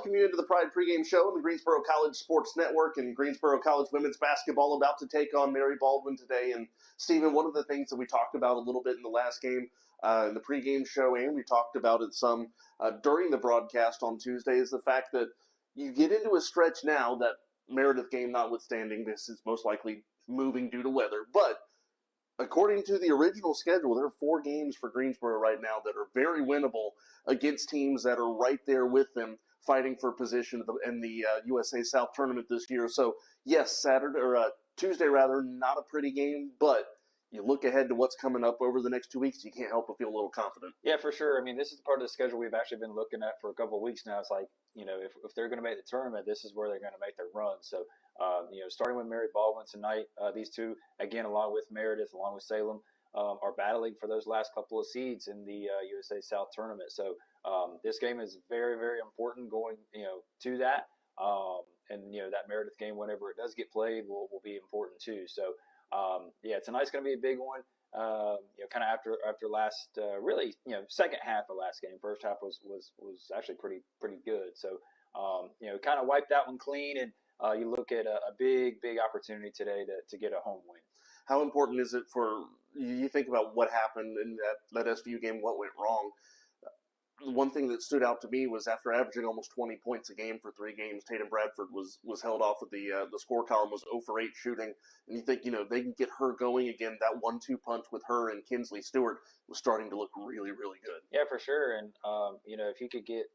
welcome you into the Pride pregame show on the Greensboro College Sports Network and Greensboro College women's basketball about to take on Mary Baldwin today. And Stephen, one of the things that we talked about a little bit in the last game, in the pregame show, and we talked about it some during the broadcast on Tuesday, is the fact that you get into a stretch now that Meredith game notwithstanding, this is most likely moving due to weather, but according to the original schedule, there are 4 games for Greensboro right now that are very winnable against teams that are right there with them fighting for position in the USA South tournament this year. So, yes, Tuesday, not a pretty game, but you look ahead to what's coming up over the next 2 weeks, you can't help but feel a little confident. Yeah, for sure. I mean, this is the part of the schedule we've actually been looking at for a couple of weeks now. It's like, if they're going to make the tournament, this is where they're going to make their run. So, starting with Mary Baldwin tonight, these two, again, along with Meredith, along with Salem, are battling for those last couple of seeds in the USA South tournament. So this game is very, very important going, to that. And that Meredith game, whenever it does get played, will be important too. So, tonight's going to be a big one. Kind of after last, really, second half of last game. First half was actually pretty good. So, kind of wiped that one clean, and you look at a big opportunity today to get a home win. How important is it for you think about what happened in that SVU game, what went wrong? One thing that stood out to me was after averaging almost 20 points a game for 3 games, Tatum Bradford was held off at the score column, was 0 for 8 shooting. And you think, they can get her going again. That 1-2 punch with her and Kinsley Stewart was starting to look really, really good. Yeah, for sure. And, if you could get,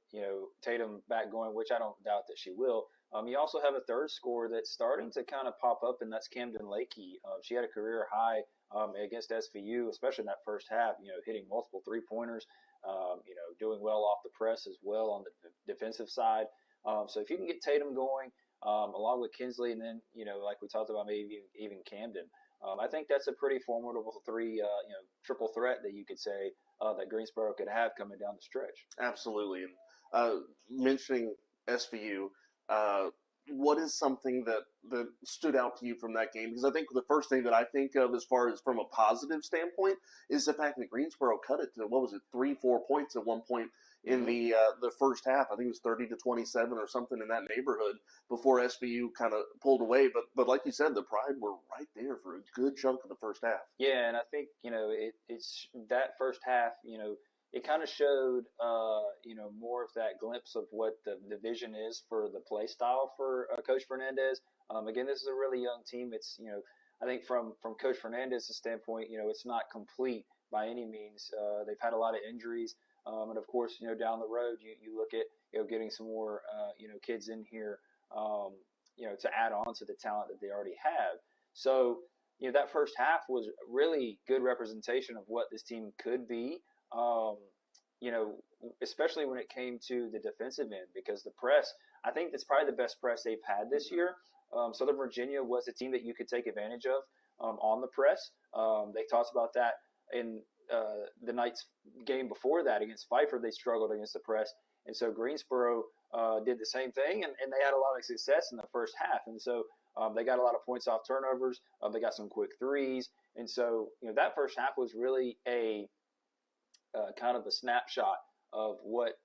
Tatum back going, which I don't doubt that she will, you also have a third scorer that's starting to kind of pop up, and that's Camden Lakey. She had a career high against SVU, especially in that first half, hitting multiple three-pointers. Doing well off the press as well on the defensive side. So if you can get Tatum going, along with Kinsley, and then, like we talked about, maybe even Camden, I think that's a pretty formidable triple threat that you could say that Greensboro could have coming down the stretch. Absolutely. And mentioning SVU, what is something that stood out to you from that game? Because I think the first thing that I think of as far as from a positive standpoint is the fact that Greensboro cut it to, 3-4 points at one point in the first half. I think it was 30-27 or something in that neighborhood before SVU kind of pulled away. But like you said, the Pride were right there for a good chunk of the first half. Yeah, and I think, it's that first half, it kind of showed, more of that glimpse of what the vision is for the play style for Coach Fernandez. Again, this is a really young team. It's, I think from Coach Fernandez's standpoint, it's not complete by any means. They've had a lot of injuries. And of course, down the road, you look at, getting some more, kids in here, to add on to the talent that they already have. So, that first half was really good representation of what this team could be. Especially when it came to the defensive end, because the press, I think that's probably the best press they've had this year. Southern Virginia was a team that you could take advantage of on the press. They talked about that in the night's game before that against Pfeiffer. They struggled against the press. And so Greensboro did the same thing, and they had a lot of success in the first half. And so they got a lot of points off turnovers. They got some quick threes. And so, that first half was really a kind of a snapshot of what,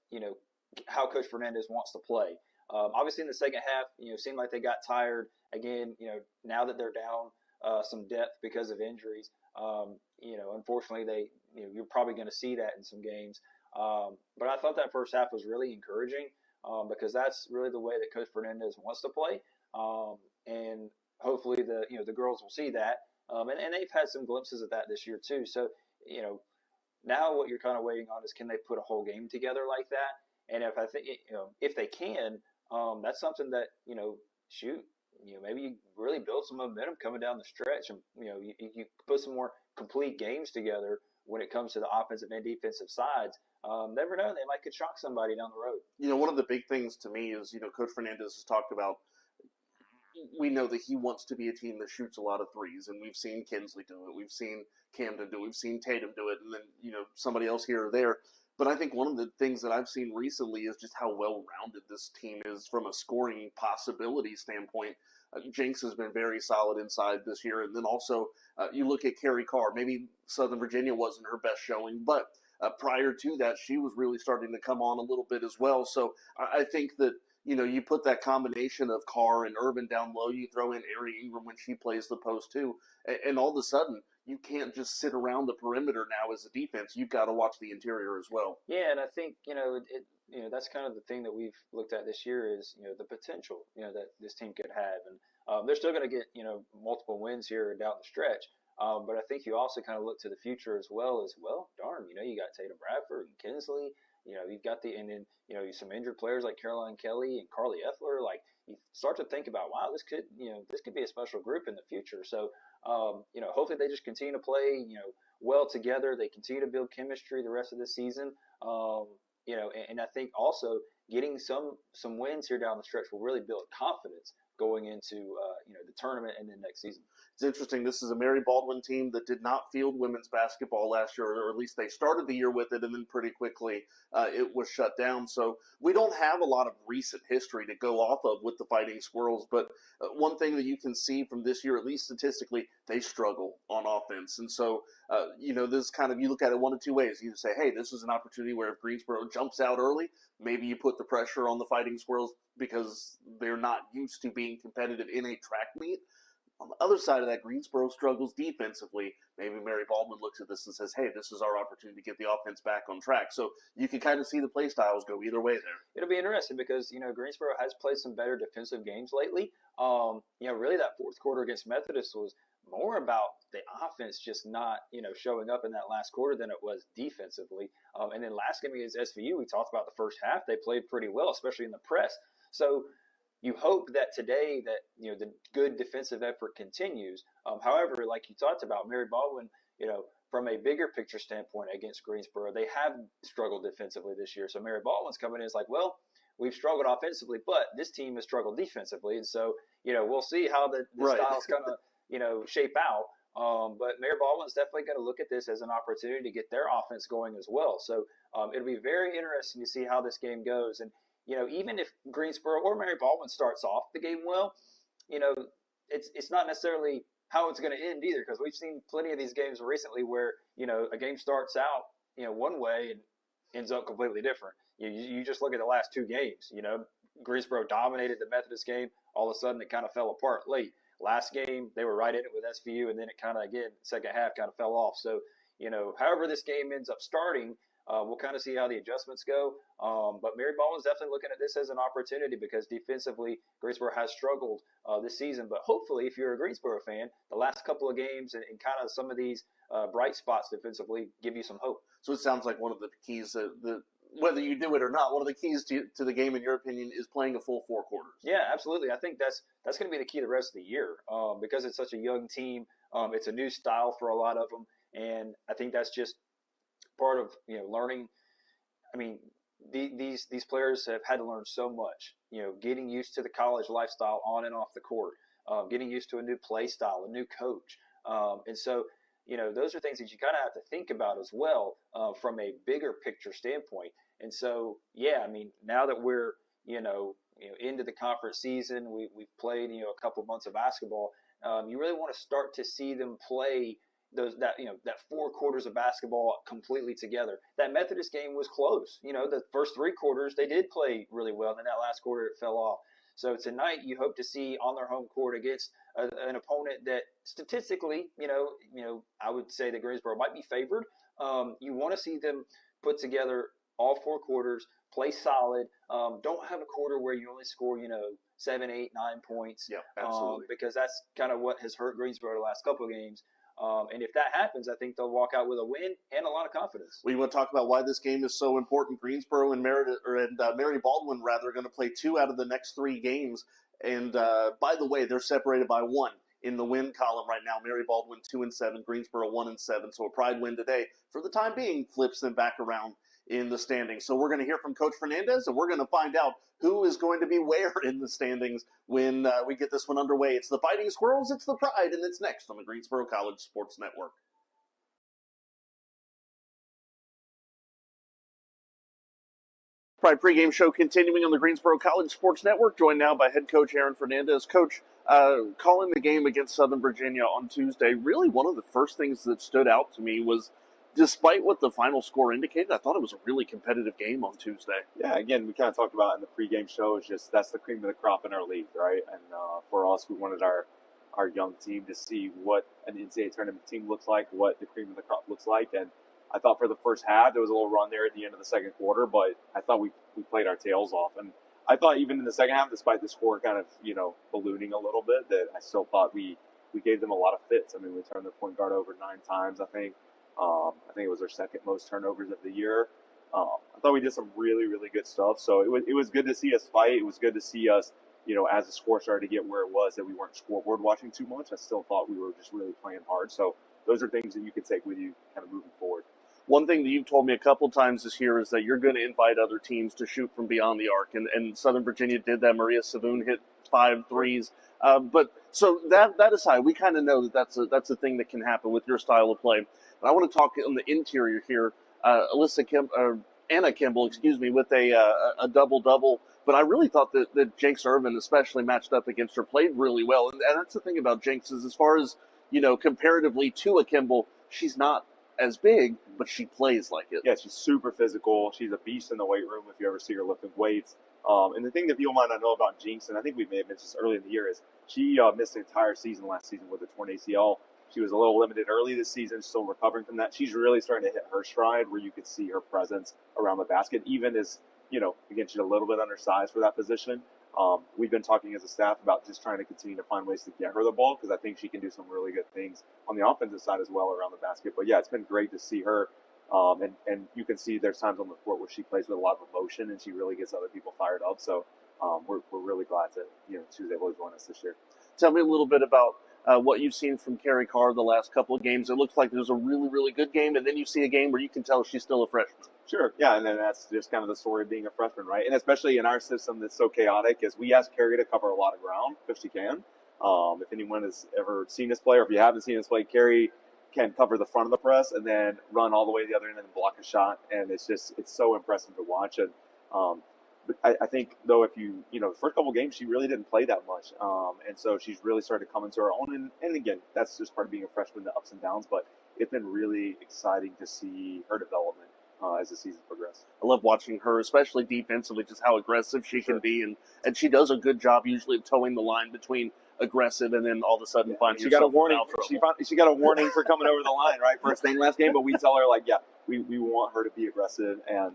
how Coach Fernandez wants to play. Obviously in the second half, seemed like they got tired again, now that they're down some depth because of injuries. Unfortunately you're probably going to see that in some games. But I thought that first half was really encouraging because that's really the way that Coach Fernandez wants to play. And hopefully the girls will see that. And they've had some glimpses of that this year too. So, now what you're kind of waiting on is, can they put a whole game together like that? And if they can, that's something that, maybe you really build some momentum coming down the stretch, and, you put some more complete games together when it comes to the offensive and defensive sides. Never know, they could shock somebody down the road. One of the big things to me is, Coach Fernandez has talked about, we know that he wants to be a team that shoots a lot of threes, and we've seen Kinsley do it. We've seen Camden do it. We've seen Tatum do it, and then, somebody else here or there. But I think one of the things that I've seen recently is just how well-rounded this team is from a scoring possibility standpoint. Jinx has been very solid inside this year. And then also you look at Carrie Carr. Maybe Southern Virginia wasn't her best showing, but prior to that, she was really starting to come on a little bit as well. So I think that you put that combination of Carr and Urban down low, you throw in Ari Ingram when she plays the post too, and all of a sudden you can't just sit around the perimeter now as a defense. You've got to watch the interior as well. Yeah, and I think that's kind of the thing that we've looked at this year is the potential that this team could have, and they're still going to get multiple wins here down the stretch. But I think you also kind of look to the future as well. Darn, you got Tatum Bradford and Kinsley. You've got and then some injured players like Caroline Kelly and Carly Effler. Like you start to think about, wow, this could be a special group in the future. So hopefully they just continue to play well together. They continue to build chemistry the rest of the season. And I think also getting some wins here down the stretch will really build confidence going into the tournament and then next season. It's interesting. This is a Mary Baldwin team that did not field women's basketball last year, or at least they started the year with it, and then pretty quickly it was shut down. So we don't have a lot of recent history to go off of with the Fighting Squirrels. But one thing that you can see from this year, at least statistically, they struggle on offense. And so, this kind of, you look at it one of two ways. You say, hey, this is an opportunity where if Greensboro jumps out early, maybe you put the pressure on the Fighting Squirrels because they're not used to being competitive in a track meet. On the other side of that, Greensboro struggles defensively. Maybe Mary Baldwin looks at this and says, hey, this is our opportunity to get the offense back on track. So you can kind of see the play styles go either way there. It'll be interesting because, Greensboro has played some better defensive games lately. Really that fourth quarter against Methodist was more about the offense just not, showing up in that last quarter than it was defensively. And then last game against SVU, we talked about the first half. They played pretty well, especially in the press. So you hope that today that the good defensive effort continues. However, like you talked about, Mary Baldwin, from a bigger picture standpoint against Greensboro, they have struggled defensively this year. So Mary Baldwin's coming in is like, well, we've struggled offensively, but this team has struggled defensively, and so we'll see how the style's gonna shape out. But Mary Baldwin's definitely going to look at this as an opportunity to get their offense going as well. So it'll be very interesting to see how this game goes. And even if Greensboro or Mary Baldwin starts off the game well, it's not necessarily how it's going to end either, because we've seen plenty of these games recently where a game starts out one way and ends up completely different. You just look at the last two games. Greensboro dominated the Methodist game. All of a sudden, it kind of fell apart late. Last game, they were right in it with SVU, and then it kind of, again, second half kind of fell off. So, however this game ends up starting, we'll kind of see how the adjustments go. But Mary Baldwin's definitely looking at this as an opportunity because defensively, Greensboro has struggled this season. But hopefully, if you're a Greensboro fan, the last couple of games and kind of some of these bright spots defensively give you some hope. So it sounds like one of the keys whether you do it or not, one of the keys to the game, in your opinion, is playing a full four quarters. Yeah, absolutely. I think that's going to be the key the rest of the year because it's such a young team. It's a new style for a lot of them, and I think that's just part of learning. I mean, these players have had to learn so much. Getting used to the college lifestyle on and off the court, getting used to a new play style, a new coach, and so. Those are things that you kind of have to think about as well from a bigger picture standpoint. And so, yeah, I mean, now that we're, into the conference season, we've played, a couple months of basketball. You really want to start to see them play that 4 quarters of basketball completely together. That Methodist game was close. The first 3 quarters, they did play really well. Then that last quarter, it fell off. So tonight, you hope to see on their home court against an opponent that statistically, I would say that Greensboro might be favored. You want to see them put together all 4 quarters, play solid. Don't have a quarter where you only score, 7, 8, 9 points. Yeah, absolutely. Because that's kind of what has hurt Greensboro the last couple of games. And if that happens, I think they'll walk out with a win and a lot of confidence. We want to talk about why this game is so important. Greensboro and Mary Baldwin are going to play 2 out of the next 3 games. And by the way, they're separated by 1 in the win column right now. Mary Baldwin 2-7, Greensboro 1-7. So a pride win today, for the time being, flips them back around in the standings. So we're going to hear from Coach Fernandez, and we're going to find out who is going to be where in the standings when we get this one underway. It's the Fighting Squirrels, it's the Pride, and it's next on the Greensboro College Sports Network. Pride pregame show continuing on the Greensboro College Sports Network, joined now by head coach Aaron Fernandez. Coach, calling the game against Southern Virginia on Tuesday, really one of the first things that stood out to me was despite what the final score indicated, I thought it was a really competitive game on Tuesday. Yeah, again, we kind of talked about in the pregame show, it's just that's the cream of the crop in our league, right? And for us, we wanted our young team to see what an NCAA tournament team looks like, what the cream of the crop looks like. And I thought for the first half, there was a little run there at the end of the second quarter, but I thought we played our tails off. And I thought even in the second half, despite the score kind of, ballooning a little bit, that I still thought we gave them a lot of fits. I mean, we turned the point guard over 9 times, I think. I think it was our second most turnovers of the year. I thought we did some really, really good stuff. So it was good to see us fight. It was good to see us, as the score started to get where it was, that we weren't scoreboard watching too much. I still thought we were just really playing hard. So those are things that you can take with you kind of moving forward. One thing that you've told me a couple times this year is that you're going to invite other teams to shoot from beyond the arc, and Southern Virginia did that. Maria Savoon hit 5 threes. But so that aside, we kind of know that that's a thing that can happen with your style of play. And I want to talk on the interior here. Anna Kimball, with a double-double. But I really thought that Jinx Irvin especially matched up against her, played really well. And that's the thing about Jinx is, as far as, comparatively to a Kimball, she's not as big, but she plays like it. Yeah, she's super physical. She's a beast in the weight room if you ever see her lifting weights. And the thing that people might not know about Jinx, and I think we may have mentioned this early in the year, is she missed the entire season last season with a torn ACL. She was a little limited early this season, still recovering from that. She's really starting to hit her stride where you could see her presence around the basket, even as, again, she's a little bit undersized for that position. We've been talking as a staff about just trying to continue to find ways to get her the ball because I think she can do some really good things on the offensive side as well around the basket. But yeah, it's been great to see her. And you can see there's times on the court where she plays with a lot of emotion and she really gets other people fired up. So we're really glad to, she was able to join us this year. Tell me a little bit about what you've seen from Carrie Carr the last couple of games. It looks like there's a really, really good game, and then you see a game where you can tell she's still a freshman. Sure, yeah, and then that's just kind of the story of being a freshman, right? And especially in our system that's so chaotic, is we ask Carrie to cover a lot of ground if she can. If anyone has ever seen us play, or if you haven't seen us play, Carrie can cover the front of the press and then run all the way to the other end and block a shot, and it's so impressive to watch. And but I think, though, if the first couple games, she really didn't play that much. And so she's really started to come into her own. And again, that's just part of being a freshman, the ups and downs. But it's been really exciting to see her development as the season progressed. I love watching her, especially defensively, just how aggressive she can be. And she does a good job usually of towing the line between aggressive and then all of a sudden finding she got a warning. She got a warning for coming over the line, right? First thing last game. But we tell her, we want her to be aggressive. And,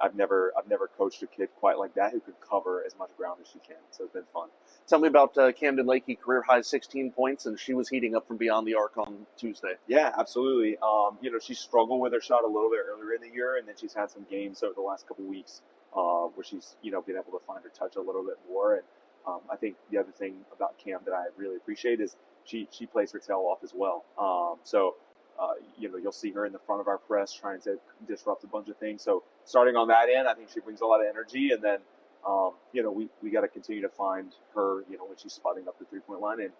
I've never coached a kid quite like that who could cover as much ground as she can. So it's been fun. Tell me about Camden Lakey, career high 16 points, and she was heating up from beyond the arc on Tuesday. Yeah, absolutely. She struggled with her shot a little bit earlier in the year, and then she's had some games over the last couple of weeks where she's been able to find her touch a little bit more. And I think the other thing about Cam that I really appreciate is she plays her tail off as well. You'll see her in the front of our press trying to disrupt a bunch of things. So starting on that end, I think she brings a lot of energy. And then, we got to continue to find her, when she's spotting up the 3-point line and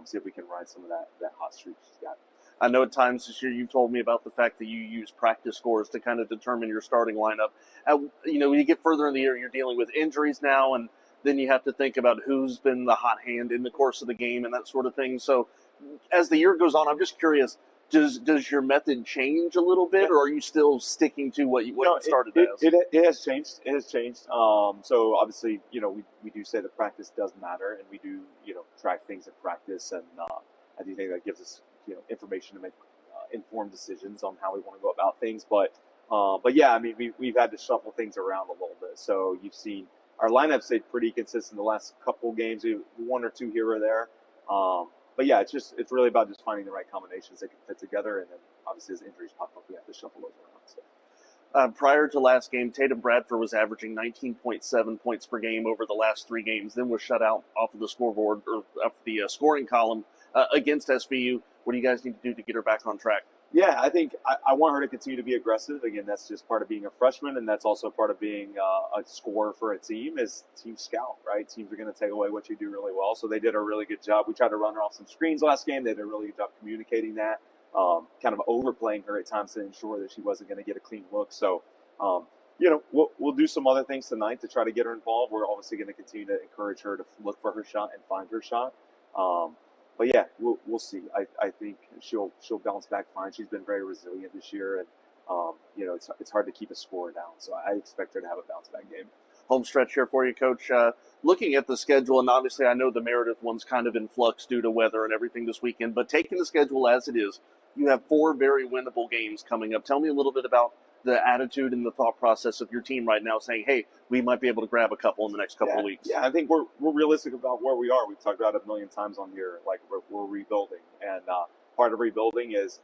see if we can ride some of that hot streak she's got. I know at times this year you told me about the fact that you use practice scores to kind of determine your starting lineup. When you get further in the year, you're dealing with injuries now, and then you have to think about who's been the hot hand in the course of the game and that sort of thing. So as the year goes on, I'm just curious, does your method change a little bit, or are you still sticking to what you started as? It has changed. It has changed. So obviously, we do say that practice does matter, and we do, track things in practice, and I do think that gives us, information to make informed decisions on how we want to go about things. But yeah, we've had to shuffle things around a little bit. So you've seen our lineup stayed pretty consistent the last couple of games, one or two here or there. But yeah, it's really about just finding the right combinations that can fit together, and then obviously as injuries pop up, we have to shuffle those around. So. Prior to last game, Tatum Bradford was averaging 19.7 points per game over the last 3 games, then was shut out off of the scoreboard or off the scoring column against SVU. What do you guys need to do to get her back on track? Yeah, I think I want her to continue to be aggressive. Again, that's just part of being a freshman, and that's also part of being a scorer for a team is team scout, right? Teams are going to take away what you do really well. So they did a really good job. We tried to run her off some screens last game. They did a really good job communicating that, kind of overplaying her at times to ensure that she wasn't going to get a clean look. So, we'll do some other things tonight to try to get her involved. We're obviously going to continue to encourage her to look for her shot and find her shot. but yeah, we'll see. I think she'll bounce back fine. She's been very resilient this year, and it's hard to keep a score down. So I expect her to have a bounce back game. Home stretch here for you, Coach. Looking at the schedule, and obviously I know the Meredith one's kind of in flux due to weather and everything this weekend, but taking the schedule as it is, you have 4 very winnable games coming up. Tell me a little bit about the attitude and the thought process of your team right now saying, hey, we might be able to grab a couple in the next couple of weeks. Yeah, I think we're realistic about where we are. We've talked about it a million times on here, like we're rebuilding. And part of rebuilding is,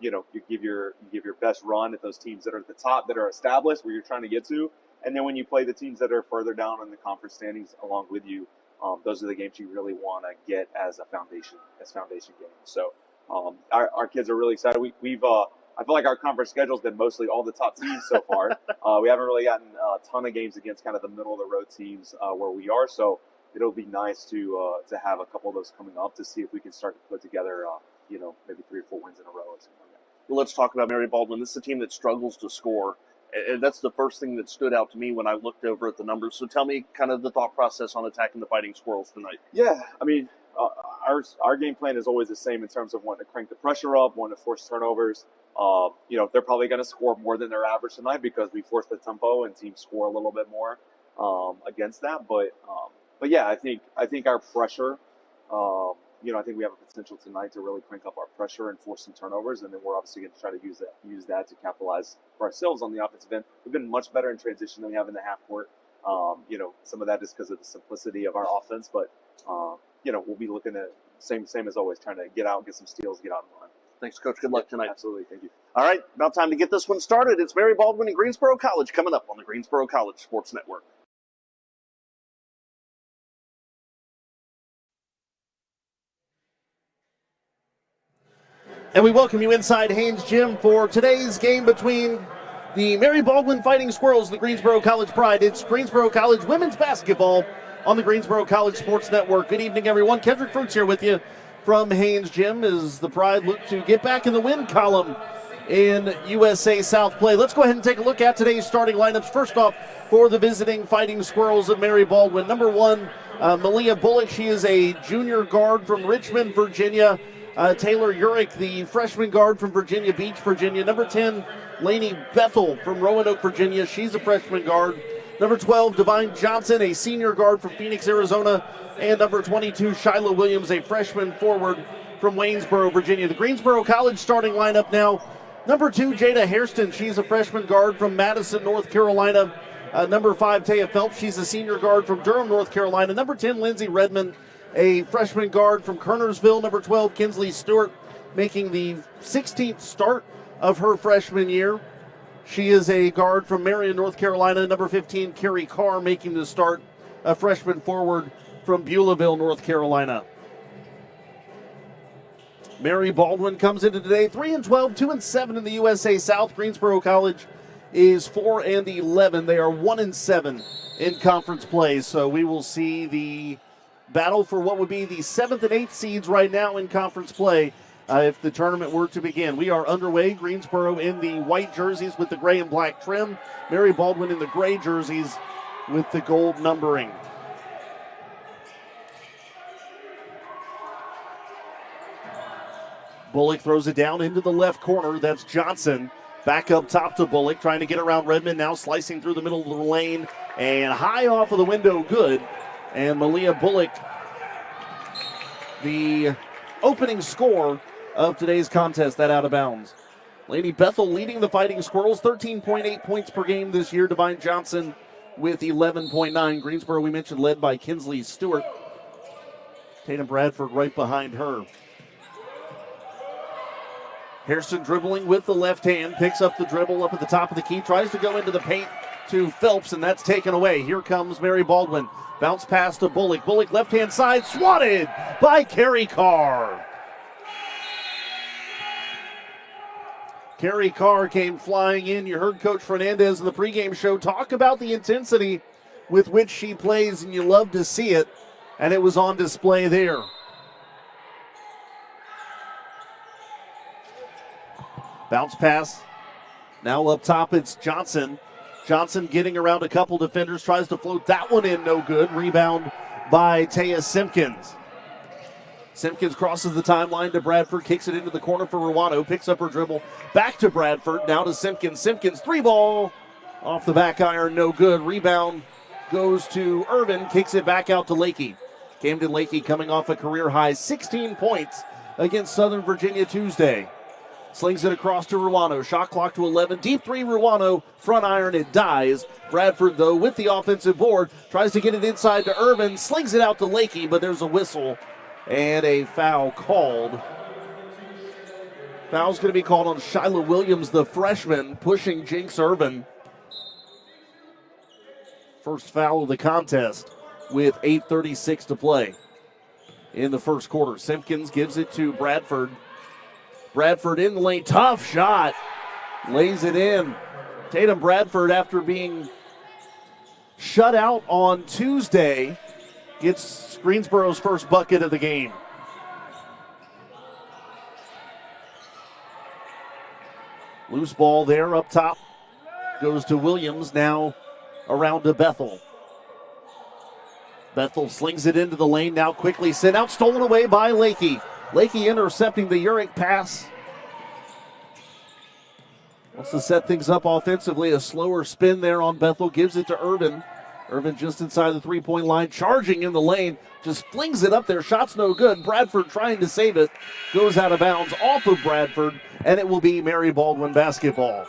you give your best run at those teams that are at the top, that are established, where you're trying to get to. And then when you play the teams that are further down in the conference standings along with you, those are the games you really want to get as foundation games. So our kids are really excited. I feel like our conference schedule has been mostly all the top teams so far. We haven't really gotten a ton of games against kind of the middle of the road teams where we are. So it'll be nice to have a couple of those coming up to see if we can start to put together, maybe 3 or 4 wins in a row or something like that. Well, let's talk about Mary Baldwin. This is a team that struggles to score. And that's the first thing that stood out to me when I looked over at the numbers. So tell me kind of the thought process on attacking the Fighting Squirrels tonight. Yeah, I mean, our game plan is always the same in terms of wanting to crank the pressure up, wanting to force turnovers. They're probably going to score more than their average tonight because we force the tempo and teams score a little bit more against that. But yeah, I think our pressure. I think we have a potential tonight to really crank up our pressure and force some turnovers, and then we're obviously going to try to use that to capitalize for ourselves on the offensive end. We've been much better in transition than we have in the half court. Some of that is because of the simplicity of our offense, but we'll be looking at same as always, trying to get out, get some steals, get out and run. Thanks, Coach. Good luck tonight. Absolutely. Thank you. All right, about time to get this one started. It's Mary Baldwin and Greensboro College coming up on the Greensboro College Sports Network. And we welcome you inside Haynes Gym for today's game between the Mary Baldwin Fighting Squirrels and the Greensboro College Pride. It's Greensboro College women's basketball on the Greensboro College Sports Network. Good evening, everyone. Kendrick Fruits here with you from Haynes Gym as the Pride look to get back in the win column in USA South play. Let's go ahead and take a look at today's starting lineups. First off, for the visiting Fighting Squirrels of Mary Baldwin. Number 1, Malia Bullock. She is a junior guard from Richmond, Virginia. Taylor Urick, the freshman guard from Virginia Beach, Virginia. Number 10, Lainey Bethel from Roanoke, Virginia. She's a freshman guard. Number 12, Divine Johnson, a senior guard from Phoenix, Arizona. And number 22, Shiloh Williams, a freshman forward from Waynesboro, Virginia. The Greensboro College starting lineup now. Number 2, Jada Hairston. She's a freshman guard from Madison, North Carolina. Number 5, Taya Phelps. She's a senior guard from Durham, North Carolina. Number 10, Lindsay Redmond, a freshman guard from Kernersville. Number 12, Kinsley Stewart, making the 16th start of her freshman year. She is a guard from Marion, North Carolina. Number 15, Carrie Carr, making the start, a freshman forward from Beulahville, North Carolina. Mary Baldwin comes into today 3-12, 2-7 in the USA South. Greensboro College is 4-11. They are 1-7 in conference play. So we will see the battle for what would be the 7th and 8th seeds right now in conference play if the tournament were to begin. We are underway. Greensboro in the white jerseys with the gray and black trim. Mary Baldwin in the gray jerseys with the gold numbering. Bullock throws it down into the left corner. That's Johnson. Back up top to Bullock, trying to get around Redmond, now slicing through the middle of the lane. And high off of the window, good. And Malia Bullock, the opening score of today's contest, that out of bounds. Lainey Bethel leading the Fighting Squirrels, 13.8 points per game this year. Divine Johnson with 11.9. Greensboro, we mentioned, led by Kinsley Stewart. Tatum Bradford right behind her. Hairston dribbling with the left hand, picks up the dribble up at the top of the key, tries to go into the paint to Phelps, and that's taken away. Here comes Mary Baldwin. Bounce pass to Bullock. Bullock left-hand side, swatted by Carrie Carr. Carrie Carr came flying in. You heard Coach Fernandez in the pregame show talk about the intensity with which she plays, and you love to see it, and it was on display there. Bounce pass. Now up top, it's Johnson. Johnson getting around a couple defenders, tries to float that one in, no good. Rebound by Taya Simpkins. Simpkins crosses the timeline to Bradford, kicks it into the corner for Ruano, picks up her dribble, back to Bradford, now to Simpkins. Simpkins, 3-ball, off the back iron, no good. Rebound goes to Irvin, kicks it back out to Lakey. Camden Lakey coming off a career-high 16 points against Southern Virginia Tuesday. Slings it across to Ruano, shot clock to 11, deep three Ruano, front iron, it dies. Bradford, though, with the offensive board, tries to get it inside to Irvin, slings it out to Lakey, but there's a whistle and a foul called. Foul's going to be called on Shyla Williams, the freshman, pushing Jinx Irvin. First foul of the contest with 8:36 to play in the first quarter. Simpkins gives it to Bradford. Bradford in the lane, tough shot, lays it in. Tatum Bradford, after being shut out on Tuesday, gets Greensboro's first bucket of the game. Loose ball there up top. Goes to Williams, now around to Bethel. Bethel slings it into the lane, now quickly sent out, stolen away by Lakey. Lakey intercepting the Uric pass. Wants to set things up offensively. A slower spin there on Bethel, gives it to Irvin. Irvin just inside the three-point line, charging in the lane, just flings it up there. Shot's no good. Bradford trying to save it. Goes out of bounds off of Bradford, and it will be Mary Baldwin basketball.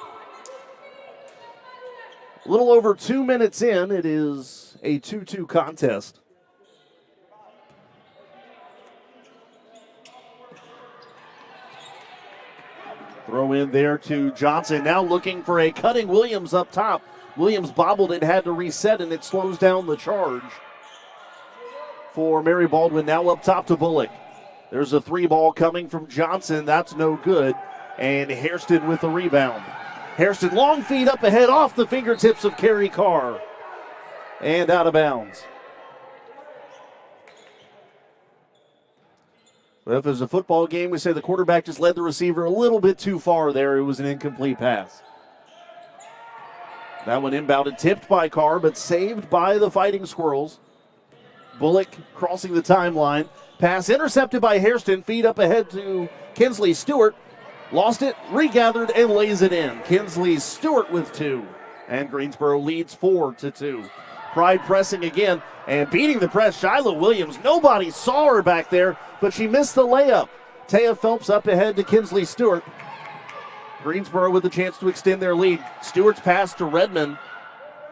A little over 2 minutes in, it is a 2-2 contest. Throw in there to Johnson, now looking for a cutting Williams up top. Williams bobbled it, had to reset, and it slows down the charge for Mary Baldwin. Now up top to Bullock. There's a three ball coming from Johnson. That's no good. And Hairston with the rebound. Hairston, long feed up ahead off the fingertips of Kerry Carr. And out of bounds. But if it was a football game, we say the quarterback just led the receiver a little bit too far there. It was an incomplete pass. That one inbounded, tipped by Carr, but saved by the Fighting Squirrels. Bullock crossing the timeline. Pass intercepted by Hairston. Feed up ahead to Kinsley Stewart. Lost it, regathered, and lays it in. Kinsley Stewart with two. And Greensboro leads 4-2. Pride pressing again and beating the press. Shyla Williams, nobody saw her back there, but she missed the layup. Taya Phelps up ahead to Kinsley Stewart. Greensboro with a chance to extend their lead. Stewart's pass to Redmond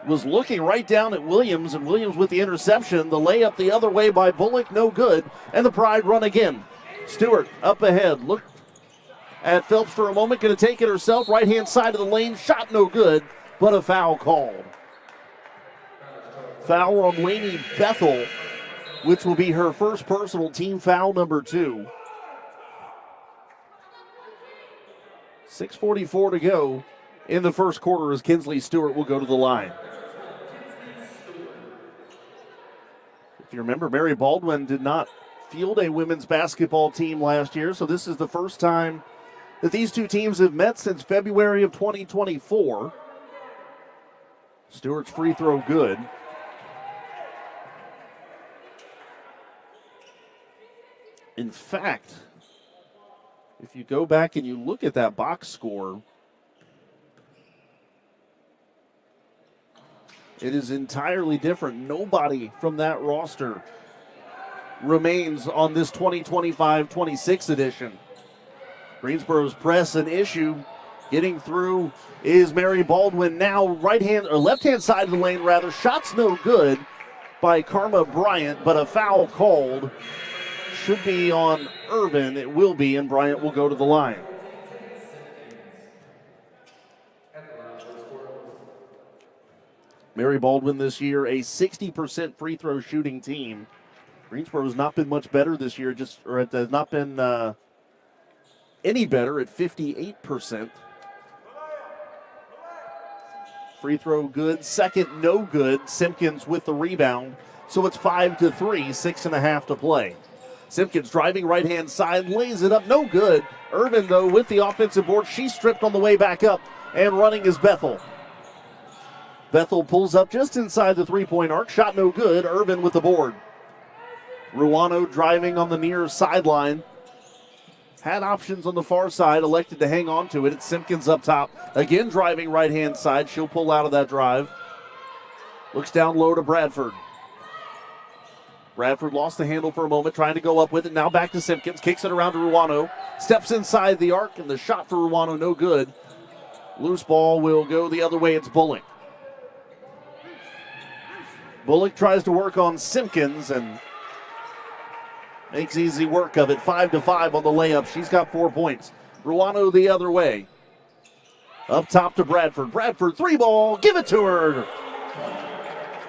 was looking right down at Williams, and Williams with the interception. The layup the other way by Bullock, no good, and the Pride run again. Stewart up ahead, looked at Phelps for a moment, going to take it herself. Right-hand side of the lane, shot no good, but a foul called. Foul on Lainey Bethel, which will be her first personal, team foul number 2. 6:44 to go in the first quarter as Kinsley Stewart will go to the line. If you remember, Mary Baldwin did not field a women's basketball team last year, so this is the first time that these two teams have met since February of 2024. Stewart's free throw good. In fact, if you go back and you look at that box score, it is entirely different. Nobody from that roster remains on this 2025-26 edition. Greensboro's press an issue. Getting through is Mary Baldwin now right-hand or left-hand side of the lane rather. Shots no good by Karma Bryant, but a foul called. Should be on Irvin. It will be, and Bryant will go to the line. Mary Baldwin this year, a 60% free throw shooting team. Greensboro has not been much better this year, it has not been any better at 58%. Free throw good, second no good. Simpkins with the rebound. So it's 5-3, 6.5 to play. Simpkins driving right-hand side, lays it up, no good. Irvin, though, with the offensive board. She stripped on the way back up, and running is Bethel. Bethel pulls up just inside the three-point arc. Shot no good. Irvin with the board. Ruano driving on the near sideline. Had options on the far side, elected to hang on to it. It's Simpkins up top. Again driving right-hand side. She'll pull out of that drive. Looks down low to Bradford. Bradford lost the handle for a moment, trying to go up with it. Now back to Simpkins. Kicks it around to Ruano. Steps inside the arc, and the shot for Ruano, no good. Loose ball will go the other way. It's Bullock. Bullock tries to work on Simpkins and makes easy work of it. 5-5 on the layup. She's got 4 points. Ruano the other way. Up top to Bradford. Bradford, 3-ball. Give it to her.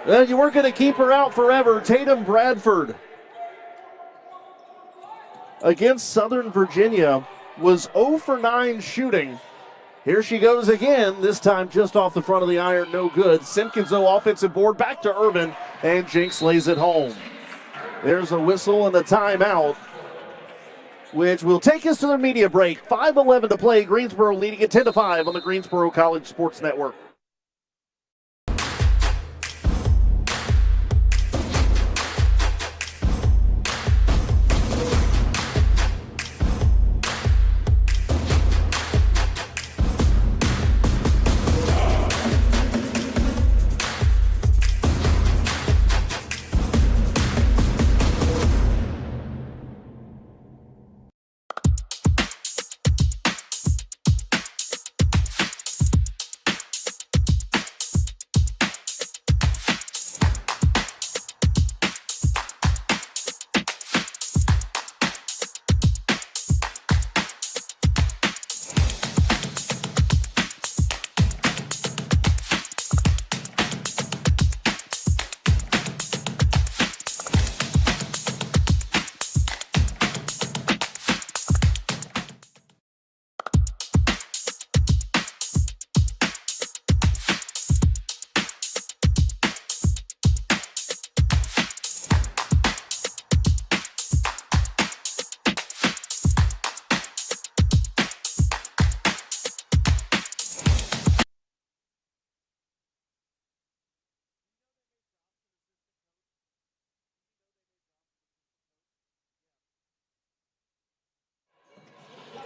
Well, you weren't going to keep her out forever. Tatum Bradford against Southern Virginia was 0 for 9 shooting. Here she goes again, this time just off the front of the iron, no good. Simpkins, though, offensive board, back to Urban, and Jinx lays it home. There's a whistle and a timeout, which will take us to the media break. 5:11 to play, Greensboro leading at 10-5 on the Greensboro College Sports Network.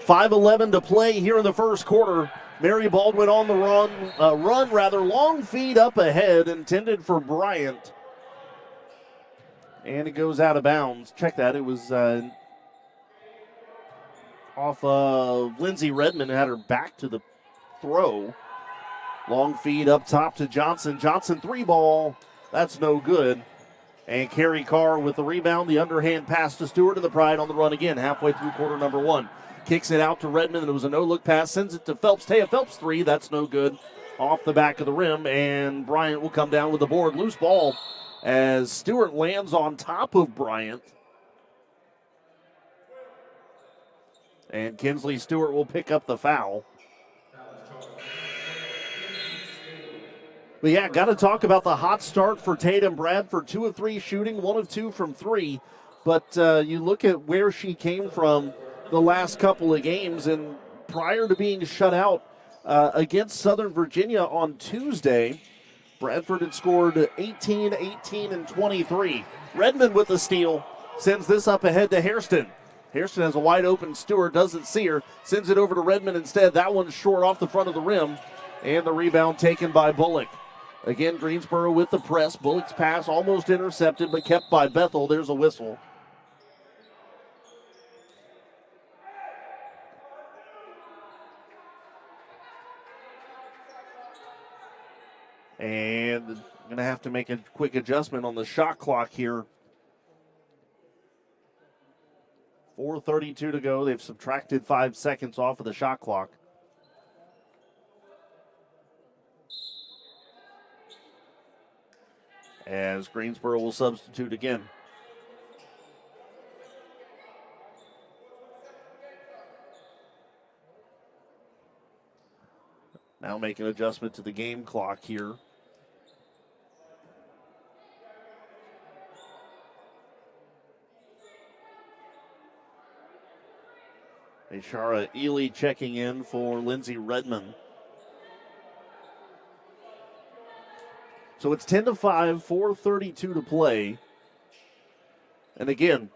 .5:11 to play here in the first quarter. Mary Baldwin on the run, long feed up ahead, intended for Bryant. And it goes out of bounds. Check that, it was off of Lindsey Redmond, who had her back to the throw. Long feed up top to Johnson. Johnson, 3-ball, that's no good. And Carrie Carr with the rebound, the underhand pass to Stewart, and the Pride on the run again, halfway through quarter number 1. Kicks it out to Redmond, and it was a no-look pass. Sends it to Phelps. Taya Phelps, 3. That's no good. Off the back of the rim, and Bryant will come down with the board. Loose ball as Stewart lands on top of Bryant. And Kinsley Stewart will pick up the foul. But yeah, got to talk about the hot start for Tatum Bradford. 2 of 3 shooting, 1 of 2 from 3. But you look at where she came from the last couple of games, and prior to being shut out against Southern Virginia on Tuesday, Bradford had scored 18, 18, and 23. Redmond with the steal, sends this up ahead to Hairston. Hairston has a wide open Stewart, doesn't see her, sends it over to Redmond instead. That one's short off the front of the rim, and the rebound taken by Bullock. Again, Greensboro with the press. Bullock's pass almost intercepted, but kept by Bethel. There's a whistle. And going to have to make a quick adjustment on the shot clock here. 4:32 to go. They've subtracted 5 seconds off of the shot clock. As Greensboro will substitute again. Now make an adjustment to the game clock here. Ishara Ely checking in for Lindsey Redmond. So it's 10-5, 4:32 to play. And again,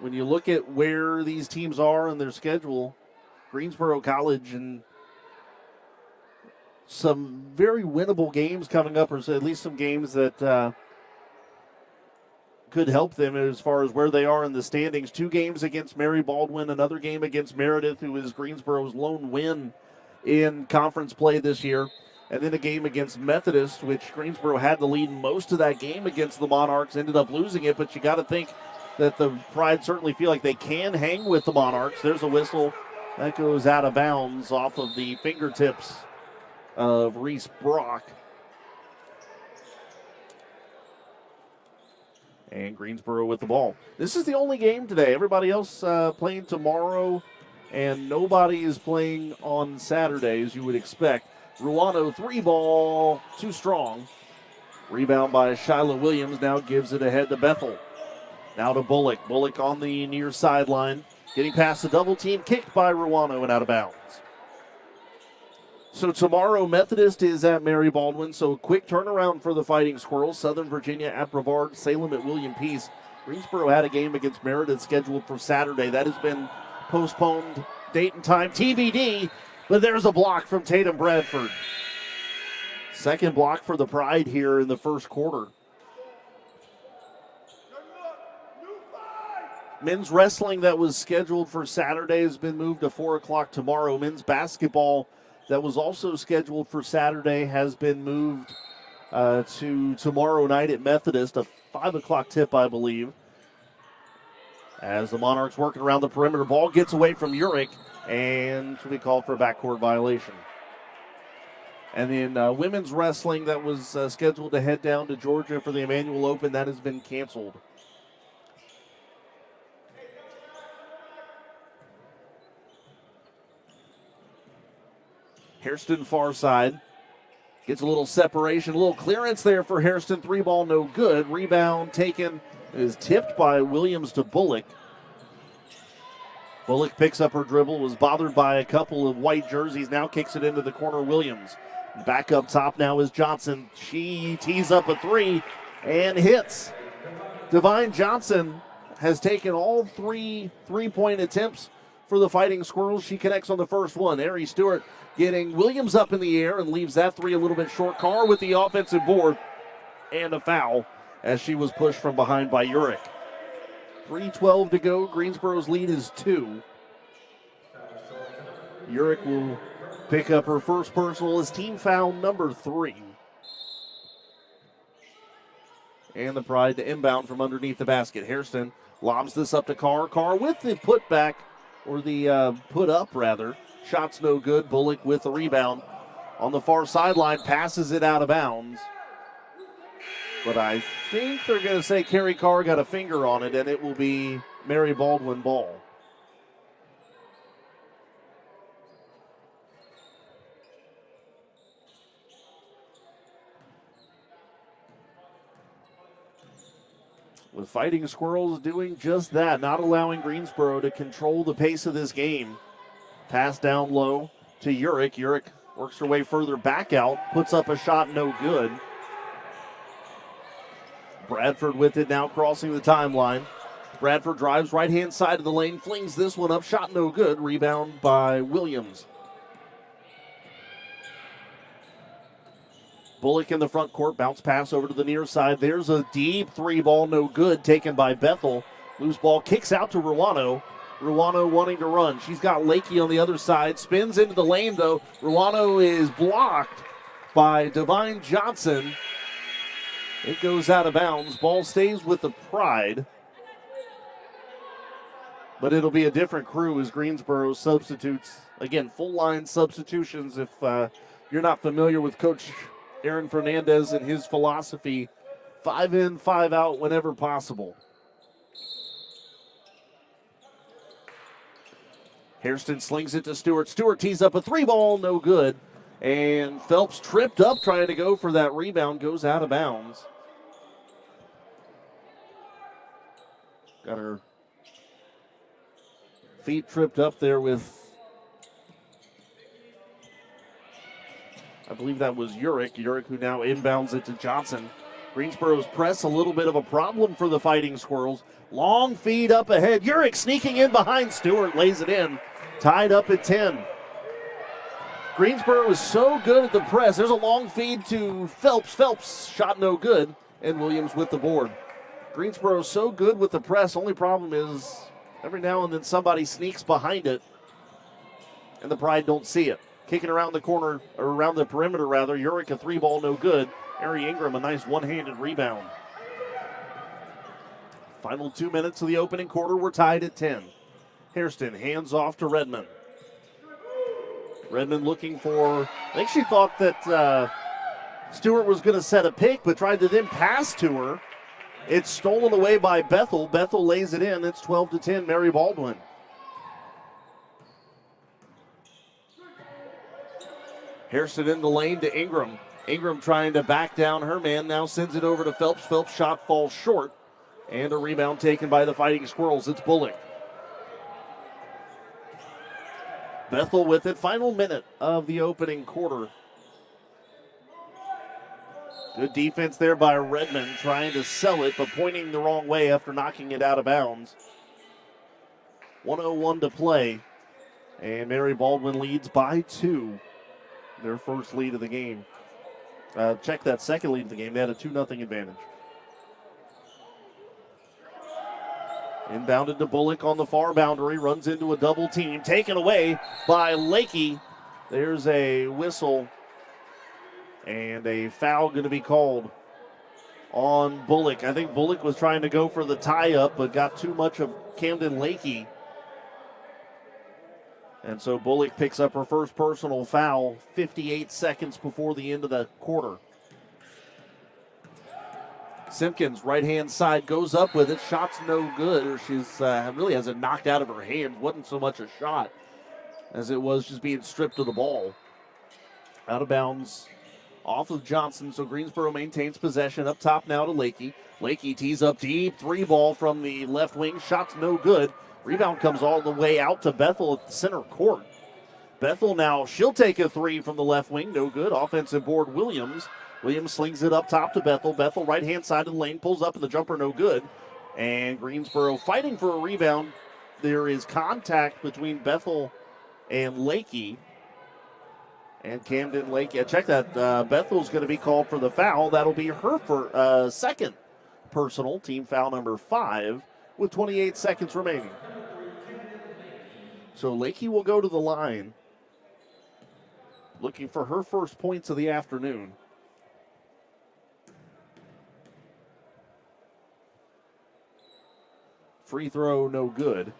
when you look at where these teams are in their schedule, Greensboro College and some very winnable games coming up, or at least some games that could help them as far as where they are in the standings. 2 games against Mary Baldwin, another game against Meredith, who is Greensboro's lone win in conference play this year, and then a game against Methodist, which Greensboro had the lead most of that game against the Monarchs, ended up losing it, but you got to think that the Pride certainly feel like they can hang with the Monarchs. There's a whistle that goes out of bounds off of the fingertips of Reese Brock. And Greensboro with the ball. This is the only game today. Everybody else playing tomorrow, and nobody is playing on Saturday, as you would expect. Ruano, 3-ball, too strong. Rebound by Shyla Williams, now gives it ahead to Bethel. Now to Bullock. Bullock on the near sideline, getting past the double team, kicked by Ruano and out of bounds. So tomorrow, Methodist is at Mary Baldwin, so quick turnaround for the Fighting Squirrels. Southern Virginia at Brevard, Salem at William Peace. Greensboro had a game against Meredith scheduled for Saturday. That has been postponed, date and time TBD, but there's a block from Tatum Bradford. Second block for the Pride here in the first quarter. Men's wrestling that was scheduled for Saturday has been moved to 4 o'clock tomorrow. Men's basketball that was also scheduled for Saturday has been moved to tomorrow night at Methodist, a 5 o'clock tip, I believe. As the Monarchs working around the perimeter, ball gets away from Urich and should be called for a backcourt violation. And then women's wrestling that was scheduled to head down to Georgia for the Emmanuel Open, that has been canceled. Hairston far side. Gets a little separation, a little clearance there for Hairston. 3-ball, no good. Rebound taken, is tipped by Williams to Bullock. Bullock picks up her dribble, was bothered by a couple of white jerseys, now kicks it into the corner. Williams. Back up top now is Johnson. She tees up a 3 and hits. Divine Johnson has taken all 3 3-point attempts for the Fighting Squirrels. She connects on the first one. Ari Stewart getting Williams up in the air and leaves that 3 a little bit short. Carr with the offensive board and a foul as she was pushed from behind by Urich. 3:12 to go. Greensboro's lead is 2. Urich will pick up her first personal as team foul number 3. And the Pride to inbound from underneath the basket. Hairston lobs this up to Carr. Carr with the putback, or the put up rather. Shot's no good. Bullock with the rebound on the far sideline, passes it out of bounds. But I think they're going to say Carrie Carr got a finger on it, and it will be Mary Baldwin ball. With Fighting Squirrels doing just that, not allowing Greensboro to control the pace of this game. Pass down low to Urich. Urich works her way further back out, puts up a shot, no good. Bradford with it now, crossing the timeline. Bradford drives right-hand side of the lane, flings this one up, shot no good. Rebound by Williams. Bullock in the front court, bounce pass over to the near side. There's a deep 3-ball, no good, taken by Bethel. Loose ball kicks out to Ruano. Ruano wanting to run. She's got Lakey on the other side. Spins into the lane, though. Ruano is blocked by Divine Johnson. It goes out of bounds. Ball stays with the Pride. But it'll be a different crew as Greensboro substitutes. Again, full-line substitutions. If you're not familiar with Coach Aaron Fernandez and his philosophy, 5 in, 5 out whenever possible. Hairston slings it to Stewart. Stewart tees up a 3-ball, no good. And Phelps tripped up trying to go for that rebound, goes out of bounds. Got her feet tripped up there with, I believe that was Urich. Urich, who now inbounds it to Johnson. Greensboro's press a little bit of a problem for the Fighting Squirrels. Long feed up ahead. Urich sneaking in behind Stewart, lays it in. Tied up at 10. Greensboro is so good at the press. There's a long feed to Phelps. Phelps shot no good, and Williams with the board. Greensboro is so good with the press. Only problem is every now and then somebody sneaks behind it, and the Pride don't see it. Kicking around the corner, or around the perimeter rather. Urich a 3-ball no good. Ari Ingram a nice one-handed rebound. Final 2 minutes of the opening quarter. We're tied at 10. Hairston hands off to Redmond. Redmond looking for, I think she thought that Stewart was going to set a pick, but tried to then pass to her. It's stolen away by Bethel. Bethel lays it in. It's 12-10, Mary Baldwin. Hairston in the lane to Ingram. Ingram trying to back down her man, now sends it over to Phelps. Phelps shot falls short, and a rebound taken by the Fighting Squirrels. It's Bullock. Bethel with it. Final minute of the opening quarter. Good defense there by Redmond, trying to sell it, but pointing the wrong way after knocking it out of bounds. 1:01 to play, and Mary Baldwin leads by 2. Their first lead of the game. Check that second lead of the game. They had a 2-0 advantage. Inbounded to Bullock on the far boundary. Runs into a double team. Taken away by Lakey. There's a whistle. And a foul going to be called on Bullock. I think Bullock was trying to go for the tie-up, but got too much of Camden Lakey. And so Bullock picks up her first personal foul 58 seconds before the end of the quarter. Simpkins, right-hand side, goes up with it. Shot's no good, or she's really has it knocked out of her hands. Wasn't so much a shot as it was just being stripped of the ball. Out of bounds off of Johnson, so Greensboro maintains possession. Up top now to Lakey. Lakey tees up deep. 3-ball from the left wing. Shot's no good. Rebound comes all the way out to Bethel at the center court. Bethel now, she'll take a 3 from the left wing. No good. Offensive board, Williams. Williams slings it up top to Bethel. Bethel right-hand side of the lane. Pulls up and the jumper no good. And Greensboro fighting for a rebound. There is contact between Bethel and Lakey. And Camden Lakey. Check that. Bethel's going to be called for the foul. That'll be her second personal. Team foul number 5 with 28 seconds remaining. So Lakey will go to the line, looking for her first points of the afternoon. Free throw, no good.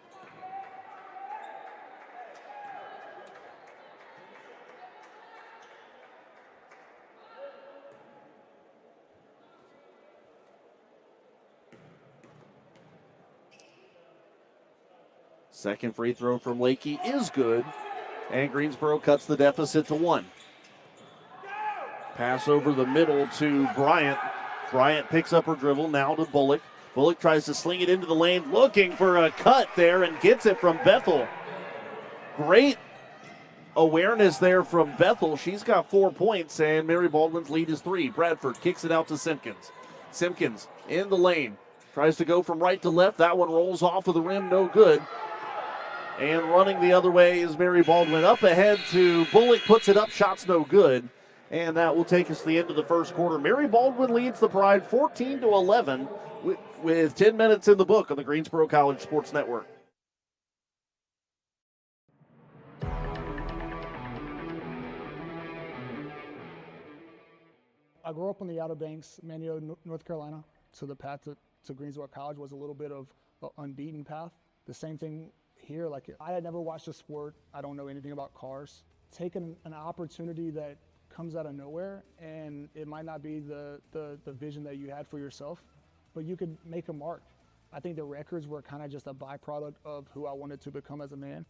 Second free throw from Lakey is good, and Greensboro cuts the deficit to 1. Pass over the middle to Bryant. Bryant picks up her dribble, now to Bullock. Bullock tries to sling it into the lane, looking for a cut there, and gets it from Bethel. Great awareness there from Bethel. She's got 4 points, and Mary Baldwin's lead is 3. Bradford kicks it out to Simpkins. Simpkins in the lane. Tries to go from right to left. That one rolls off of the rim, no good. And running the other way is Mary Baldwin. Up ahead to Bullock, puts it up, shot's no good. And that will take us to the end of the first quarter. Mary Baldwin leads the Pride 14-11 with 10 minutes in the book on the Greensboro College Sports Network. I grew up on the Outer Banks, Manio, North Carolina. So the path to Greensboro College was a little bit of an unbeaten path. The same thing here, like I had never watched a sport. I don't know anything about cars. Taking an opportunity that comes out of nowhere, and it might not be the vision that you had for yourself, but you could make a mark. I think the records were kind of just a byproduct of who I wanted to become as a man.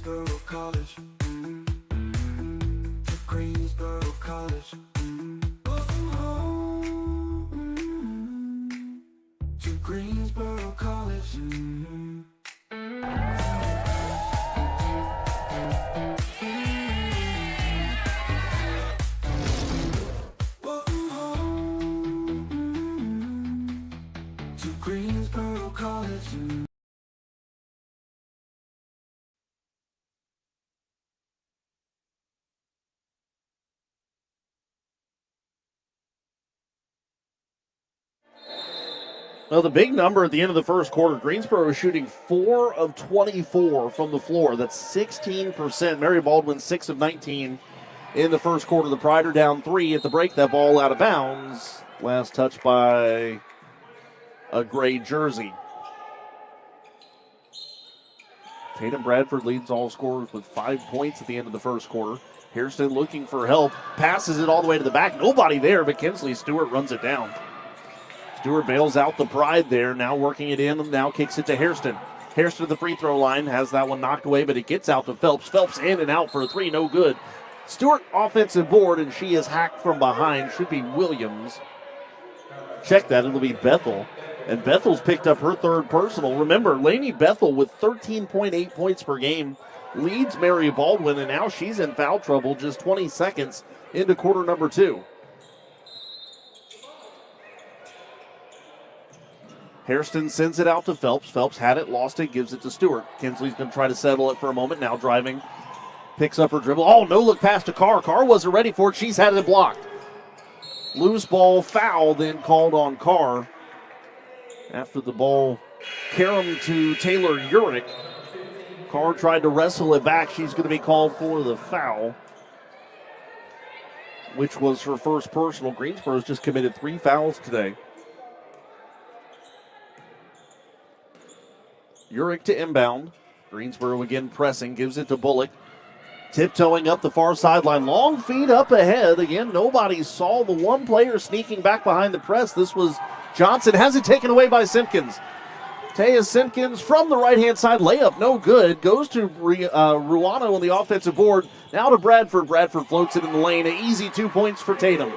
Greensboro College. To Greensboro College. Welcome home. To Greensboro College. Welcome home. To Greensboro College. Well, the big number at the end of the first quarter, Greensboro is shooting 4 of 24 from the floor. That's 16%. Mary Baldwin, 6 of 19 in the first quarter. The Pride are down 3 at the break. That ball out of bounds. Last touch by a gray jersey. Tatum Bradford leads all scorers with 5 points at the end of the first quarter. Hairston looking for help. Passes it all the way to the back. Nobody there, but Kinsley Stewart runs it down. Stewart bails out the Pride there, now working it in, now kicks it to Hairston. Hairston at the free throw line, has that one knocked away, but it gets out to Phelps. Phelps in and out for a 3, no good. Stewart offensive board, and she is hacked from behind. Should be Williams. Check that, it'll be Bethel. And Bethel's picked up her third personal. Remember, Lainey Bethel with 13.8 points per game leads Mary Baldwin, and now she's in foul trouble just 20 seconds into quarter number 2. Hairston sends it out to Phelps. Phelps had it, lost it, gives it to Stewart. Kinsley's going to try to settle it for a moment. Now driving, picks up her dribble. Oh, no look pass to Carr. Carr wasn't ready for it. She's had it blocked. Loose ball, foul, then called on Carr. After the ball caromed to Taylor Urick. Carr tried to wrestle it back. She's going to be called for the foul, which was her first personal. Greensboro's just committed 3 fouls today. Urick to inbound. Greensboro again pressing, gives it to Bullock. Tiptoeing up the far sideline. Long feed up ahead. Again, nobody saw the one player sneaking back behind the press. This was Johnson. Has it taken away by Simpkins. Taya Simpkins from the right-hand side. Layup, no good. Goes to Ruano on the offensive board. Now to Bradford. Bradford floats it in the lane. An easy 2 points for Tatum.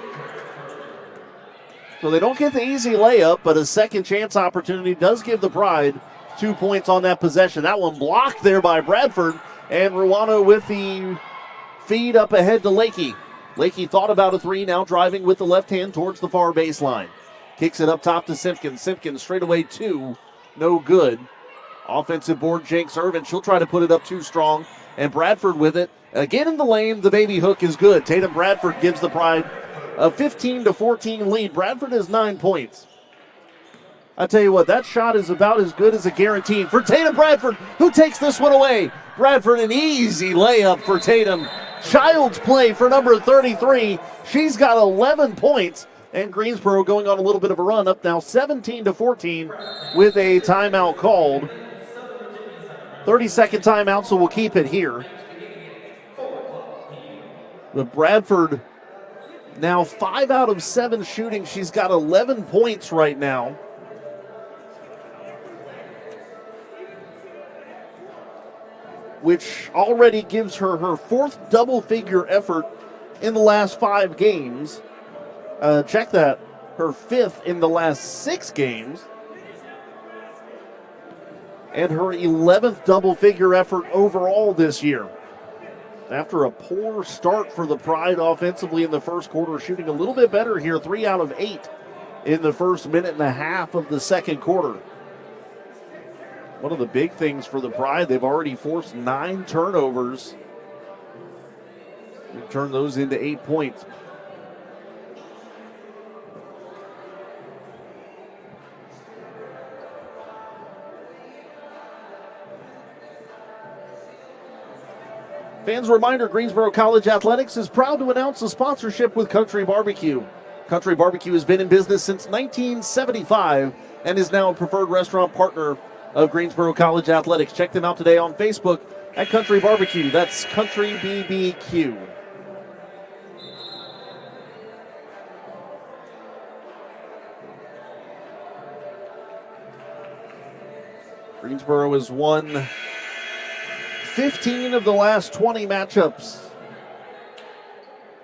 So they don't get the easy layup, but a second chance opportunity does give the Pride 2 points on that possession. That one blocked there by Bradford, and Ruano with the feed up ahead to Lakey. Lakey thought about a 3, now driving with the left hand towards the far baseline. Kicks it up top to Simpkins. Simpkins straight away 2, no good. Offensive board, Jenks Irvin. She'll try to put it up too strong, and Bradford with it. Again in the lane, the baby hook is good. Tatum Bradford gives the Pride a 15-14 lead. Bradford has 9 points. I tell you what, that shot is about as good as a guarantee for Tatum Bradford, who takes this one away. Bradford, an easy layup for Tatum. Child's play for number 33. She's got 11 points, and Greensboro going on a little bit of a run, up now 17-14 with a timeout called. 30-second timeout, so we'll keep it here. But Bradford now 5 out of 7 shooting. She's got 11 points right now. Which already gives her her 4th double-figure effort in the last 5 games. Check that, her 5th in the last 6 games. And her 11th double-figure effort overall this year. After a poor start for the Pride offensively in the first quarter, shooting a little bit better here, 3 out of 8 in the first minute and a half of the second quarter. One of the big things for the Pride, they've already forced 9 turnovers. They've turned those into 8 points. Fans, a reminder, Greensboro College Athletics is proud to announce a sponsorship with Country Barbecue. Country Barbecue has been in business since 1975 and is now a preferred restaurant partner of Greensboro College Athletics. Check them out today on Facebook at Country Barbecue. That's Country BBQ. Greensboro has won 15 of the last 20 matchups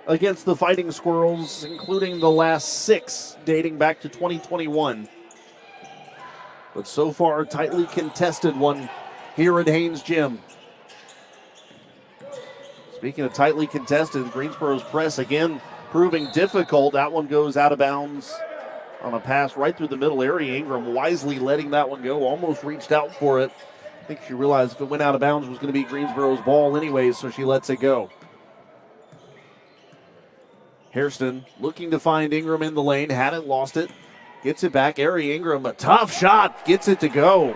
against the Fighting Squirrels, including the last 6 dating back to 2021. But so far, a tightly contested one here at Haynes Gym. Speaking of tightly contested, Greensboro's press again proving difficult. That one goes out of bounds on a pass right through the middle area. Ingram wisely letting that one go, almost reached out for it. I think she realized if it went out of bounds, it was going to be Greensboro's ball anyways, so she lets it go. Hairston looking to find Ingram in the lane, hadn't lost it. Gets it back, Ari Ingram, a tough shot, gets it to go.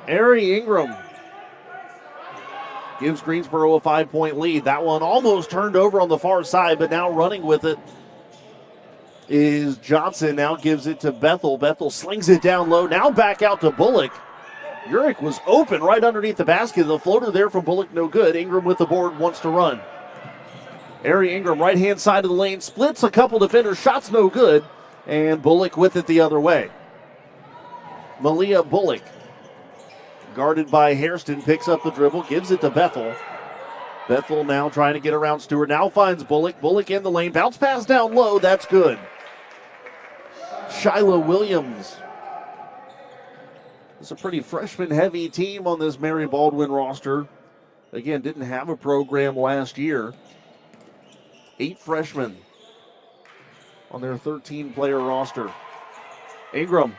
Ari Ingram gives Greensboro a 5-point lead. That one almost turned over on the far side, but now running with it is Johnson. Now gives it to Bethel. Bethel slings it down low. Now back out to Bullock. Urich was open right underneath the basket. The floater there from Bullock, no good. Ingram with the board, wants to run. Ari Ingram, right-hand side of the lane, splits a couple defenders. Shots no good. And Bullock with it the other way. Malia Bullock, guarded by Hairston, picks up the dribble, gives it to Bethel. Bethel now trying to get around Stewart. Now finds Bullock. Bullock in the lane. Bounce pass down low. That's good. Shyla Williams. It's a pretty freshman-heavy team on this Mary Baldwin roster. Again, didn't have a program last year. 8 freshmen on their 13-player roster. Ingram,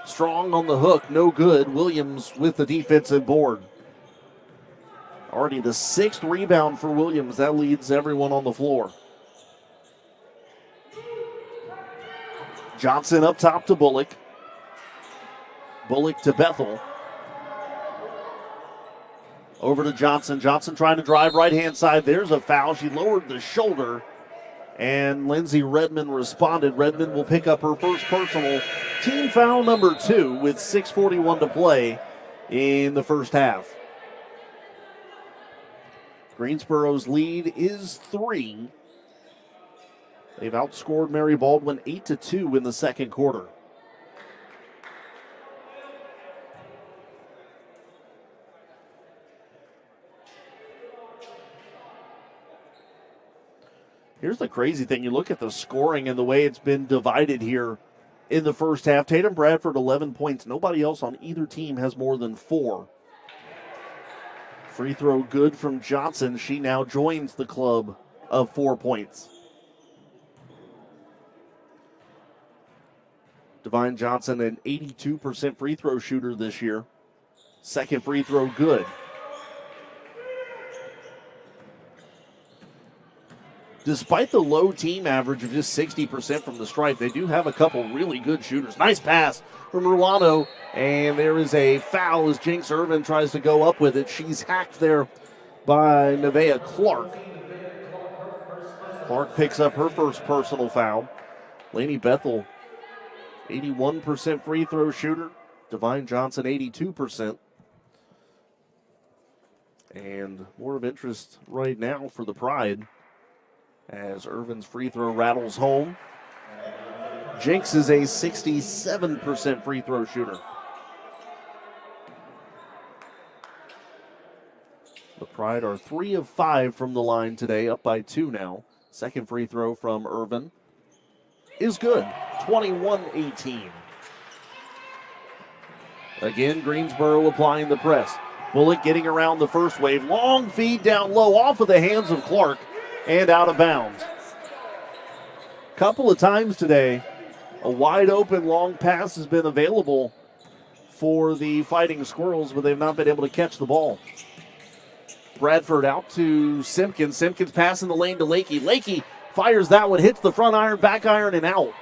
strong on the hook, no good. Williams with the defensive board. Already the 6th rebound for Williams. That leads everyone on the floor. Johnson up top to Bullock. Bullock to Bethel. Over to Johnson. Johnson trying to drive right-hand side. There's a foul. She lowered the shoulder, and Lindsay Redmond responded. Redmond will pick up her first personal, team foul number 2 with 6:41 to play in the first half. Greensboro's lead is 3. They've outscored Mary Baldwin 8-2 in the second quarter. Here's the crazy thing. You look at the scoring and the way it's been divided here in the first half. Tatum Bradford, 11 points. Nobody else on either team has more than 4. Free throw good from Johnson. She now joins the club of 4 points. Divine Johnson, an 82% free throw shooter this year. Second free throw good. Despite the low team average of just 60% from the stripe, they do have a couple really good shooters. Nice pass from Ruano, and there is a foul as Jinx Irvin tries to go up with it. She's hacked there by Nevaeh Clark. Clark picks up her first personal foul. Lainey Bethel, 81% free throw shooter. Divine Johnson, 82%. And more of interest right now for the Pride, as Irvin's free throw rattles home. Jinx is a 67% free throw shooter. The Pride are 3 of 5 from the line today, up by 2 now. Second free throw from Irvin is good, 21-18. Again, Greensboro applying the press. Bullock getting around the first wave. Long feed down low off of the hands of Clark and out of bounds. Couple of times today, a wide open long pass has been available for the Fighting Squirrels, but they've not been able to catch the ball. Bradford out to Simpkins. Simpkins passing the lane to Lakey. Lakey fires that one, hits the front iron, back iron, and out.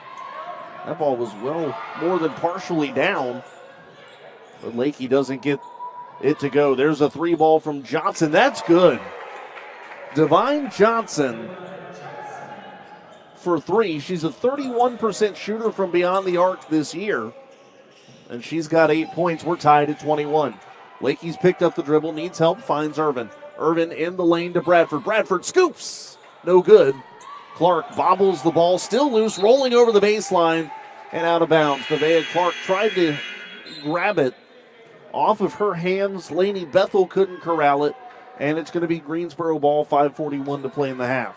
That ball was well more than partially down, but Lakey doesn't get it to go. There's a 3 ball from Johnson. That's good. Divine Johnson for 3. She's a 31% shooter from beyond the arc this year, and she's got 8 points. We're tied at 21. Lakey's picked up the dribble, needs help, finds Irvin. Irvin in the lane to Bradford. Bradford scoops. No good. Clark bobbles the ball, still loose, rolling over the baseline and out of bounds. Nevaeh Clark tried to grab it off of her hands. Laney Bethel couldn't corral it, and it's going to be Greensboro ball, 5:41 to play in the half.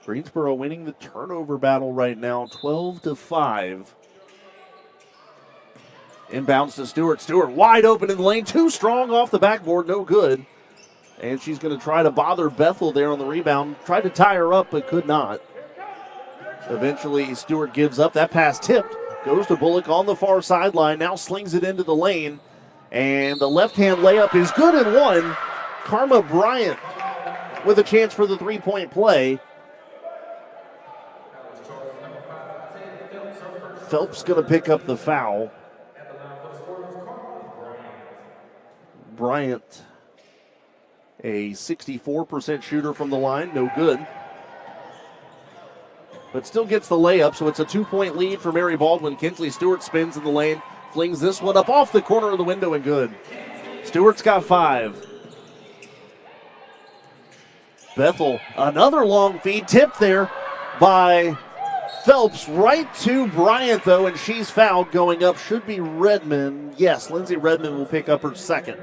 Greensboro winning the turnover battle right now, 12-5. Inbounds to Stewart. Stewart wide open in the lane, too strong off the backboard, no good. And she's going to try to bother Bethel there on the rebound. Tried to tie her up, but could not. Eventually, Stewart gives up. That pass tipped. Goes to Bullock on the far sideline. Now slings it into the lane. And the left-hand layup is good and one. Karma Bryant with a chance for the three-point play. Phelps going to pick up the foul. Bryant, a 64% shooter from the line, no good. But still gets the layup, so it's a 2-point lead for Mary Baldwin. Kinsley Stewart spins in the lane, flings this one up off the corner of the window and good. Stewart's got 5. Bethel, another long feed, tipped there by Phelps right to Bryant, though, and she's fouled. Going up should be Redmond. Yes, Lindsay Redmond will pick up her second.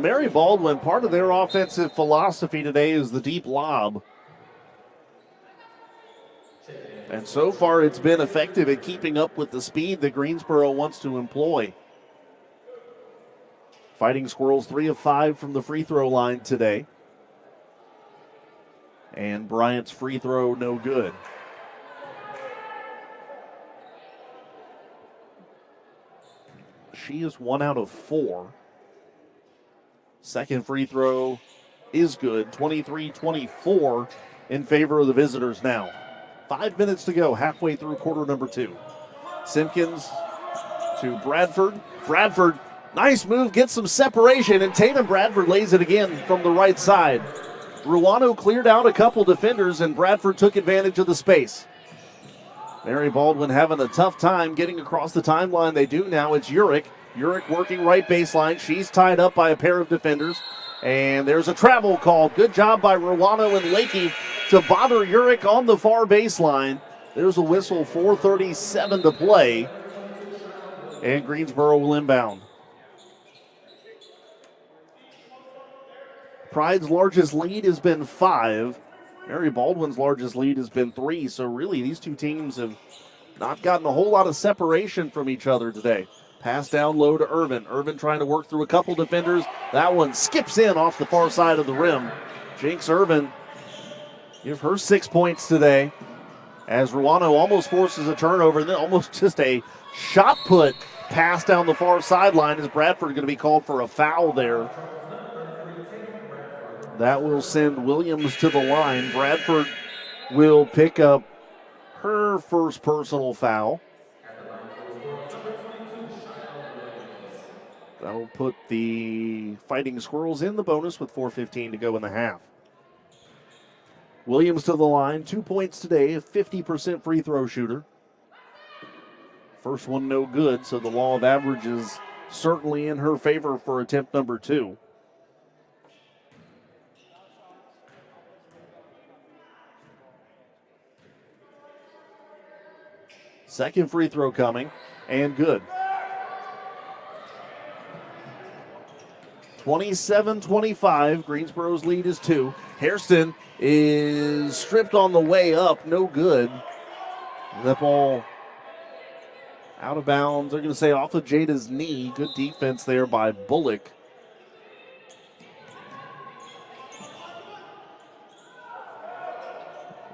Mary Baldwin, part of their offensive philosophy today is the deep lob. And so far it's been effective at keeping up with the speed that Greensboro wants to employ. Fighting Squirrels 3 of 5 from the free throw line today. And Bryant's free throw no good. She is 1 out of 4. Second free throw is good. 23-24 in favor of the visitors now. 5 minutes to go, halfway through quarter number 2. Simpkins to Bradford. Bradford, nice move, gets some separation, and Tatum Bradford lays it again from the right side. Ruano cleared out a couple defenders, and Bradford took advantage of the space. Mary Baldwin having a tough time getting across the timeline. They do now. It's Urich. Urich working right baseline. She's tied up by a pair of defenders. And there's a travel call. Good job by Ruano and Lakey to bother Urich on the far baseline. There's a whistle, 4:37 to play. And Greensboro will inbound. Pride's largest lead has been 5. Mary Baldwin's largest lead has been 3. So really, these two teams have not gotten a whole lot of separation from each other today. Pass down low to Irvin. Irvin trying to work through a couple defenders. That one skips in off the far side of the rim. Jinx Irvin, give her 6 points today. As Ruano almost forces a turnover, and then almost just a shot put pass down the far sideline. Is Bradford going to be called for a foul there? That will send Williams to the line. Bradford will pick up her first personal foul. That'll put the Fighting Squirrels in the bonus with 4:15 to go in the half. Williams to the line, 2 points today, a 50% free throw shooter. First one no good, so the law of averages certainly in her favor for attempt number 2. Second free throw coming, and good. 27-25, Greensboro's lead is 2. Hairston is stripped on the way up, no good. That ball out of bounds. They're going to say off of Jada's knee. Good defense there by Bullock.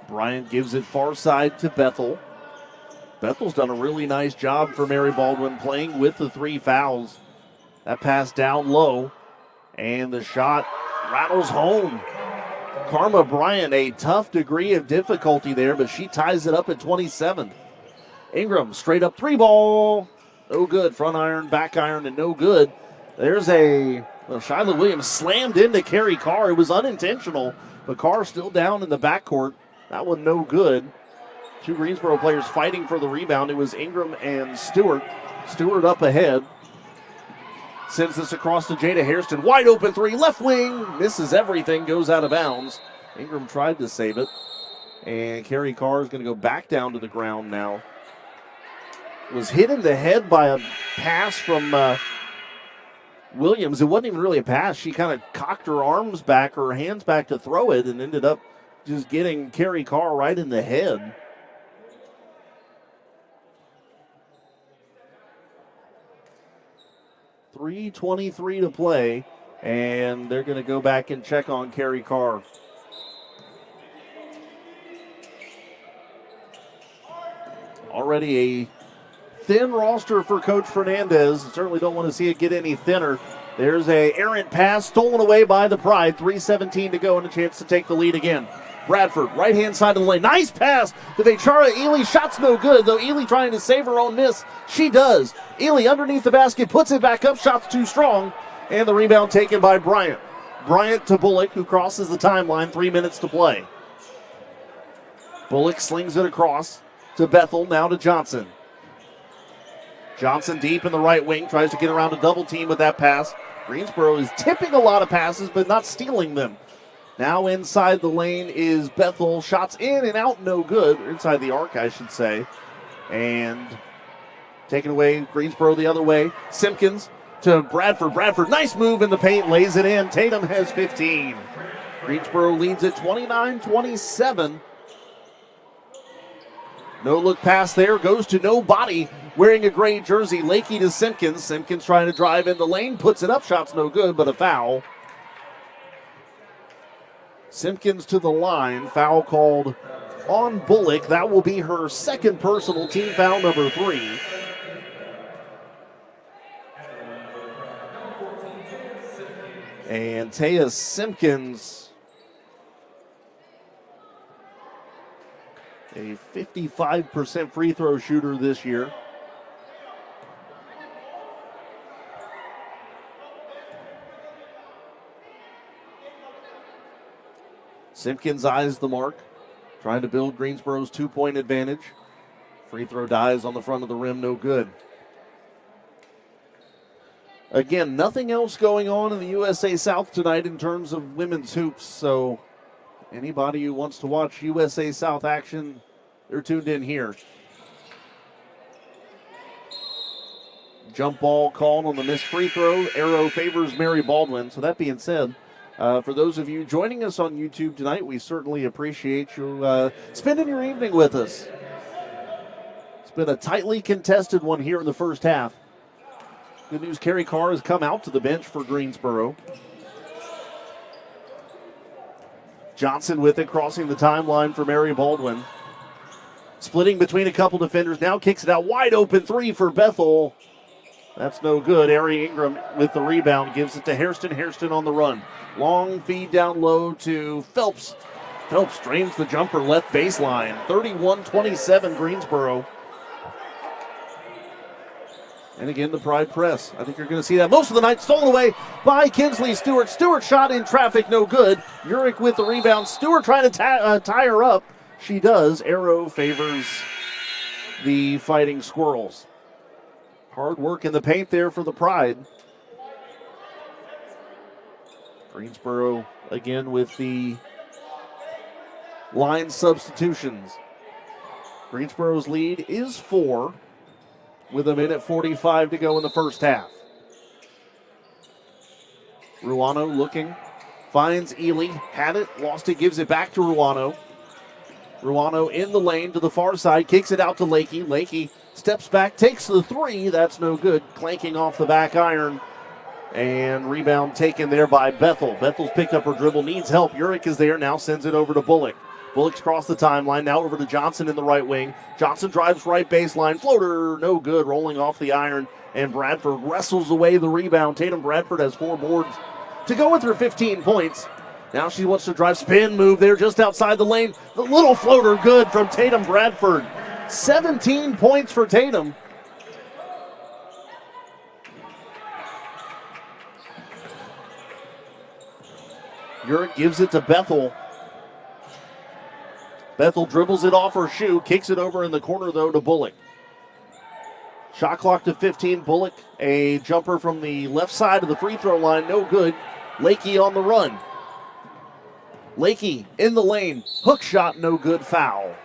Bryant gives it far side to Bethel. Bethel's done a really nice job for Mary Baldwin playing with the 3 fouls. That pass down low, and the shot rattles home. Karma Bryant, a tough degree of difficulty there, but she ties it up at 27. Ingram, straight up 3 ball. No good. Front iron, back iron, and no good. There's Shyla Williams slammed into Carrie Carr. It was unintentional, but Carr still down in the backcourt. That one no good. 2 Greensboro players fighting for the rebound. It was Ingram and Stewart. Stewart up ahead. Sends this across to Jada Hairston. Wide open 3, left wing. Misses everything, goes out of bounds. Ingram tried to save it. And Carrie Carr is going to go back down to the ground now. Was hit in the head by a pass from Williams. It wasn't even really a pass. She kind of cocked her arms back, her hands back to throw it, and ended up just getting Carrie Carr right in the head. .3:23 to play, and they're going to go back and check on Carrie Carr. Already a thin roster for Coach Fernandez. Certainly don't want to see it get any thinner. There's a errant pass stolen away by the Pride. 3:17 to go and a chance to take the lead again. Bradford, right-hand side of the lane. Nice pass to Vechara Ely. Shot's no good, though Ely trying to save her own miss. She does. Ely underneath the basket, puts it back up. Shot's too strong. And the rebound taken by Bryant. Bryant to Bullock, who crosses the timeline. 3 minutes to play. Bullock slings it across to Bethel, now to Johnson. Johnson deep in the right wing, tries to get around a double team with that pass. Greensboro is tipping a lot of passes, but not stealing them. Now inside the lane is Bethel. Shots in and out, no good. Inside the arc, I should say. And taken away, Greensboro the other way. Simpkins to Bradford. Bradford, nice move in the paint, lays it in. Tatum has 15. Greensboro leads at 29-27. No look pass there, goes to nobody wearing a gray jersey. Lakey to Simpkins. Simpkins trying to drive in the lane, puts it up. Shot's no good, but a foul. Simpkins to the line. Foul called on Bullock. That will be her second personal, team foul number 3. And Taya Simpkins, a 55% free throw shooter this year. Simpkins eyes the mark, trying to build Greensboro's 2-point advantage. Free throw dies on the front of the rim, no good. Again, nothing else going on in the USA South tonight in terms of women's hoops, so anybody who wants to watch USA South action, they're tuned in here. Jump ball called on the missed free throw. Arrow favors Mary Baldwin. So that being said, for those of you joining us on YouTube tonight, we certainly appreciate you spending your evening with us. It's been a tightly contested one here in the first half. Good news, Carrie Carr has come out to the bench for Greensboro. Johnson with it, crossing the timeline for Mary Baldwin. Splitting between a couple defenders, now kicks it out. Wide open 3 for Bethel. That's no good. Ari Ingram with the rebound, gives it to Hairston. Hairston on the run. Long feed down low to Phelps. Phelps drains the jumper left baseline. 31-27 Greensboro. And again, the Pride press. I think you're going to see that most of the night. Stolen away by Kinsley Stewart. Stewart shot in traffic, no good. Urich with the rebound. Stewart trying to tie her up. She does. Arrow favors the Fighting Squirrels. Hard work in the paint there for the Pride. Greensboro again with the line substitutions. Greensboro's lead is 4 with 1:45 to go in the first half. Ruano looking, finds Ely, had it, lost it, gives it back to Ruano. Ruano in the lane to the far side, kicks it out to Lakey. Lakey steps back, takes the 3, that's no good, clanking off the back iron. And rebound taken there by Bethel. Bethel's picked up her dribble, needs help. Urich is there, now sends it over to Bullock. Bullock's crossed the timeline, now over to Johnson in the right wing. Johnson drives right baseline, floater, no good, rolling off the iron. And Bradford wrestles away the rebound. Tatum Bradford has 4 boards to go with her 15 points. Now she wants to drive, spin move there just outside the lane. The little floater good from Tatum Bradford. 17 points for Tatum. Urich gives it to Bethel. Bethel dribbles it off her shoe, kicks it over in the corner, though, to Bullock. Shot clock to 15. Bullock, a jumper from the left side of the free throw line, no good. Lakey on the run. Lakey in the lane. Hook shot, no good, foul.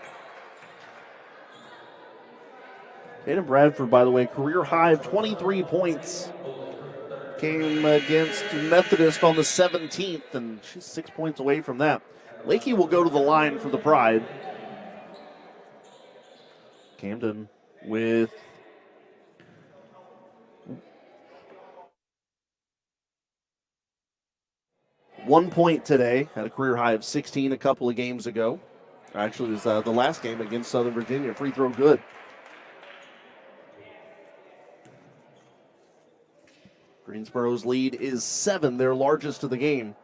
Tatum Bradford, by the way, career high of 23 points. Came against Methodist on the 17th, and she's 6 points away from that. Lakey will go to the line for the Pride. Camden with one point today. Had a career high of 16 a couple of games ago. Actually, it was the last game against Southern Virginia. Free throw good. Greensboro's lead is 7, their largest of the game.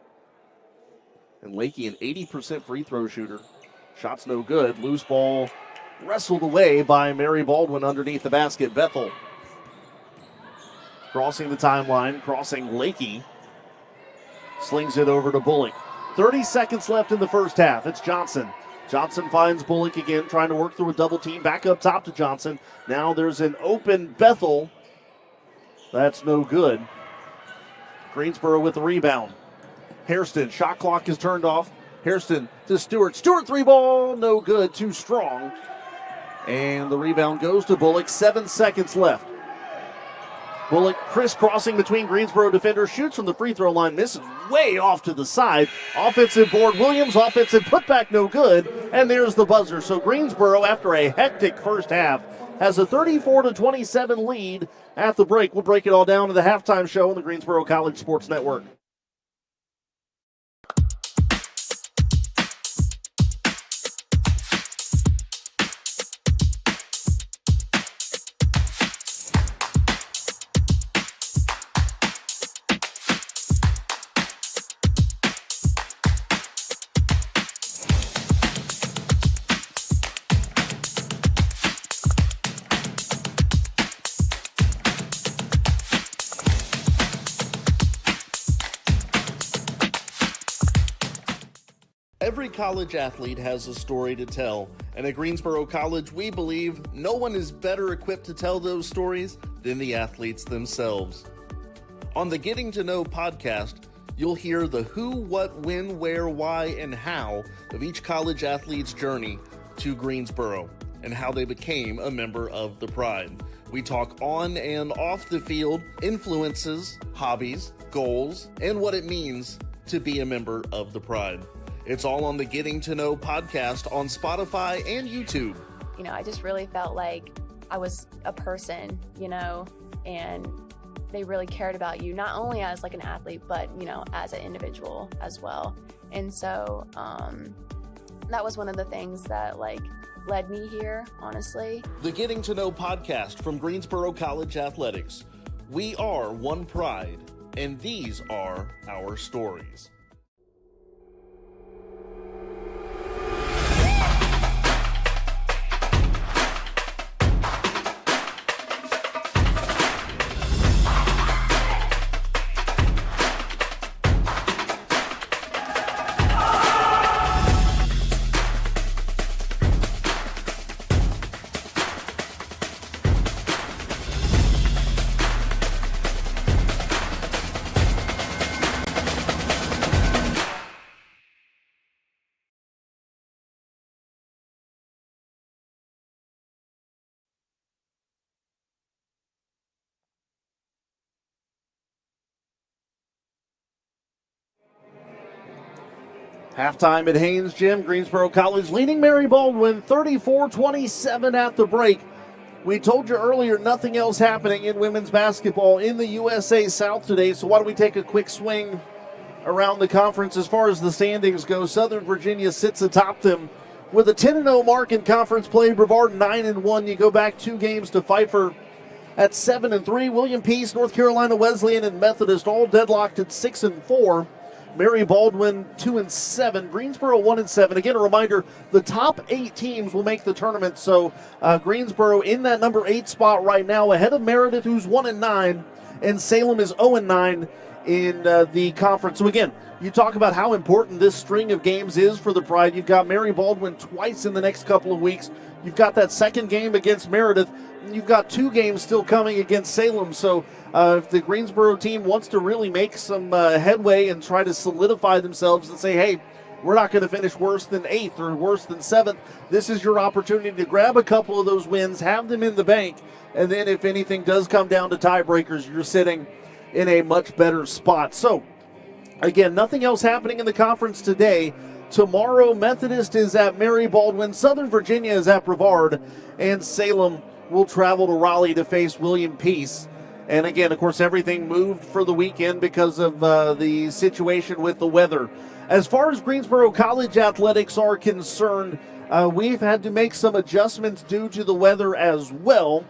And Lakey, an 80% free throw shooter. Shot's no good. Loose ball wrestled away by Mary Baldwin underneath the basket. Bethel crossing the timeline, crossing Lakey. Slings it over to Bullock. 30 seconds left in the first half. It's Johnson. Johnson finds Bullock again, trying to work through a double team. Back up top to Johnson. Now there's an open Bethel. That's no good. Greensboro with the rebound. Hairston, shot clock is turned off. Hairston to Stewart. Stewart three ball, no good, too strong. And the rebound goes to Bullock. 7 seconds left. Bullock crisscrossing between Greensboro defenders, shoots from the free throw line, misses way off to the side. Offensive board, Williams, offensive putback, no good. And there's the buzzer. So Greensboro, after a hectic first half, has a 34-27 lead at the break. We'll break it all down in the halftime show on the Greensboro College Sports Network. Every college athlete has a story to tell, and at Greensboro College, we believe no one is better equipped to tell those stories than the athletes themselves. On the Getting to Know podcast, you'll hear the who, what, when, where, why, and how of each college athlete's journey to Greensboro and how they became a member of the Pride. We talk on and off the field, influences, hobbies, goals, and what it means to be a member of the Pride. It's all on the Getting to Know podcast on Spotify and YouTube. You know, I just really felt like I was a person, you know, and they really cared about you, not only as like an athlete, but, you know, as an individual as well. And so that was one of the things that like led me here, honestly. The Getting to Know podcast from Greensboro College Athletics. We are one Pride, and these are our stories. Halftime at Haynes Gym, Greensboro College leading Mary Baldwin 34-27 at the break. We told you earlier nothing else happening in women's basketball in the USA South today, so why don't we take a quick swing around the conference as far as the standings go. Southern Virginia sits atop them with a 10-0 mark in conference play. Brevard 9-1. You go back 2 games to Pfeiffer at 7-3. William Peace, North Carolina Wesleyan, and Methodist all deadlocked at 6-4. Mary Baldwin 2-7, Greensboro 1-7. Again, a reminder: the top 8 teams will make the tournament. So Greensboro in that number 8 spot right now, ahead of Meredith, who's 1-9, and Salem is 0-9 in the conference. So again, you talk about how important this string of games is for the Pride. You've got Mary Baldwin twice in the next couple of weeks. You've got that second game against Meredith. You've got 2 games still coming against Salem. So if the Greensboro team wants to really make some headway and try to solidify themselves and say, hey, we're not going to finish worse than 8th or worse than 7th. This is your opportunity to grab a couple of those wins, have them in the bank, and then if anything does come down to tiebreakers, you're sitting in a much better spot. So, again, nothing else happening in the conference today. Tomorrow, Methodist is at Mary Baldwin, Southern Virginia is at Brevard, and Salem will travel to Raleigh to face William Peace. And again, of course, everything moved for the weekend because of the situation with the weather. As far as Greensboro College athletics are concerned, we've had to make some adjustments due to the weather as well.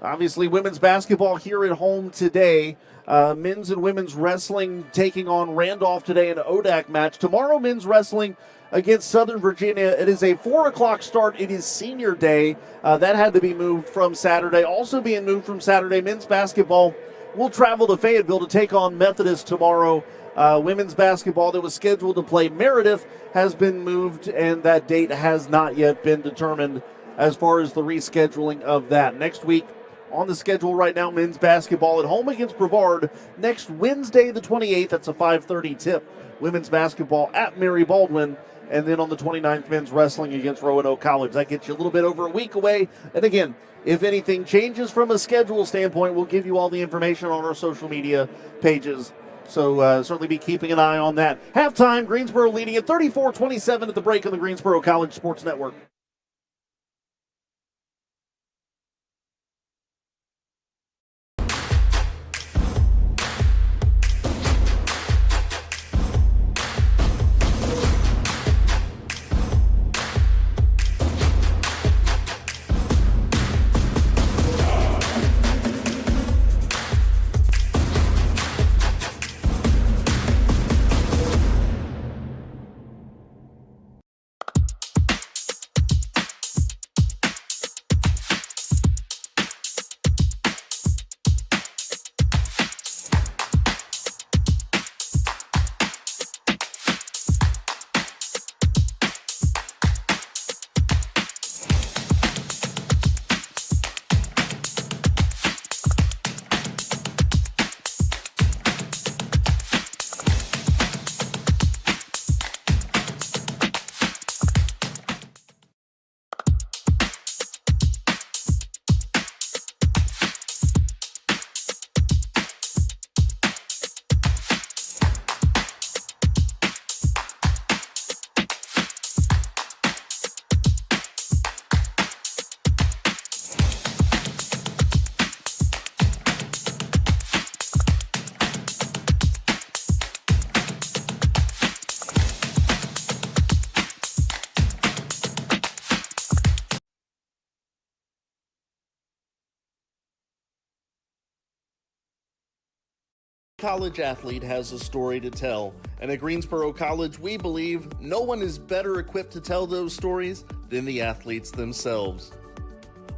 Obviously, women's basketball here at home today. Men's and women's wrestling taking on Randolph today in an ODAC match. Tomorrow, men's wrestling against Southern Virginia. It is a 4 o'clock start. It is senior day. That had to be moved from Saturday. Also being moved from Saturday, men's basketball will travel to Fayetteville to take on Methodist tomorrow. Women's basketball that was scheduled to play Meredith has been moved, and that date has not yet been determined as far as the rescheduling of that. Next week, on the schedule right now, men's basketball at home against Brevard next Wednesday the 28th. That's a 5:30 tip. Women's basketball at Mary Baldwin. And then on the 29th, men's wrestling against Roanoke College. That gets you a little bit over a week away. And again, if anything changes from a schedule standpoint, we'll give you all the information on our social media pages. So certainly be keeping an eye on that. Halftime, Greensboro leading at 34-27 at the break on the Greensboro College Sports Network. College athlete has a story to tell, and at Greensboro College, we believe no one is better equipped to tell those stories than the athletes themselves.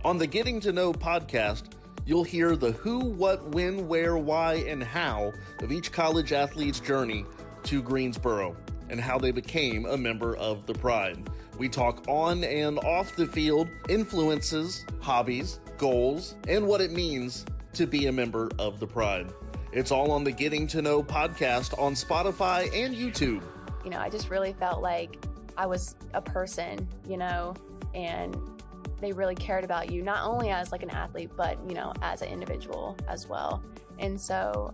On the Getting to Know podcast, you'll hear the who, what, when, where, why, and how of each college athlete's journey to Greensboro and how they became a member of the Pride. We talk on and off the field, influences, hobbies, goals, and what it means to be a member of the Pride. It's all on the Getting to Know podcast on Spotify and YouTube. You know, I just really felt like I was a person, you know, and they really cared about you, not only as like an athlete, but, you know, as an individual as well. And so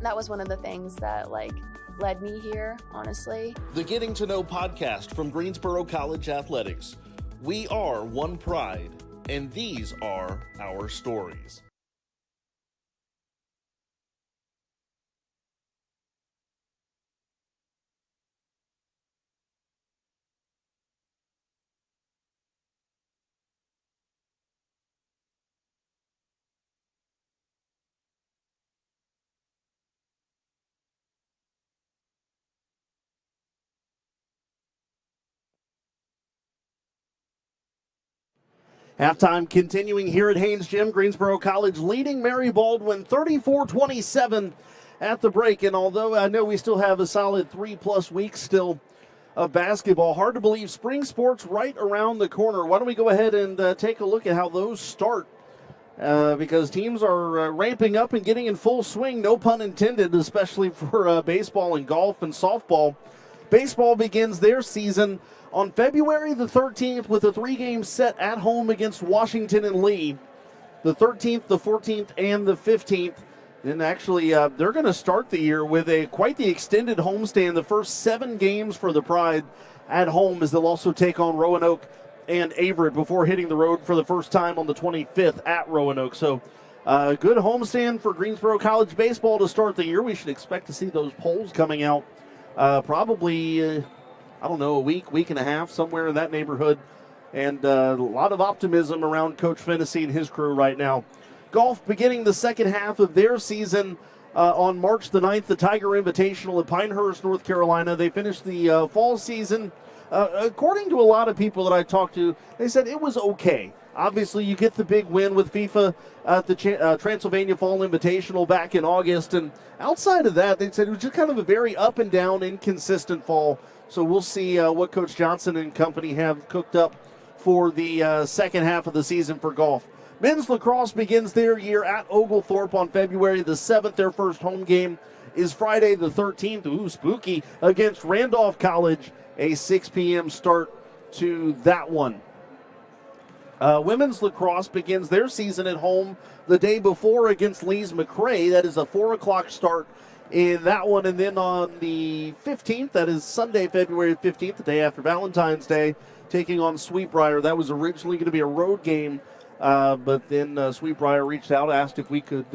that was one of the things that like led me here, honestly. The Getting to Know podcast from Greensboro College Athletics. We are one Pride, and these are our stories. Halftime continuing here at Haynes Gym. Greensboro College leading Mary Baldwin 34-27 at the break. And although I know we still have a solid 3+ weeks still of basketball, hard to believe spring sports right around the corner. Why don't we go ahead and take a look at how those start because teams are ramping up and getting in full swing, no pun intended, especially for baseball and golf and softball. Baseball begins their season on February the 13th with a 3-game set at home against Washington and Lee. The 13th, the 14th, and the 15th. And actually, they're going to start the year with quite the extended homestand. The first 7 games for the Pride at home, as they'll also take on Roanoke and Averett before hitting the road for the first time on the 25th at Roanoke. So good homestand for Greensboro College baseball to start the year. We should expect to see those polls coming out probably, a week and a half, somewhere in that neighborhood. And a lot of optimism around Coach Fennessy and his crew right now. Golf beginning the second half of their season on March the 9th, the Tiger Invitational at Pinehurst, North Carolina. They finished the fall season. According to a lot of people that I talked to, they said it was okay. Obviously, you get the big win with FIFA at the Transylvania Fall Invitational back in August. And outside of that, they said it was just kind of a very up and down, inconsistent fall. So we'll see what Coach Johnson and company have cooked up for the second half of the season for golf. Men's lacrosse begins their year at Oglethorpe on February the 7th. Their first home game is Friday the 13th. Ooh, spooky, against Randolph College. A 6 p.m. start to that one. Women's lacrosse begins their season at home the day before against Lee's McRae. That is a 4 o'clock start in that one. And then on the 15th, that is Sunday, February 15th, the day after Valentine's Day, taking on Sweetbriar. That was originally going to be a road game, but then Sweetbriar reached out, asked if we could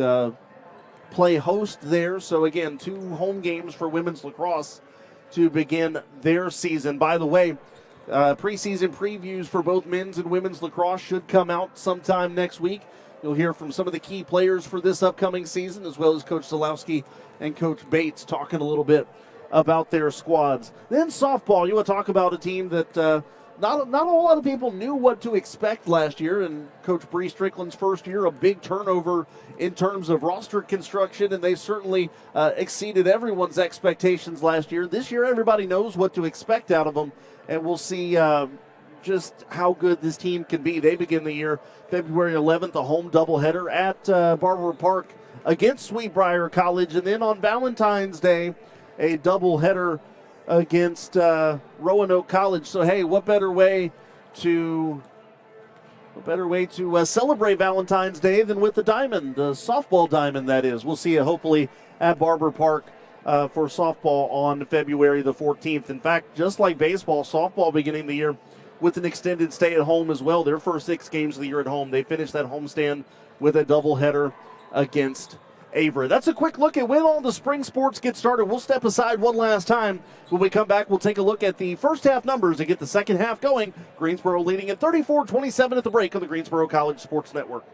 play host there. So again, 2 home games for women's lacrosse to begin their season. By the way, preseason previews for both men's and women's lacrosse should come out sometime next week. You'll hear from some of the key players for this upcoming season, as well as Coach Zalowski and Coach Bates talking a little bit about their squads. Then softball, you want to talk about a team that not a whole lot of people knew what to expect last year. And Coach Bree Strickland's first year, a big turnover in terms of roster construction, and they certainly exceeded everyone's expectations last year. This year, everybody knows what to expect out of them, and we'll see just how good this team can be. They begin the year February 11th, a home doubleheader at Barber Park against Sweetbriar College, and then on Valentine's Day, a doubleheader against Roanoke College. So hey, what better way to celebrate Valentine's Day than with the diamond, the softball diamond, that is. We'll see you hopefully at Barber Park for softball on February the 14th. In fact, just like baseball, softball beginning the year with an extended stay at home as well. Their first 6 games of the year at home. They finished that homestand with a doubleheader against Averett. That's a quick look at when all the spring sports get started. We'll step aside one last time. When we come back, we'll take a look at the first half numbers and get the second half going. Greensboro leading at 34-27 at the break on the Greensboro College Sports Network.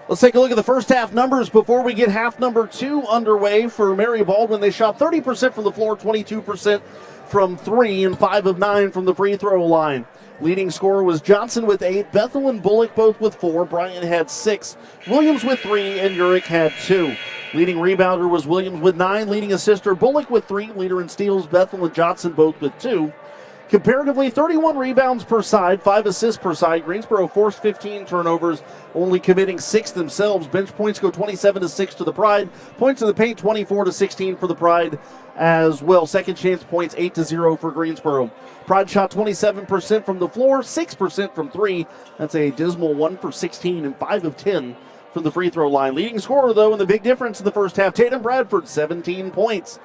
Let's take a look at the first half numbers before we get half number 2 underway for Mary Baldwin. They shot 30% from the floor, 22% from 3, and 5 of 9 from the free throw line. Leading scorer was Johnson with 8, Bethel and Bullock both with 4, Bryant had 6, Williams with 3, and Urick had 2. Leading rebounder was Williams with 9, leading assister Bullock with 3, leader in steals Bethel and Johnson both with 2. Comparatively, 31 rebounds per side, 5 assists per side. Greensboro forced 15 turnovers, only committing 6 themselves. Bench points go 27-6 to the Pride. Points in the paint 24-16 for the Pride as well. Second chance points 8-0 for Greensboro. Pride shot 27% from the floor, 6% from 3. That's a dismal 1 for 16 and 5 of 10 from the free throw line. Leading scorer, though, and the big difference in the first half, Tatum Bradford, 17 points.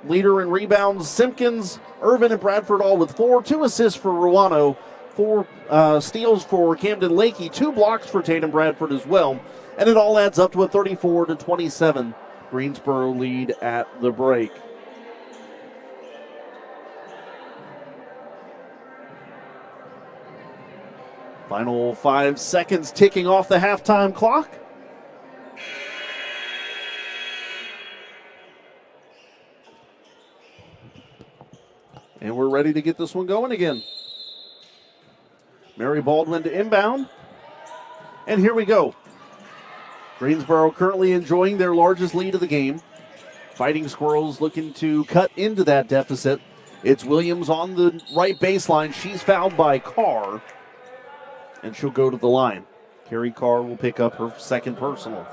Leader in rebounds, Simpkins, Irvin, and Bradford all with 4. 2 assists for Ruano, 4 steals for Camden Lakey, 2 blocks for Tatum Bradford as well. And it all adds up to a 34-27 Greensboro lead at the break. Final 5 seconds ticking off the halftime clock. And we're ready to get this one going again. Mary Baldwin to inbound. And here we go. Greensboro currently enjoying their largest lead of the game. Fighting Squirrels looking to cut into that deficit. It's Williams on the right baseline. She's fouled by Carr. And she'll go to the line. Carrie Carr will pick up her second personal.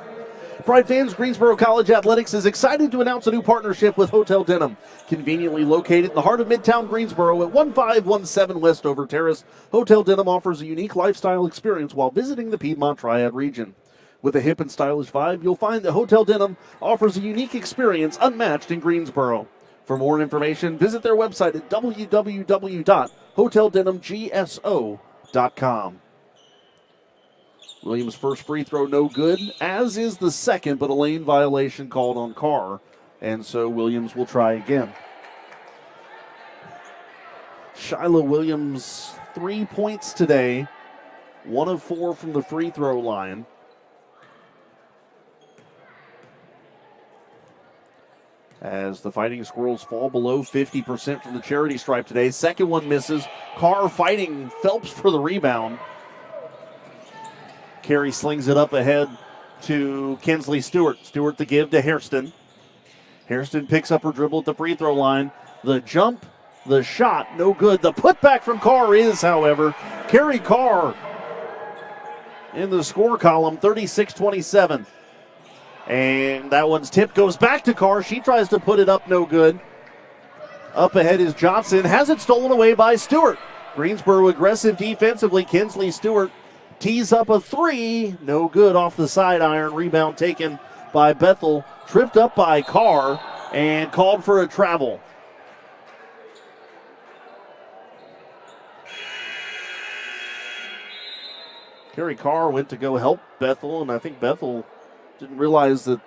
Pride fans, Greensboro College Athletics is excited to announce a new partnership with Hotel Denham. Conveniently located in the heart of Midtown Greensboro at 1517 Westover Terrace, Hotel Denham offers a unique lifestyle experience while visiting the Piedmont Triad region. With a hip and stylish vibe, you'll find that Hotel Denham offers a unique experience unmatched in Greensboro. For more information, visit their website at www.hoteldenhamgso.com. Williams' first free throw no good, as is the second, but a lane violation called on Carr, and so Williams will try again. Shyla Williams, 3 points today, 1 of 4 from the free throw line. As the Fighting Squirrels fall below 50% from the charity stripe today. Second one misses. Carr fighting Phelps for the rebound. Carey slings it up ahead to Kinsley Stewart. Stewart the give to Hairston. Hairston picks up her dribble at the free throw line. The jump, the shot, no good. The putback from Carr is, however, Carrie Carr in the score column, 36-27. And that one's tip goes back to Carr. She tries to put it up, no good. Up ahead is Johnson. Has it stolen away by Stewart. Greensboro aggressive defensively. Kinsley Stewart tees up a 3, no good off the side iron. Rebound taken by Bethel, tripped up by Carr, and called for a travel. Carrie Carr went to go help Bethel, and I think Bethel didn't realize that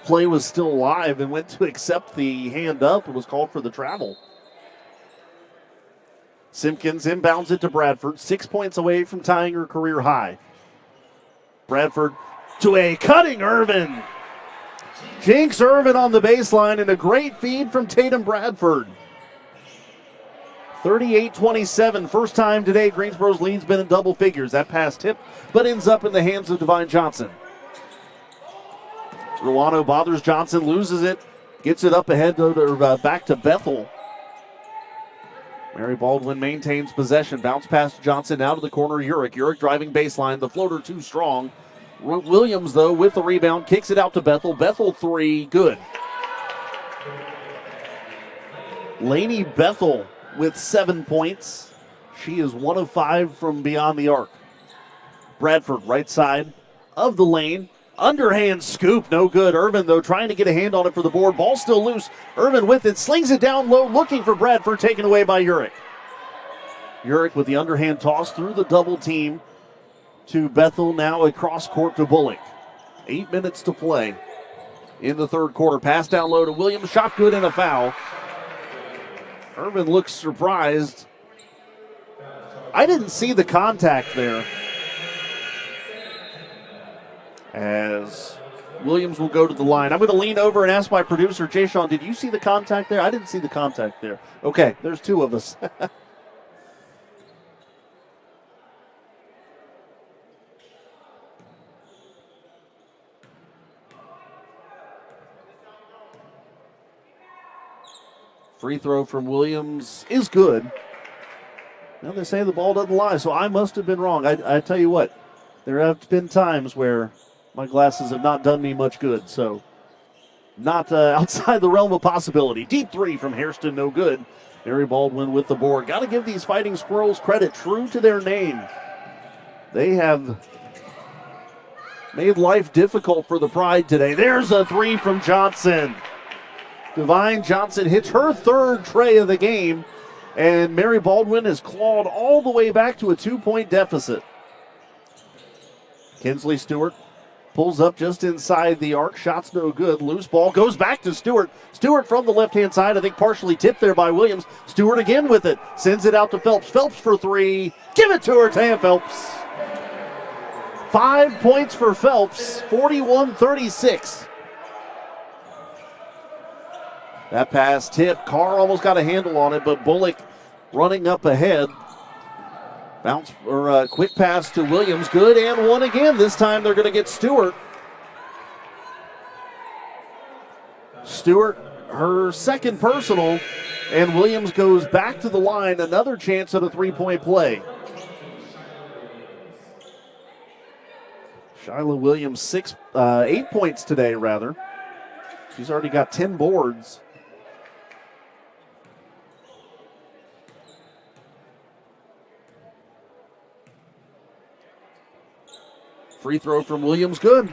play was still alive and went to accept the hand up and was called for the travel. Simpkins inbounds it to Bradford, 6 points away from tying her career high. Bradford to a cutting Irvin. Jinx Irvin on the baseline, and a great feed from Tatum Bradford. 38-27, first time today Greensboro's lead's been in double figures. That pass tipped, but ends up in the hands of Divine Johnson. Ruano bothers Johnson, loses it, gets it up ahead back to Bethel. Mary Baldwin maintains possession. Bounce pass to Johnson out of the corner. Urick driving baseline. The floater too strong. Williams, though, with the rebound, kicks it out to Bethel. Bethel 3, good. Lainey Bethel with 7 points. She is 1 of 5 from beyond the arc. Bradford, right side of the lane. Underhand scoop, no good. Irvin, though, trying to get a hand on it for the board. Ball still loose. Irvin with it, slings it down low, looking for Bradford, taken away by Urick. Urick with the underhand toss through the double team to Bethel, now across court to Bullock. 8 minutes to play in the third quarter. Pass down low to Williams, shot good and a foul. Irvin looks surprised. I didn't see the contact there. as Williams will go to the line. I'm going to lean over and ask my producer, Jay Sean, did you see the contact there? I didn't see the contact there. Okay, there's two of us. Free throw from Williams is good. Now they say the ball doesn't lie, so I must have been wrong. I tell you what, there have been times where my glasses have not done me much good, so not outside the realm of possibility. Deep three from Hairston, no good. Mary Baldwin with the board. Got to give these Fighting Squirrels credit, true to their name. They have made life difficult for the Pride today. There's a three from Johnson. Divine Johnson hits her third tray of the game, and Mary Baldwin has clawed all the way back to a 2-point deficit. Kinsley Stewart pulls up just inside the arc. Shot's no good. Loose ball goes back to Stewart. Stewart from the left-hand side, I think partially tipped there by Williams. Stewart again with it. Sends it out to Phelps. Phelps for three. Give it to her, Taya Phelps. 5 points for Phelps, 41-36. That pass tip. Carr almost got a handle on it, but Bullock running up ahead. Bounce or quick pass to Williams. Good and one again. This time they're going to get Stewart. Stewart, her second personal, and Williams goes back to the line. Another chance at a three-point play. Shyla Williams, 8 points today, rather. She's already got 10 boards. Free throw from Williams, good.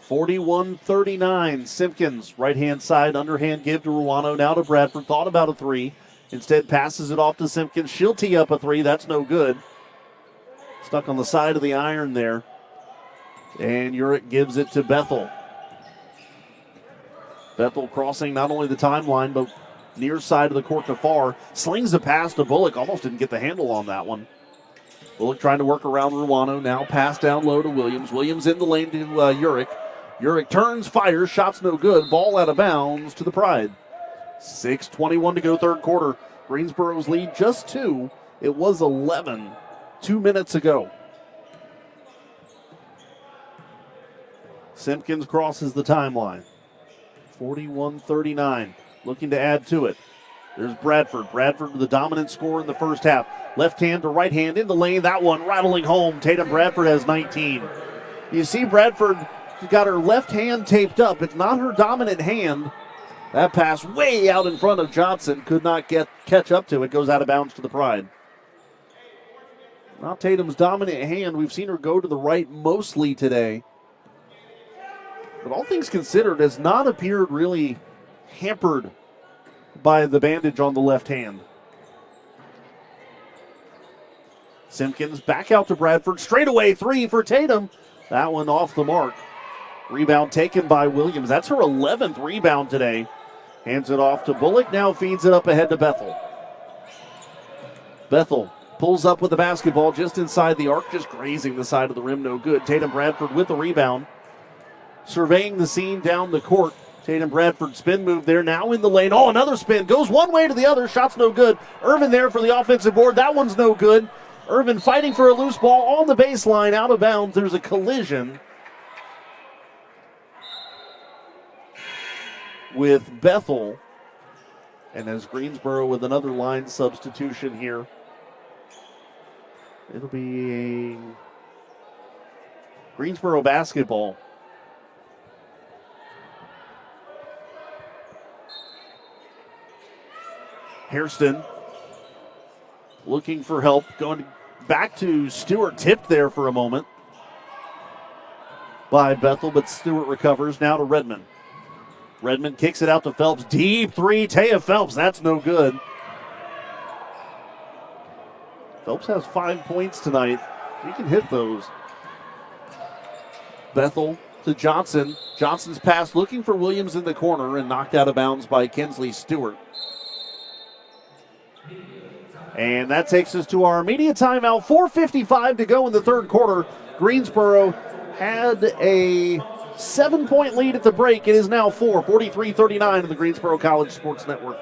41-39. Simpkins, right-hand side, underhand give to Ruano. Now to Bradford. Thought about a three. Instead passes it off to Simpkins. She'll tee up a three. That's no good. Stuck on the side of the iron there. And Urick gives it to Bethel. Bethel crossing not only the timeline, but near side of the court to far. Slings a pass to Bullock. Almost didn't get the handle on that one. Bullock trying to work around Ruano. Now pass down low to Williams. Williams in the lane to Urick. Urick turns, fires. Shot's no good. Ball out of bounds to the Pride. 6:21 to go third quarter. Greensboro's lead just 2. It was 11 2 minutes ago. Simpkins crosses the timeline. 41-39. Looking to add to it. There's Bradford. Bradford with the dominant score in the first half. Left hand to right hand in the lane. That one rattling home. Tatum Bradford has 19. You see Bradford got her left hand taped up. It's not her dominant hand. That pass way out in front of Johnson. Could not catch up to it. Goes out of bounds to the Pride. Not Tatum's dominant hand. We've seen her go to the right mostly today. But all things considered, has not appeared really hampered by the bandage on the left hand. Simpkins back out to Bradford. Straight away three for Tatum. That one off the mark. Rebound taken by Williams. That's her 11th rebound today. Hands it off to Bullock. Now feeds it up ahead to Bethel. Bethel pulls up with the basketball just inside the arc. Just grazing the side of the rim. No good. Tatum Bradford with the rebound. Surveying the scene down the court. Tatum Bradford spin move there. Now in the lane. Oh, another spin. Goes one way to the other. Shot's no good. Irvin there for the offensive board. That one's no good. Irvin fighting for a loose ball on the baseline. Out of bounds. There's a collision with Bethel. And as Greensboro with another line substitution here. It'll be a Greensboro basketball. Hairston looking for help. Going back to Stewart. Tipped there for a moment by Bethel, but Stewart recovers. Now to Redmond. Redmond kicks it out to Phelps. Deep three. Taya Phelps. That's no good. Phelps has 5 points tonight. He can hit those. Bethel to Johnson. Johnson's pass looking for Williams in the corner and knocked out of bounds by Kinsley Stewart. And that takes us to our media timeout. 4:55 to go in the third quarter. Greensboro had a 7-point lead at the break. It is now 43-39 in the Greensboro College Sports Network.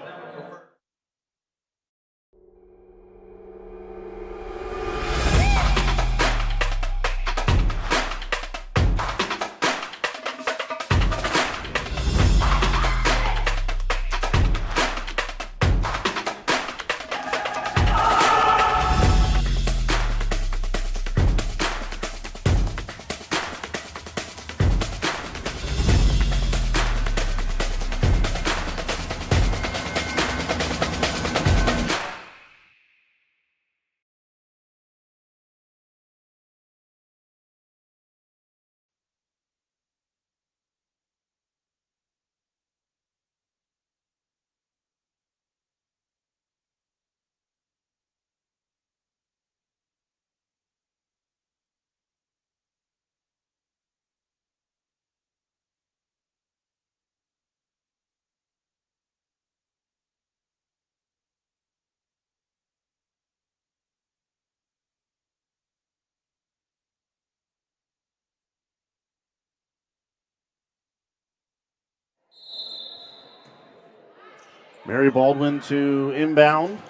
Mary Baldwin to inbound.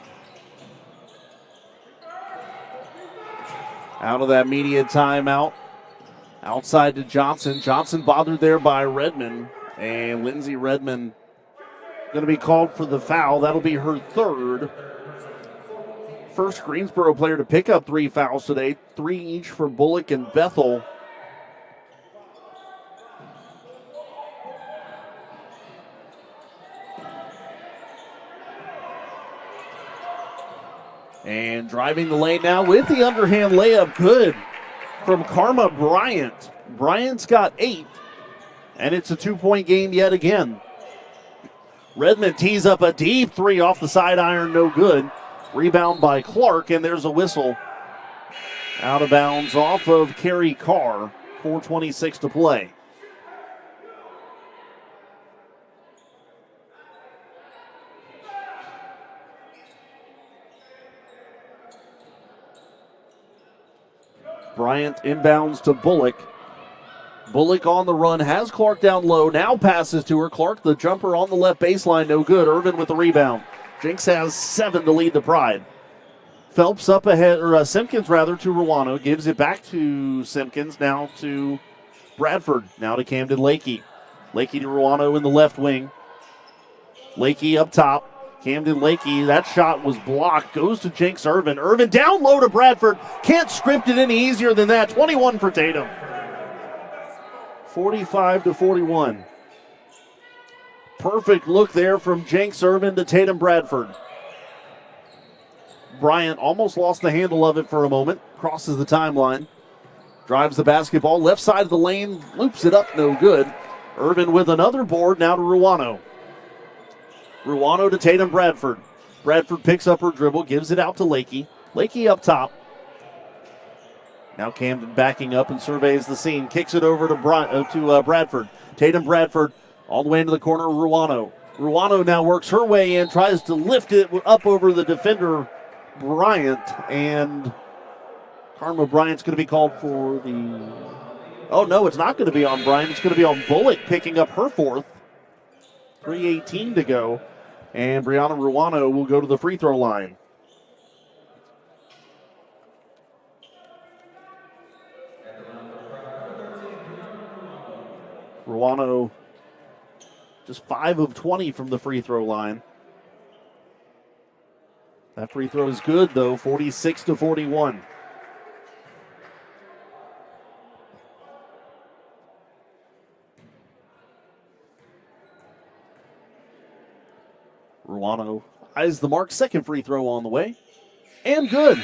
Out of that media timeout. Outside to Johnson. Johnson bothered there by Redmond. And Lindsay Redmond going to be called for the foul. That'll be her third. First Greensboro player to pick up 3 fouls today. 3 each for Bullock and Bethel. And driving the lane now with the underhand layup. Good from Karma Bryant. Bryant's got 8, and it's a 2-point game yet again. Redmond tees up a deep 3 off the side iron, no good. Rebound by Clark, and there's a whistle. Out of bounds off of Carrie Carr. 4:26 to play. Bryant inbounds to Bullock. Bullock on the run, has Clark down low, now passes to her. Clark, the jumper on the left baseline, no good. Irvin with the rebound. Jinx has 7 to lead the Pride. Phelps up ahead, or Simpkins rather, to Ruano. Gives it back to Simpkins, now to Bradford. Now to Camden Lakey. Lakey to Ruano in the left wing. Lakey up top. Camden Lakey, that shot was blocked. Goes to Jinx Irvin. Irvin down low to Bradford. Can't script it any easier than that. 21 for Tatum. 45-41. Perfect look there from Jinx Irvin to Tatum Bradford. Bryant almost lost the handle of it for a moment. Crosses the timeline. Drives the basketball. Left side of the lane. Loops it up. No good. Irvin with another board. Now to Ruano. Ruano to Tatum Bradford. Bradford picks up her dribble. Gives it out to Lakey. Lakey up top. Now Camden backing up and surveys the scene. Kicks it over to Bradford. Tatum Bradford all the way into the corner of Ruano. Ruano now works her way in. Tries to lift it up over the defender, Bryant. And Karma Bryant's going to be called for the... Oh, no, it's not going to be on Bryant. It's going to be on Bullock picking up her 4th. 3:18 to go. And Brianna Ruano will go to the free throw line. Ruano just 5 of 20 from the free throw line. That free throw is good, though, 46-41. Ruano eyes the mark. Second free throw on the way. And good.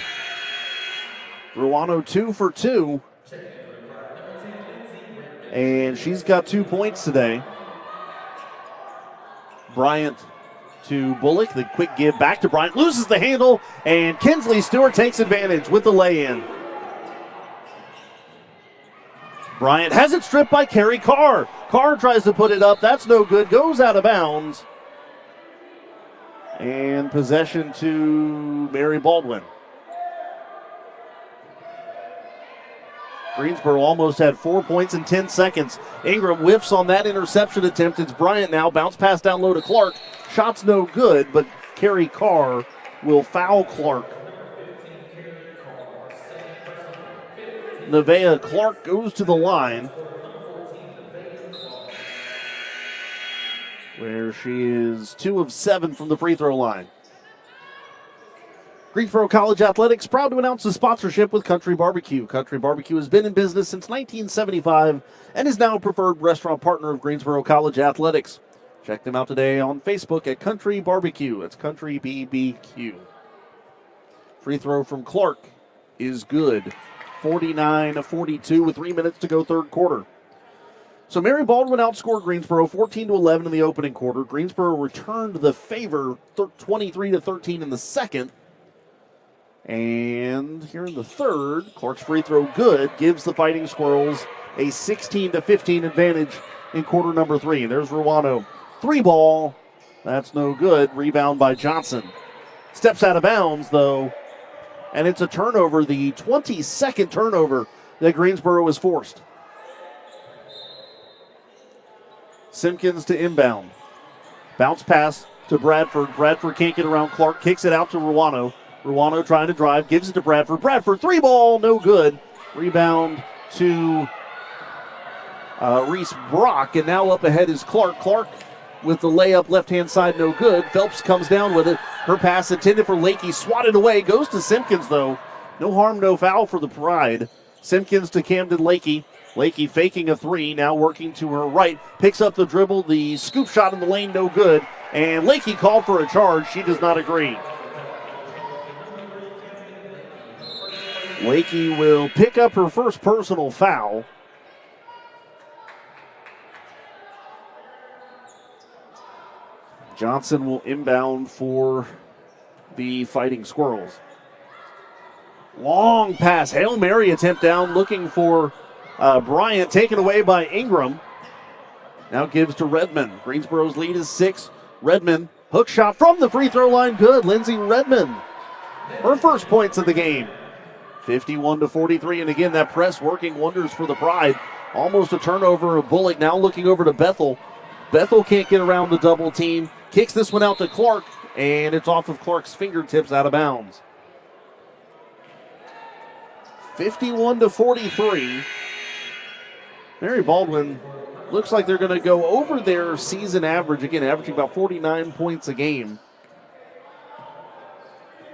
Ruano 2 for 2. And she's got 2 points today. Bryant to Bullock. The quick give back to Bryant. Loses the handle. And Kinsley Stewart takes advantage with the lay-in. Bryant has it stripped by Carrie Carr. Carr tries to put it up. That's no good. Goes out of bounds. And possession to Mary Baldwin. Greensboro almost had 4 points in 10 seconds. Ingram whiffs on that interception attempt. It's Bryant now. Bounce pass down low to Clark. Shot's no good, but Carrie Carr will foul Clark. Nevaeh Clark goes to the line, where she is 2 of 7 from the free throw line. Greensboro College Athletics proud to announce a sponsorship with Country Barbecue. Country Barbecue has been in business since 1975 and is now a preferred restaurant partner of Greensboro College Athletics. Check them out today on Facebook at Country Barbecue. It's Country BBQ. Free throw from Clark is good. 49-42 with 3 minutes to go third quarter. So Mary Baldwin outscored Greensboro 14-11 in the opening quarter. Greensboro returned the favor 23-13 in the second. And here in the third, Clark's free throw good gives the Fighting Squirrels a 16-15 advantage in quarter number 3. There's Ruano. 3 ball. That's no good. Rebound by Johnson. Steps out of bounds, though. And it's a turnover, the 22nd turnover that Greensboro has forced. Simpkins to inbound. Bounce pass to Bradford. Bradford can't get around Clark. Kicks it out to Ruano. Ruano trying to drive. Gives it to Bradford. Bradford, 3 ball. No good. Rebound to Reese Brock. And now up ahead is Clark. Clark with the layup left-hand side, no good. Phelps comes down with it. Her pass intended for Lakey. Swatted away. Goes to Simpkins, though. No harm, no foul for the Pride. Simpkins to Camden Lakey. Lakey faking a 3, now working to her right. Picks up the dribble. The scoop shot in the lane, no good. And Lakey called for a charge. She does not agree. Lakey will pick up her first personal foul. Johnson will inbound for the Fighting Squirrels. Long pass. Hail Mary attempt down, looking for Bryant, taken away by Ingram. Now gives to Redmond. Greensboro's lead is 6. Redmond, hook shot from the free throw line, good. Lindsay Redmond, her first points of the game. 51-43, and again, that press working wonders for the Pride. Almost a turnover of Bullock, now looking over to Bethel. Bethel can't get around the double team. Kicks this one out to Clark, and it's off of Clark's fingertips out of bounds. 51-43. Mary Baldwin looks like they're going to go over their season average, again, averaging about 49 points a game.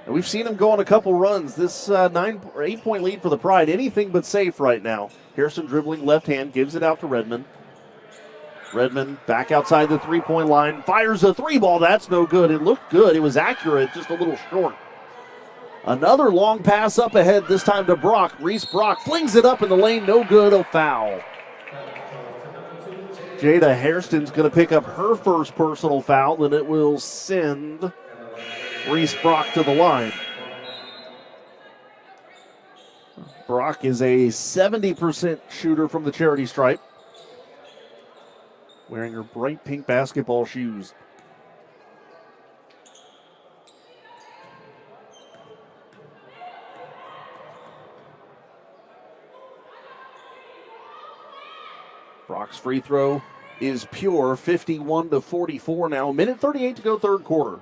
And we've seen them go on a couple runs. This 9 or 8 point lead for the Pride, anything but safe right now. Harrison dribbling left hand, gives it out to Redmond. Redmond back outside the 3-point line, fires a 3 ball. That's no good. It looked good. It was accurate, just a little short. Another long pass up ahead, this time to Brock. Reese Brock flings it up in the lane, no good, a foul. Jada Hairston's going to pick up her first personal foul, and it will send Reese Brock to the line. Brock is a 70% shooter from the charity stripe, wearing her bright pink basketball shoes. Brock's free throw is pure, 51-44 now. Minute 38 to go third quarter.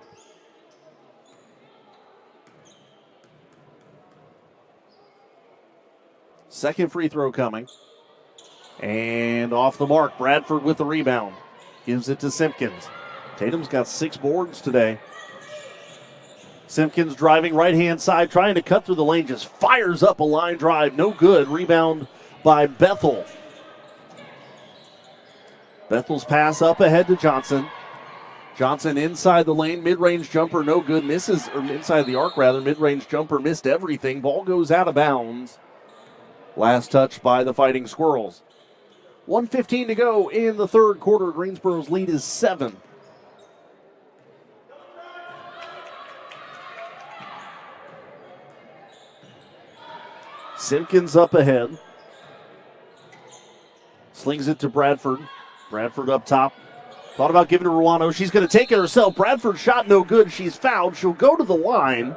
Second free throw coming. And off the mark, Bradford with the rebound. Gives it to Simpkins. Tatum's got 6 boards today. Simpkins driving right-hand side, trying to cut through the lane, just fires up a line drive. No good. Rebound by Bethel. Bethel's pass up ahead to Johnson. Johnson inside the lane, mid-range jumper, no good. Misses, or inside the arc rather, mid-range jumper, missed everything. Ball goes out of bounds. Last touch by the Fighting Squirrels. 1:15 to go in the third quarter. Greensboro's lead is 7. Simpkins up ahead. Slings it to Bradford. Bradford up top. Thought about giving to Ruano. She's going to take it herself. Bradford's shot no good. She's fouled. She'll go to the line.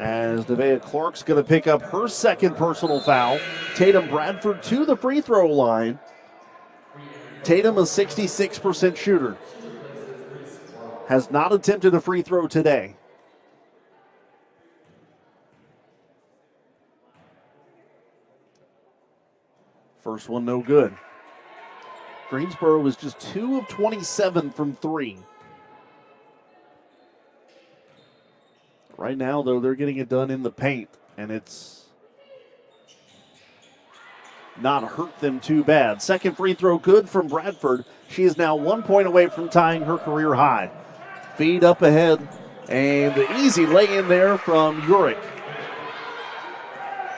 As Nevaeh Clark's going to pick up her second personal foul. Tatum Bradford to the free throw line. Tatum, a 66% shooter. Has not attempted a free throw today. First one no good. Greensboro was just 2 of 27 from 3. Right now, though, they're getting it done in the paint, and it's not hurt them too bad. Second free throw good from Bradford. She is now 1 point away from tying her career high. Feed up ahead, and the easy lay-in there from Urick.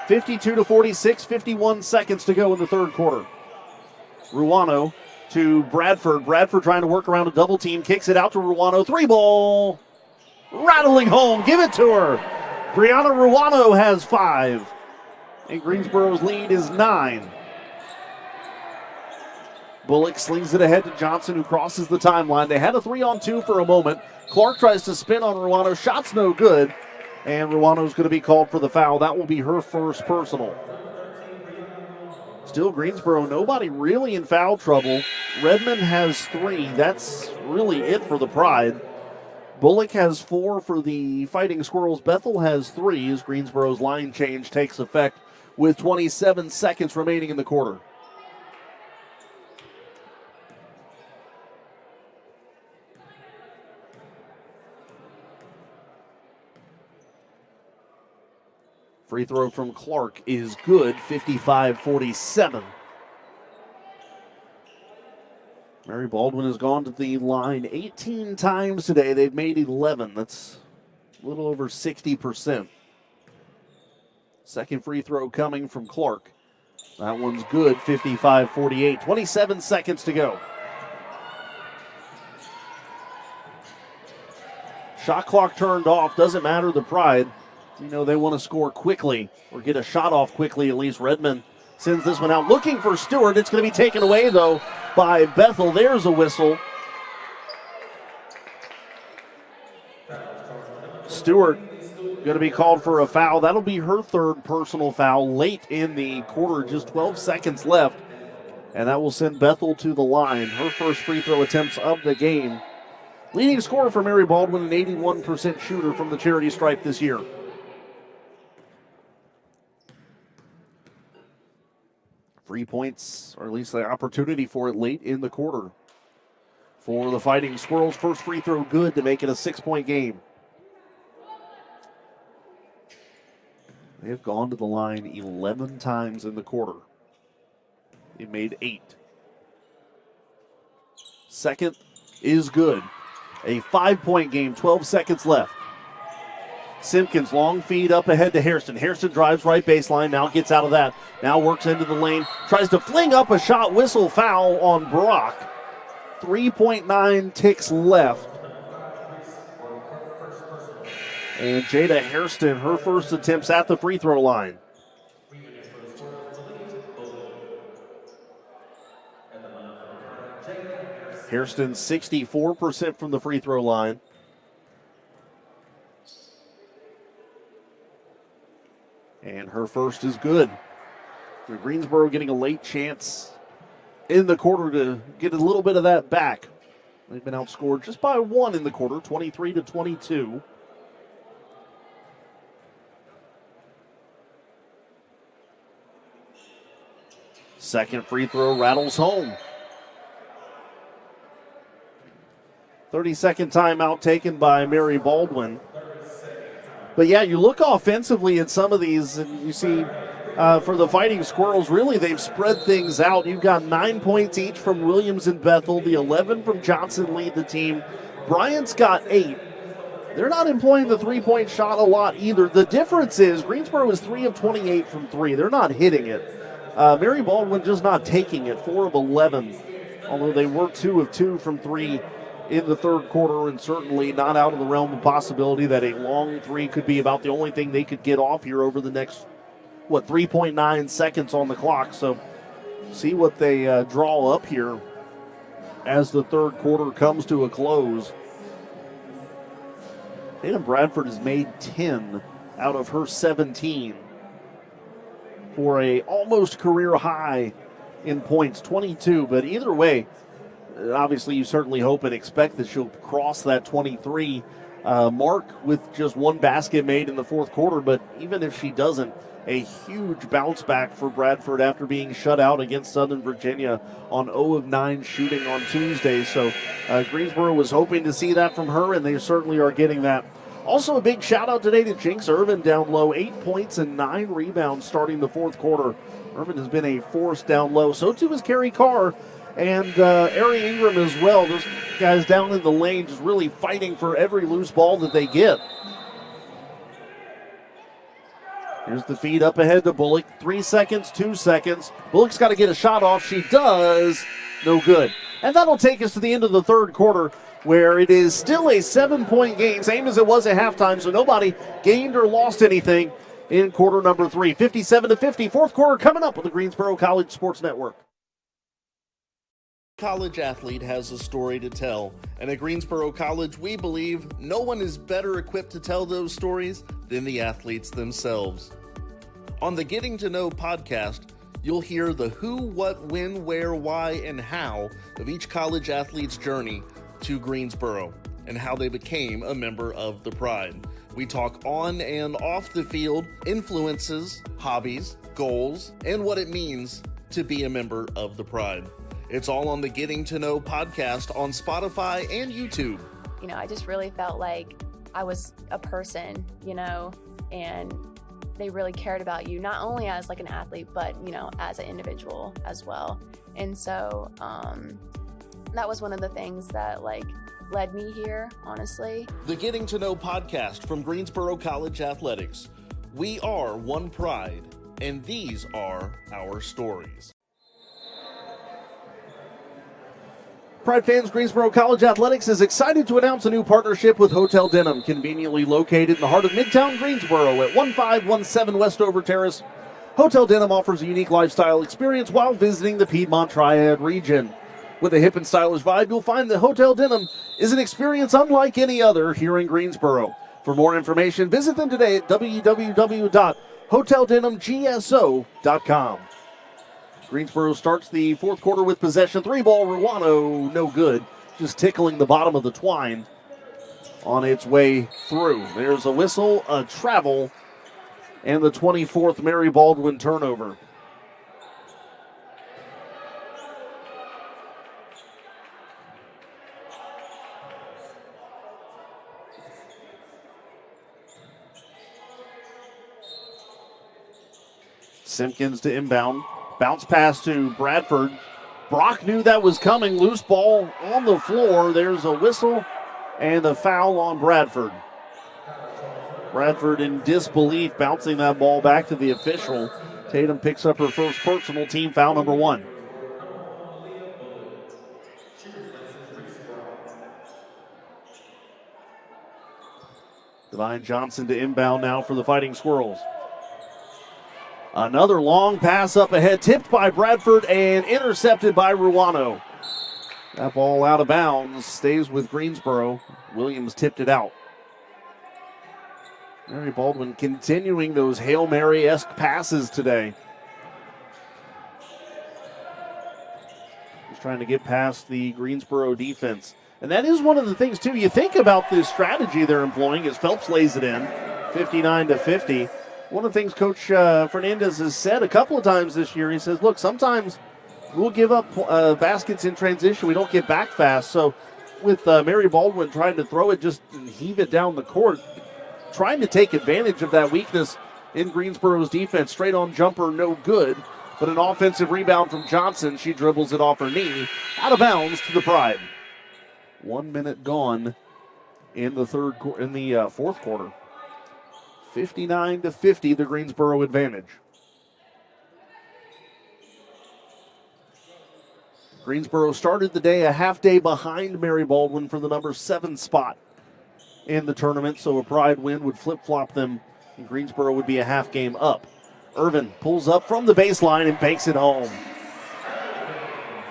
52-46, 51 seconds to go in the third quarter. Ruano to Bradford. Bradford trying to work around a double team. Kicks it out to Ruano. 3-ball. Rattling home. Give it to her. Brianna Ruano has 5. And Greensboro's lead is 9. Bullock slings it ahead to Johnson, who crosses the timeline. They had a 3-on-2 for a moment. Clark tries to spin on Ruano. Shot's no good. And Ruano's going to be called for the foul. That will be her first personal. Still Greensboro, nobody really in foul trouble. Redmond has 3. That's really it for the Pride. Bullock has 4 for the Fighting Squirrels. Bethel has 3 as Greensboro's line change takes effect with 27 seconds remaining in the quarter. Free throw from Clark is good, 55-47. Mary Baldwin has gone to the line 18 times today. They've made 11. That's a little over 60%. Second free throw coming from Clark. That one's good, 55-48. 27 seconds to go. Shot clock turned off. Doesn't matter the Pride. You know, they want to score quickly or get a shot off quickly. At least Redmond sends this one out. Looking for Stewart. It's going to be taken away, though, by Bethel. There's a whistle. Stewart going to be called for a foul. That'll be her third personal foul late in the quarter. Just 12 seconds left. And that will send Bethel to the line. Her first free throw attempts of the game. Leading scorer for Mary Baldwin, an 81% shooter from the charity stripe this year. 3 points, or at least the opportunity for it late in the quarter. For the Fighting Squirrels, first free throw good to make it a 6-point game. They have gone to the line 11 times in the quarter. They made 8. Second is good. A 5-point game, 12 seconds left. Simpkins, long feed up ahead to Hairston. Hairston drives right baseline, now gets out of that. Now works into the lane, tries to fling up a shot, whistle foul on Brock. 3.9 ticks left. And Jada Hairston, her first attempts at the free throw line. Hairston 64% from the free throw line. And her first is good. Greensboro getting a late chance in the quarter to get a little bit of that back. They've been outscored just by 1 in the quarter, 23-22. Second free throw rattles home. 30-second timeout taken by Mary Baldwin. But yeah, you look offensively at some of these, and you see for the Fighting Squirrels, really they've spread things out. You've got 9 points each from Williams and Bethel. The 11 from Johnson lead the team. Bryant's got 8. They're not employing the three-point shot a lot either. The difference is Greensboro is 3 of 28 from 3. They're not hitting it. Mary Baldwin just not taking it, 4 of 11, although they were 2 of 2 from 3 in the third quarter, and certainly not out of the realm of possibility that a long 3 could be about the only thing they could get off here over the next, 3.9 seconds on the clock. So see what they draw up here as the third quarter comes to a close. Tatum Bradford has made 10 out of her 17 for a almost career high in points, 22. But either way, obviously you certainly hope and expect that she'll cross that 23 mark with just one basket made in the fourth quarter. But even if she doesn't, a huge bounce back for Bradford after being shut out against Southern Virginia on 0 of 9 shooting on Tuesday. So Greensboro was hoping to see that from her, and they certainly are getting that. Also, a big shout out today to Jinx Irvin down low, 8 points and 9 rebounds starting the fourth quarter. Irvin has been a force down low. So too is Kerry Carr and Ari Ingram as well. Those guys down in the lane just really fighting for every loose ball that they get. Here's the feed up ahead to Bullock. 3 seconds, 2 seconds. Bullock's got to get a shot off. She does. No good. And that'll take us to the end of the third quarter, where it is still a 7-point game, same as it was at halftime, so nobody gained or lost anything in quarter number 3. 57-50, fourth quarter coming up on the Greensboro College Sports Network. College athlete has a story to tell, and at Greensboro College, we believe no one is better equipped to tell those stories than the athletes themselves. On the Getting to Know podcast, you'll hear the who, what, when, where, why, and how of each college athlete's journey to Greensboro and how they became a member of the Pride. We talk on and off the field, influences, hobbies, goals, and what it means to be a member of the Pride. It's all on the Getting to Know podcast on Spotify and YouTube. You know, I just really felt like I was a person, you know, and they really cared about you, not only as like an athlete, but, you know, as an individual as well. And so that was one of the things that like led me here, honestly. The Getting to Know podcast from Greensboro College Athletics. We are one Pride, and these are our stories. Pride fans, Greensboro College Athletics is excited to announce a new partnership with Hotel Denham, conveniently located in the heart of Midtown Greensboro at 1517 Westover Terrace. Hotel Denham offers a unique lifestyle experience while visiting the Piedmont Triad region. With a hip and stylish vibe, you'll find that Hotel Denham is an experience unlike any other here in Greensboro. For more information, visit them today at www.hoteldenhamgso.com. Greensboro starts the fourth quarter with possession. 3-ball, Ruano, no good. Just tickling the bottom of the twine on its way through. There's a whistle, a travel, and the 24th Mary Baldwin turnover. Simpkins to inbound. Bounce pass to Bradford. Brock knew that was coming. Loose ball on the floor. There's a whistle and a foul on Bradford. Bradford in disbelief, bouncing that ball back to the official. Tatum picks up her first personal team foul, number 1. Divine Johnson to inbound now for the Fighting Squirrels. Another long pass up ahead, tipped by Bradford and intercepted by Ruano. That ball out of bounds, stays with Greensboro. Williams tipped it out. Mary Baldwin continuing those Hail Mary-esque passes today. Just trying to get past the Greensboro defense. And that is one of the things, too. You think about this strategy they're employing as Phelps lays it in, 59-50. One of the things Coach Fernandez has said a couple of times this year, he says, look, sometimes we'll give up baskets in transition. We don't get back fast. So with Mary Baldwin trying to throw it, just heave it down the court, trying to take advantage of that weakness in Greensboro's defense. Straight on jumper, no good. But an offensive rebound from Johnson. She dribbles it off her knee. Out of bounds to the Pride. 1 minute gone in the fourth quarter. 59-50, the Greensboro advantage. Greensboro started the day a half day behind Mary Baldwin for the number 7 spot in the tournament, so a Pride win would flip-flop them, and Greensboro would be a half game up. Irvin pulls up from the baseline and banks it home.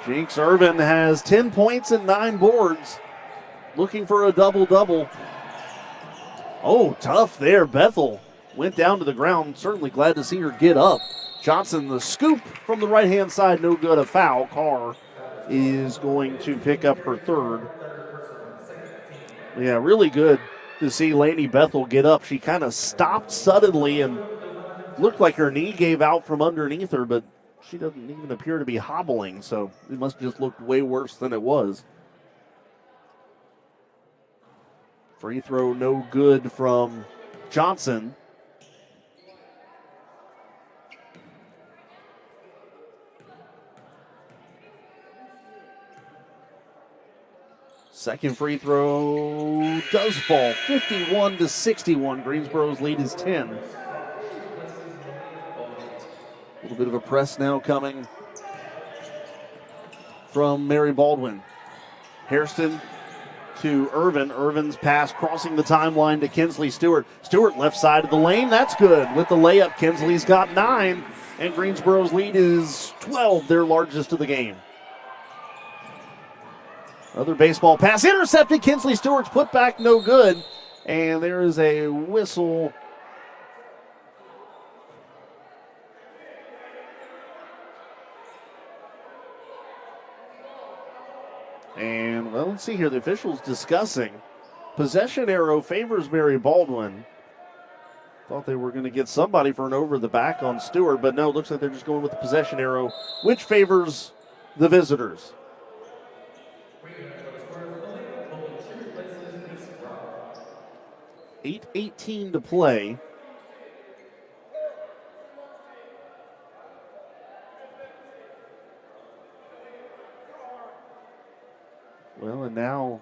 Jinx Irvin has 10 points and 9 boards. Looking for a double-double. Oh, tough there. Bethel went down to the ground. Certainly glad to see her get up. Johnson, the scoop from the right-hand side, no good. A foul. Carr is going to pick up her third. Yeah, really good to see Laney Bethel get up. She kind of stopped suddenly and looked like her knee gave out from underneath her, but she doesn't even appear to be hobbling, so it must have just looked way worse than it was. Free throw no good from Johnson. Second free throw does fall. 51-61. Greensboro's lead is 10. A little bit of a press now coming from Mary Baldwin. Hairston to Irvin. Irvin's pass crossing the timeline to Kinsley Stewart. Stewart left side of the lane. That's good. With the layup, Kinsley's got 9. And Greensboro's lead is 12, their largest of the game. Another baseball pass intercepted. Kinsley Stewart's put back no good. And there is a whistle. And, well, let's see here. The officials discussing. Possession arrow favors Mary Baldwin. Thought they were going to get somebody for an over the back on Stewart, but no, it looks like they're just going with the possession arrow, which favors the visitors. 8:18 to play. Well, and now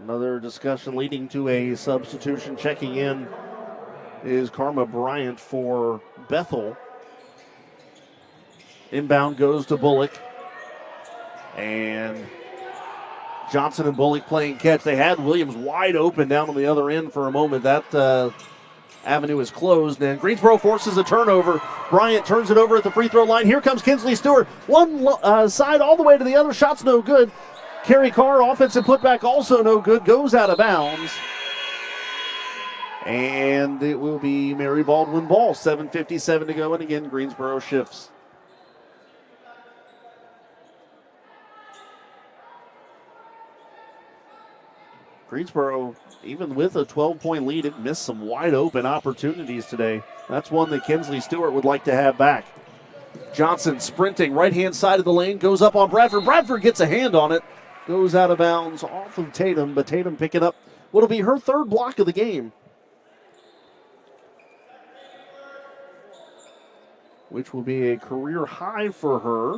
another discussion leading to a substitution. Checking in is Karma Bryant for Bethel. Inbound goes to Bullock. And Johnson and Bullock playing catch. They had Williams wide open down on the other end for a moment. That avenue is closed, and Greensboro forces a turnover. Bryant turns it over at the free throw line. Here comes Kinsley Stewart. One side all the way to the other. Shot's no good. Kerry Carr, offensive putback, also no good. Goes out of bounds. And it will be Mary Baldwin ball. 7:57 to go, and again, Greensboro shifts. Greensboro, even with a 12-point lead, it missed some wide-open opportunities today. That's one that Kinsley Stewart would like to have back. Johnson sprinting right-hand side of the lane, goes up on Bradford. Bradford gets a hand on it, goes out of bounds off of Tatum, but Tatum picking up what'll be her third block of the game, which will be a career high for her.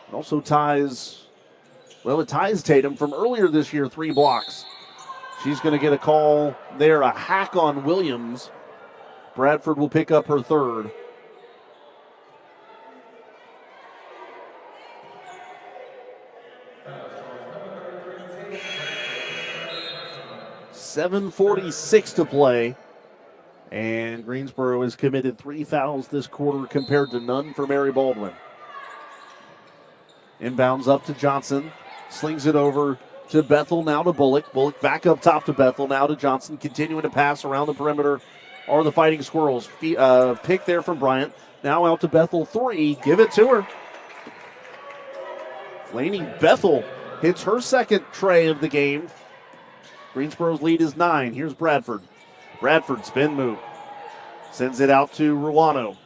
It also ties... Well, it ties Tatum from earlier this year, 3 blocks. She's going to get a call there, a hack on Williams. Bradford will pick up her third. .746 to play. And Greensboro has committed 3 fouls this quarter compared to none for Mary Baldwin. Inbounds up to Johnson. Slings it over to Bethel, now to Bullock. Bullock back up top to Bethel, now to Johnson. Continuing to pass around the perimeter are the Fighting Squirrels. Pick there from Bryant. Now out to Bethel, 3. Give it to her. Laney Bethel hits her second tray of the game. Greensboro's lead is 9. Here's Bradford. Bradford spin move. Sends it out to Ruano.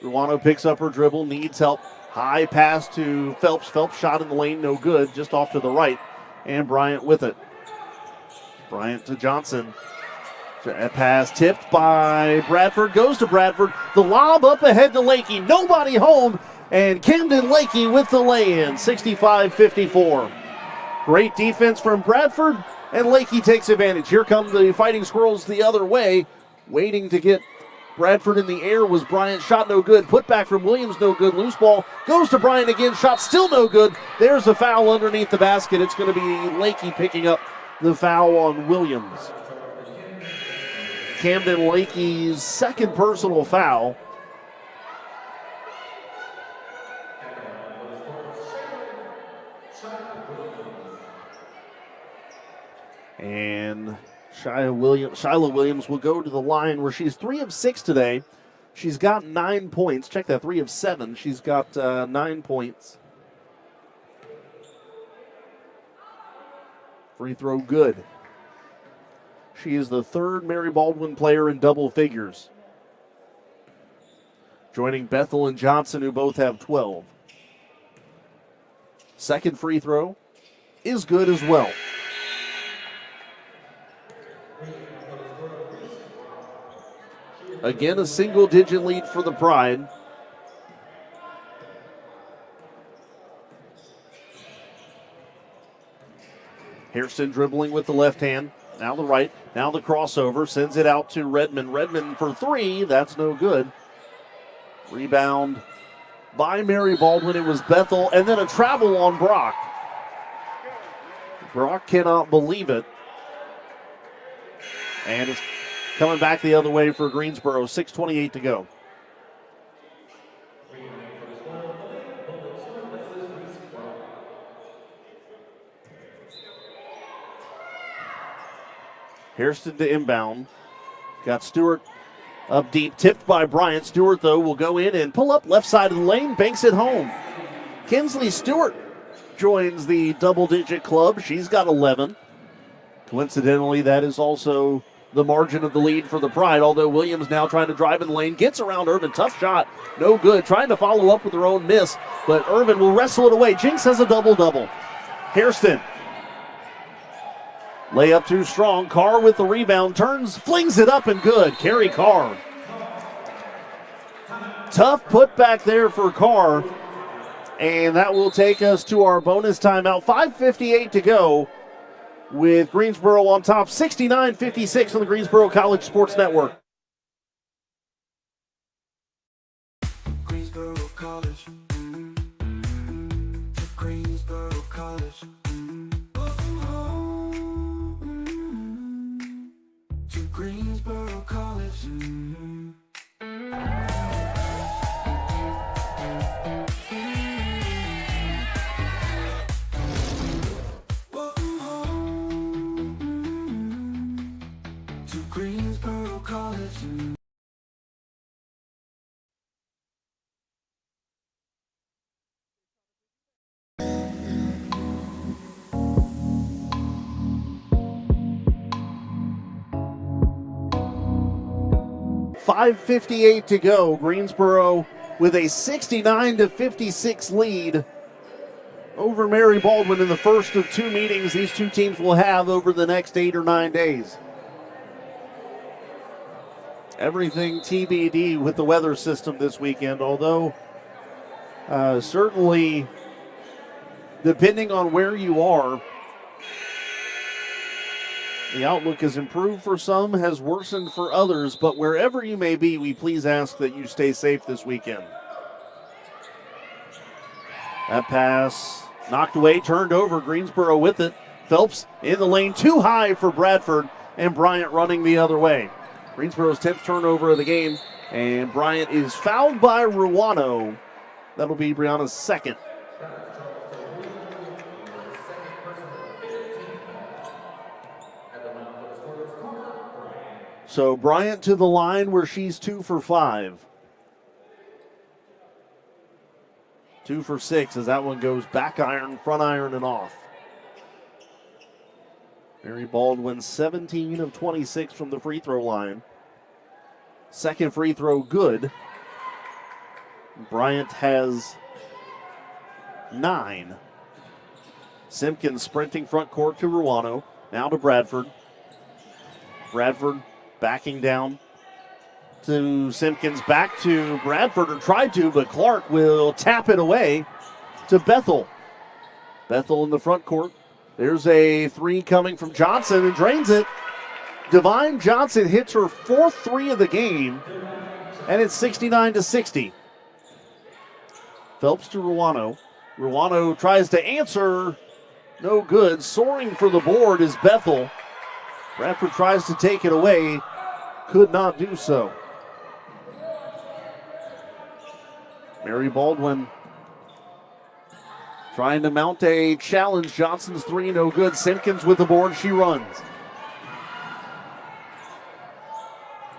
Ruano picks up her dribble, needs help. High pass to Phelps. Phelps shot in the lane, no good, just off to the right. And Bryant with it. Bryant to Johnson. That pass tipped by Bradford, goes to Bradford. The lob up ahead to Lakey. Nobody home, and Camden Lakey with the lay-in, 65-54. Great defense from Bradford, and Lakey takes advantage. Here come the Fighting Squirrels the other way, waiting to get Bradford in the air was Bryant. Shot no good. Put back from Williams, no good. Loose ball goes to Bryant again. Shot still no good. There's a foul underneath the basket. It's going to be Lakey picking up the foul on Williams. Camden Lakey's second personal foul. And Shyla Williams will go to the line where she's 3 of 6 today. She's got 9 points. Check that, 3 of 7. She's got 9 points. Free throw good. She is the third Mary Baldwin player in double figures, joining Bethel and Johnson, who both have 12. Second free throw is good as well. Again, a single-digit lead for the Pride. Hairston dribbling with the left hand. Now the right. Now the crossover. Sends it out to Redmond. Redmond for 3. That's no good. Rebound by Mary Baldwin. It was Bethel. And then a travel on Brock. Brock cannot believe it. And it's coming back the other way for Greensboro. 6:28 to go. Hairston to inbound. Got Stewart up deep, tipped by Bryant. Stewart, though, will go in and pull up left side of the lane, banks it home. Kinsley Stewart joins the double-digit club. She's got 11. Coincidentally, that is also the margin of the lead for the Pride, although Williams now trying to drive in the lane, gets around Irvin. Tough shot, no good. Trying to follow up with her own miss, but Irvin will wrestle it away. Jinx has a double-double. Hairston. Layup too strong. Carr with the rebound. Turns, flings it up and good. Carrie Carr. Tough put back there for Carr. And that will take us to our bonus timeout. 5:58 to go with Greensboro on top. 69-56 on the Greensboro College Sports Network. Greensboro College. To Greensboro College. To Greensboro College. 5:58 to go. Greensboro with a 69-56 lead over Mary Baldwin in the first of 2 meetings these 2 teams will have over the next 8 or 9 days. Everything TBD with the weather system this weekend, although certainly depending on where you are, the outlook has improved for some, has worsened for others, but wherever you may be, we please ask that you stay safe this weekend. That pass knocked away, turned over, Greensboro with it. Phelps in the lane, too high for Bradford, and Bryant running the other way. Greensboro's 10th turnover of the game, and Bryant is fouled by Ruano. That'll be Brianna's second. So Bryant to the line where she's 2 for 5. 2 for 6 as that one goes back iron, front iron, and off. Mary Baldwin 17 of 26 from the free throw line. Second free throw good. Bryant has 9. Simpkins sprinting front court to Ruano. Now to Bradford. Bradford backing down to Simpkins, back to Bradford, or tried to, but Clark will tap it away to Bethel. Bethel in the front court. There's a 3 coming from Johnson and drains it. Divine Johnson hits her 4th 3 of the game, and it's 69-60. Phelps to Ruano. Ruano tries to answer. No good. Soaring for the board is Bethel. Bradford tries to take it away. could not do so. Mary Baldwin trying to mount a challenge. Johnson's three, no good. Simpkins with the board. She runs.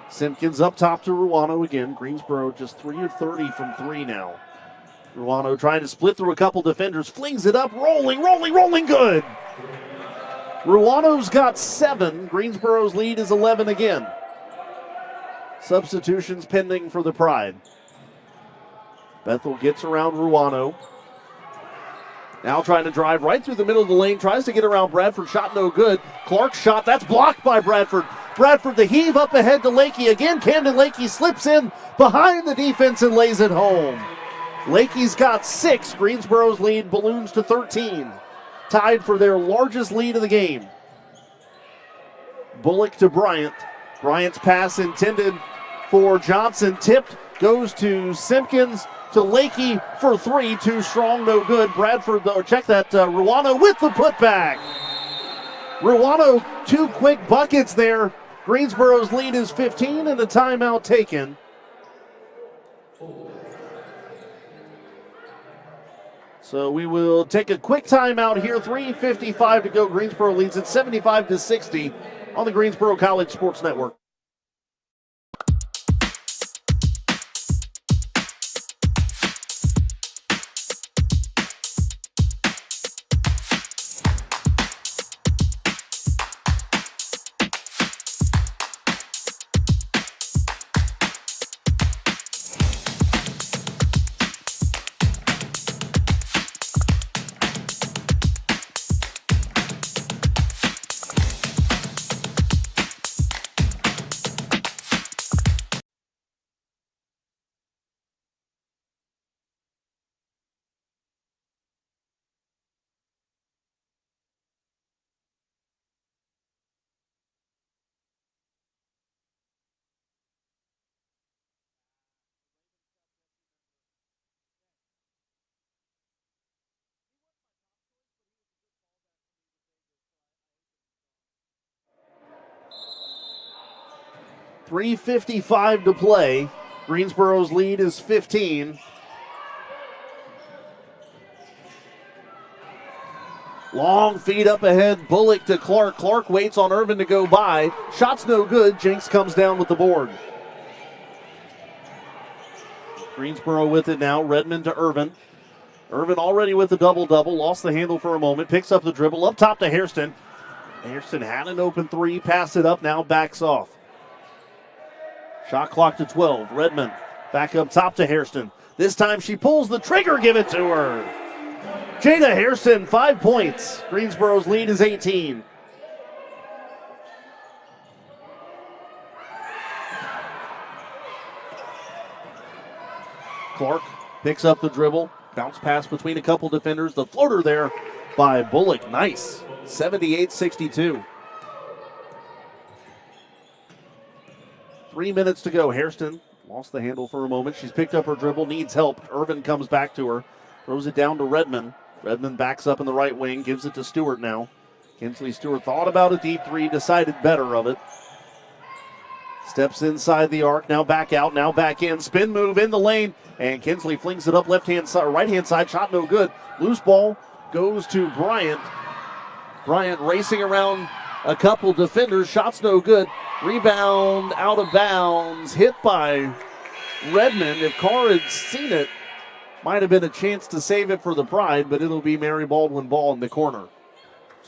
Simpkins up top to Ruano again. Greensboro just 3 of 30 from three now. Ruano trying to split through a couple defenders. Flings it up. Rolling, good. Ruano's got 7. Greensboro's lead is 11 again. Substitutions pending for the Pride. Bethel gets around Ruano. Now trying to drive right through the middle of the lane. Tries to get around Bradford. Shot no good. Clark's shot. That's blocked by Bradford. Bradford the heave up ahead to Lakey again. Camden Lakey slips in behind the defense and lays it home. Lakey's got 6. Greensboro's lead balloons to 13. Tied for their largest lead of the game. Bullock to Bryant. Bryant's pass intended for Johnson. Tipped. Goes to Simpkins. To Lakey for 3, too strong, no good. Bradford, though, check that, Ruano with the putback. Ruano, 2 quick buckets there. Greensboro's lead is 15 and a timeout taken. So we will take a quick timeout here. 3:55 to go. Greensboro leads at 75-60 on the Greensboro College Sports Network. .355 to play. Greensboro's lead is 15. Long feed up ahead. Bullock to Clark. Clark waits on Irvin to go by. Shot's no good. Jenks comes down with the board. Greensboro with it now. Redmond to Irvin. Irvin already with the double-double. Lost the handle for a moment. Picks up the dribble. Up top to Hairston. Hairston had an open 3. Passed it up. Now backs off. Shot clock to 12. Redmond back up top to Hairston. This time she pulls the trigger. Give it to her. Jada Hairston, 5 points. Greensboro's lead is 18. Clark picks up the dribble. Bounce pass between a couple defenders. The floater there by Bullock. Nice. 78-62. 3 minutes to go. Hairston lost the handle for a moment. She's picked up her dribble, needs help. Irvin comes back to her, throws it down to Redmond. Redmond backs up in the right wing, gives it to Stewart now. Kinsley Stewart thought about a deep 3, decided better of it. Steps inside the arc, now back out, now back in. Spin move in the lane, and Kinsley flings it up left-hand side, right-hand side, shot no good. Loose ball goes to Bryant. Bryant racing around a couple defenders, shots no good. Rebound out of bounds, hit by Redmond. If Carr had seen it, might have been a chance to save it for the Pride, but it'll be Mary Baldwin ball in the corner.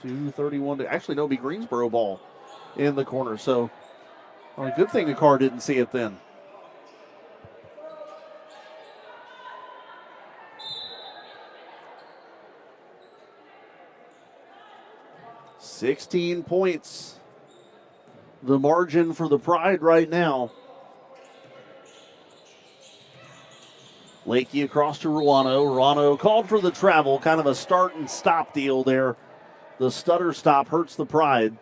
2:31 to, actually, no, it'll be Greensboro ball in the corner. So, well, good thing the Carr didn't see it then. $16 points. The margin for the Pride right now. Lakey across to Ruano. Ruano called for the travel, kind of a start and stop deal there. The stutter stop hurts the Pride.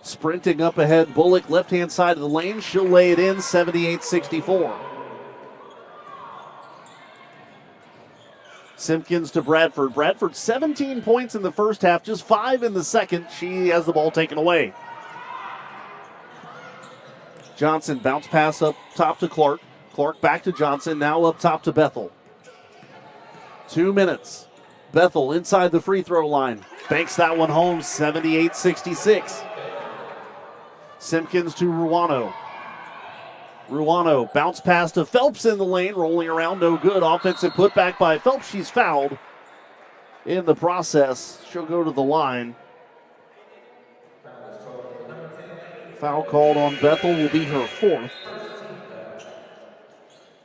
Sprinting up ahead, Bullock left-hand side of the lane. She'll lay it in, 78-64. Simpkins to Bradford. Bradford 17 points in the first half, just 5 in the second. She has the ball taken away. Johnson bounce pass up top to Clark. Clark back to Johnson, now up top to Bethel. 2 minutes. Bethel inside the free throw line. Banks that one home, 78-66. Simpkins to Ruano. Ruano bounce pass to Phelps in the lane, rolling around, no good. Offensive putback by Phelps. She's fouled in the process. She'll go to the line. Foul called on Bethel will be her 4th.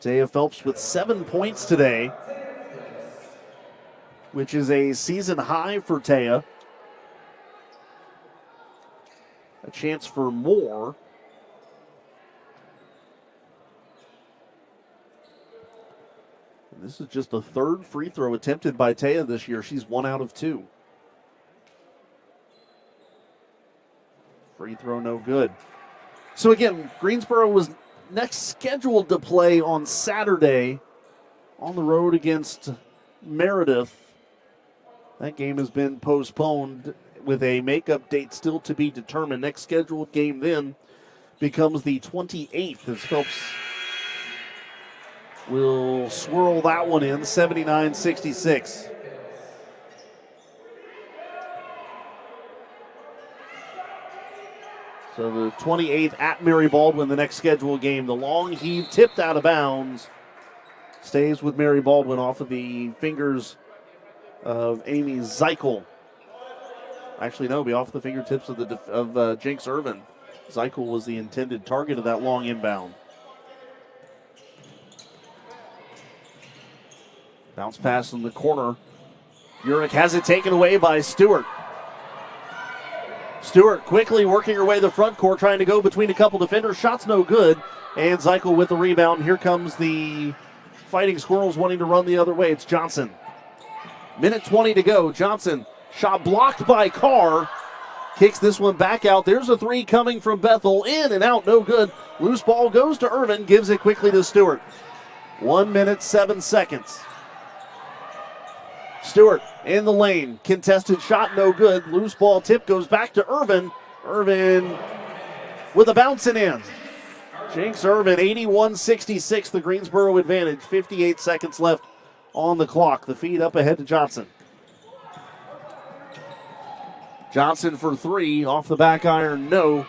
Taya Phelps with 7 points today, which is a season high for Taya. A chance for more. And this is just the 3rd free throw attempted by Taya this year. She's 1 out of 2. Free throw no good. So again, Greensboro was next scheduled to play on Saturday on the road against Meredith. That game has been postponed with a makeup date still to be determined. Next scheduled game then becomes the 28th as Phelps will swirl that one in, 79-66. So the 28th at Mary Baldwin, the next scheduled game. The long heave tipped out of bounds. Stays with Mary Baldwin off of the fingers of Amy Zeichel. Actually, no, be off the fingertips of Jinx Irvin. Zeichel was the intended target of that long inbound. Bounce pass in the corner. Urich has it taken away by Stewart. Stewart quickly working her way to the front court, trying to go between a couple defenders. Shot's no good. And Zeichel with the rebound. Here comes the Fighting Squirrels wanting to run the other way. It's Johnson. Minute 20 to go. Johnson, shot blocked by Carr. Kicks this one back out. There's a 3 coming from Bethel. In and out, no good. Loose ball goes to Irvin. Gives it quickly to Stewart. 1 minute, 7 seconds. Stewart in the lane. Contested shot, no good. Loose ball tip goes back to Irvin. Irvin with a bouncing in. Jinx Irvin, 81-66, the Greensboro advantage. 58 seconds left on the clock. The feed up ahead to Johnson. Johnson for 3, off the back iron, no.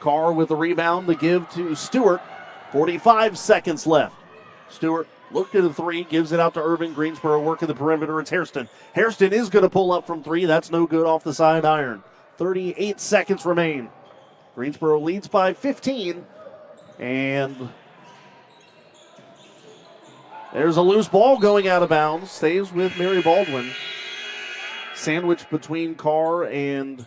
Carr with the rebound, the give to Stewart. 45 seconds left. Stewart looked at the 3, gives it out to Irvin. Greensboro working the perimeter. It's Hairston. Hairston is going to pull up from 3. That's no good off the side iron. 38 seconds remain. Greensboro leads by 15. And there's a loose ball going out of bounds. Stays with Mary Baldwin. Sandwiched between Carr and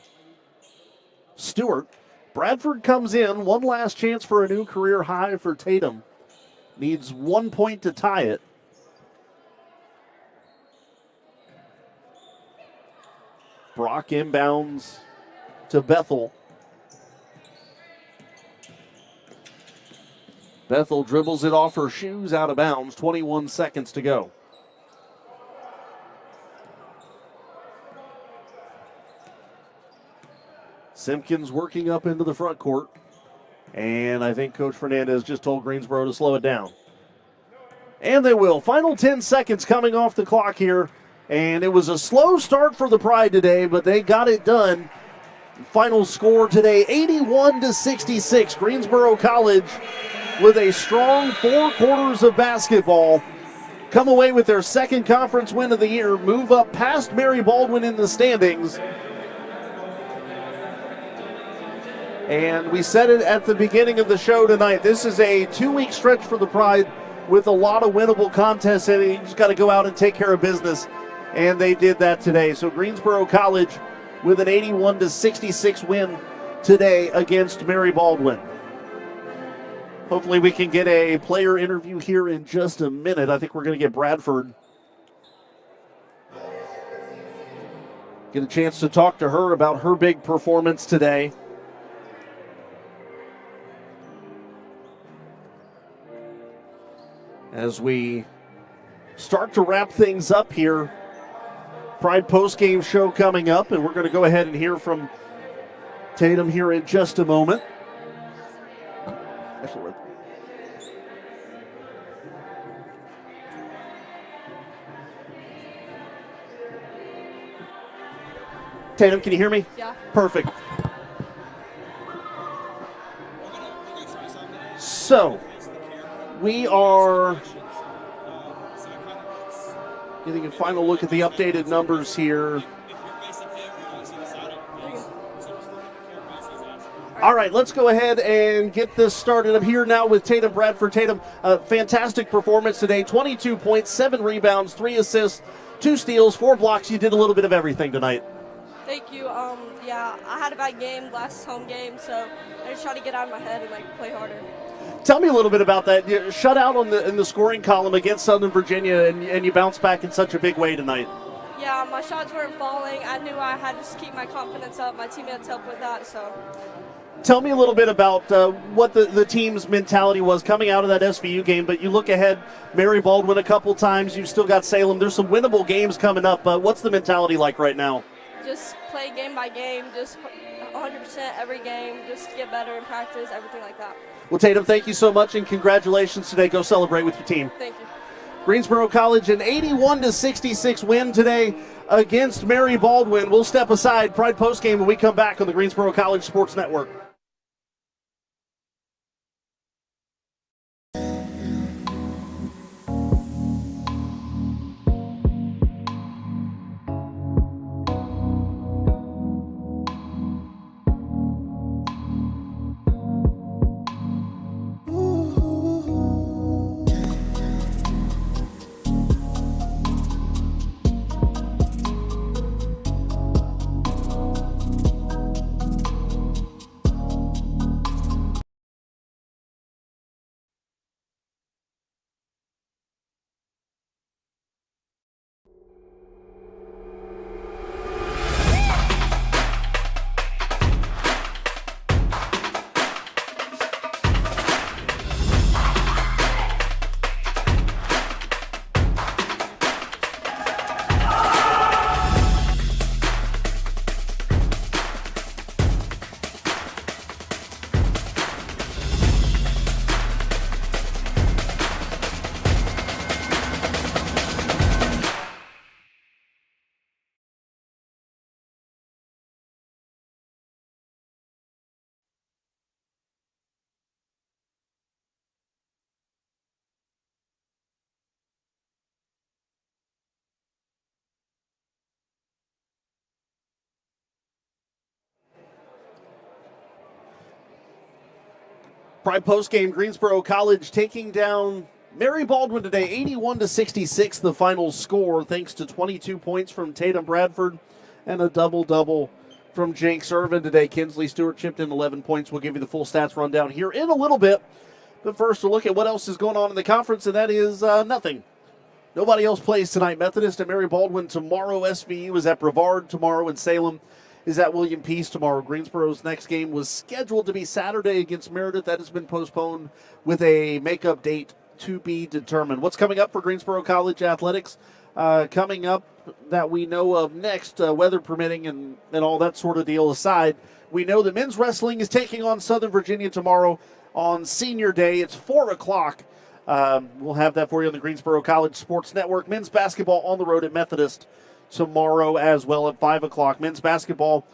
Stewart. Bradford comes in. One last chance for a new career high for Tatum. Needs 1 point to tie it. Brock inbounds to Bethel. Bethel dribbles it off her shoes out of bounds. 21 seconds to go. Simpkins working up into the front court. And I think Coach Fernandez just told Greensboro to slow it down. And they will. Final 10 seconds coming off the clock here. And it was a slow start for the Pride today, but they got it done. Final score today, 81-66. Greensboro College with a strong 4 quarters of basketball. Come away with their second conference win of the year. Move up past Mary Baldwin in the standings. And we said it at the beginning of the show tonight. This is a 2-week stretch for the Pride with a lot of winnable contests. And you just got to go out and take care of business. And they did that today. So Greensboro College with an 81-66 win today against Mary Baldwin. Hopefully we can get a player interview here in just a minute. I think we're going to get Bradford. Get a chance to talk to her about her big performance today. As we start to wrap things up here. Pride postgame show coming up, and we're going to go ahead and hear from Tatum here in just a moment. Actually, Tatum, can you hear me? Yeah. Perfect. So, we are getting a final look at the updated numbers here. All right, let's go ahead and get this started. I'm here now with Tatum Bradford. Tatum, fantastic performance today. 22 points, 7 rebounds, 3 assists, 2 steals, 4 blocks. You did a little bit of everything tonight. Thank you. Yeah, I had a bad game last home game, so I just try to get out of my head and play harder. Tell me a little bit about that. You shut out in the scoring column against Southern Virginia, and you bounced back in such a big way tonight. Yeah, my shots weren't falling. I knew I had to keep my confidence up. My teammates helped with that, so. Tell me a little bit about what the team's mentality was coming out of that SVU game, but you look ahead, Mary Baldwin a couple times, you've still got Salem. There's some winnable games coming up. What's the mentality like right now? Just play game by game, just 100% every game, just get better in practice, everything like that. Well, Tatum, thank you so much, and congratulations today. Go celebrate with your team. Thank you. Greensboro College, an 81-66 win today against Mary Baldwin. We'll step aside. Pride postgame when we come back on the Greensboro College Sports Network. Pride postgame, Greensboro College taking down Mary Baldwin today, 81-66 the final score, thanks to 22 points from Tatum Bradford and a double-double from Jenks Irvin today. Kinsley Stewart chipped in 11 points. We'll give you the full stats rundown here in a little bit. But first, a look at what else is going on in the conference, and that is nothing. Nobody else plays tonight. Methodist and Mary Baldwin tomorrow. SVU is at Brevard tomorrow, and Salem is at William Peace tomorrow. Greensboro's next game was scheduled to be Saturday against Meredith. That has been postponed with a makeup date to be determined. What's coming up for Greensboro College athletics? Coming up that we know of next, weather permitting and all that sort of deal aside, we know that men's wrestling is taking on Southern Virginia tomorrow on Senior Day. It's 4 o'clock. We'll have that for you on the Greensboro College Sports Network. Men's basketball on the road at Methodist tomorrow as well at 5 o'clock. Men's basketball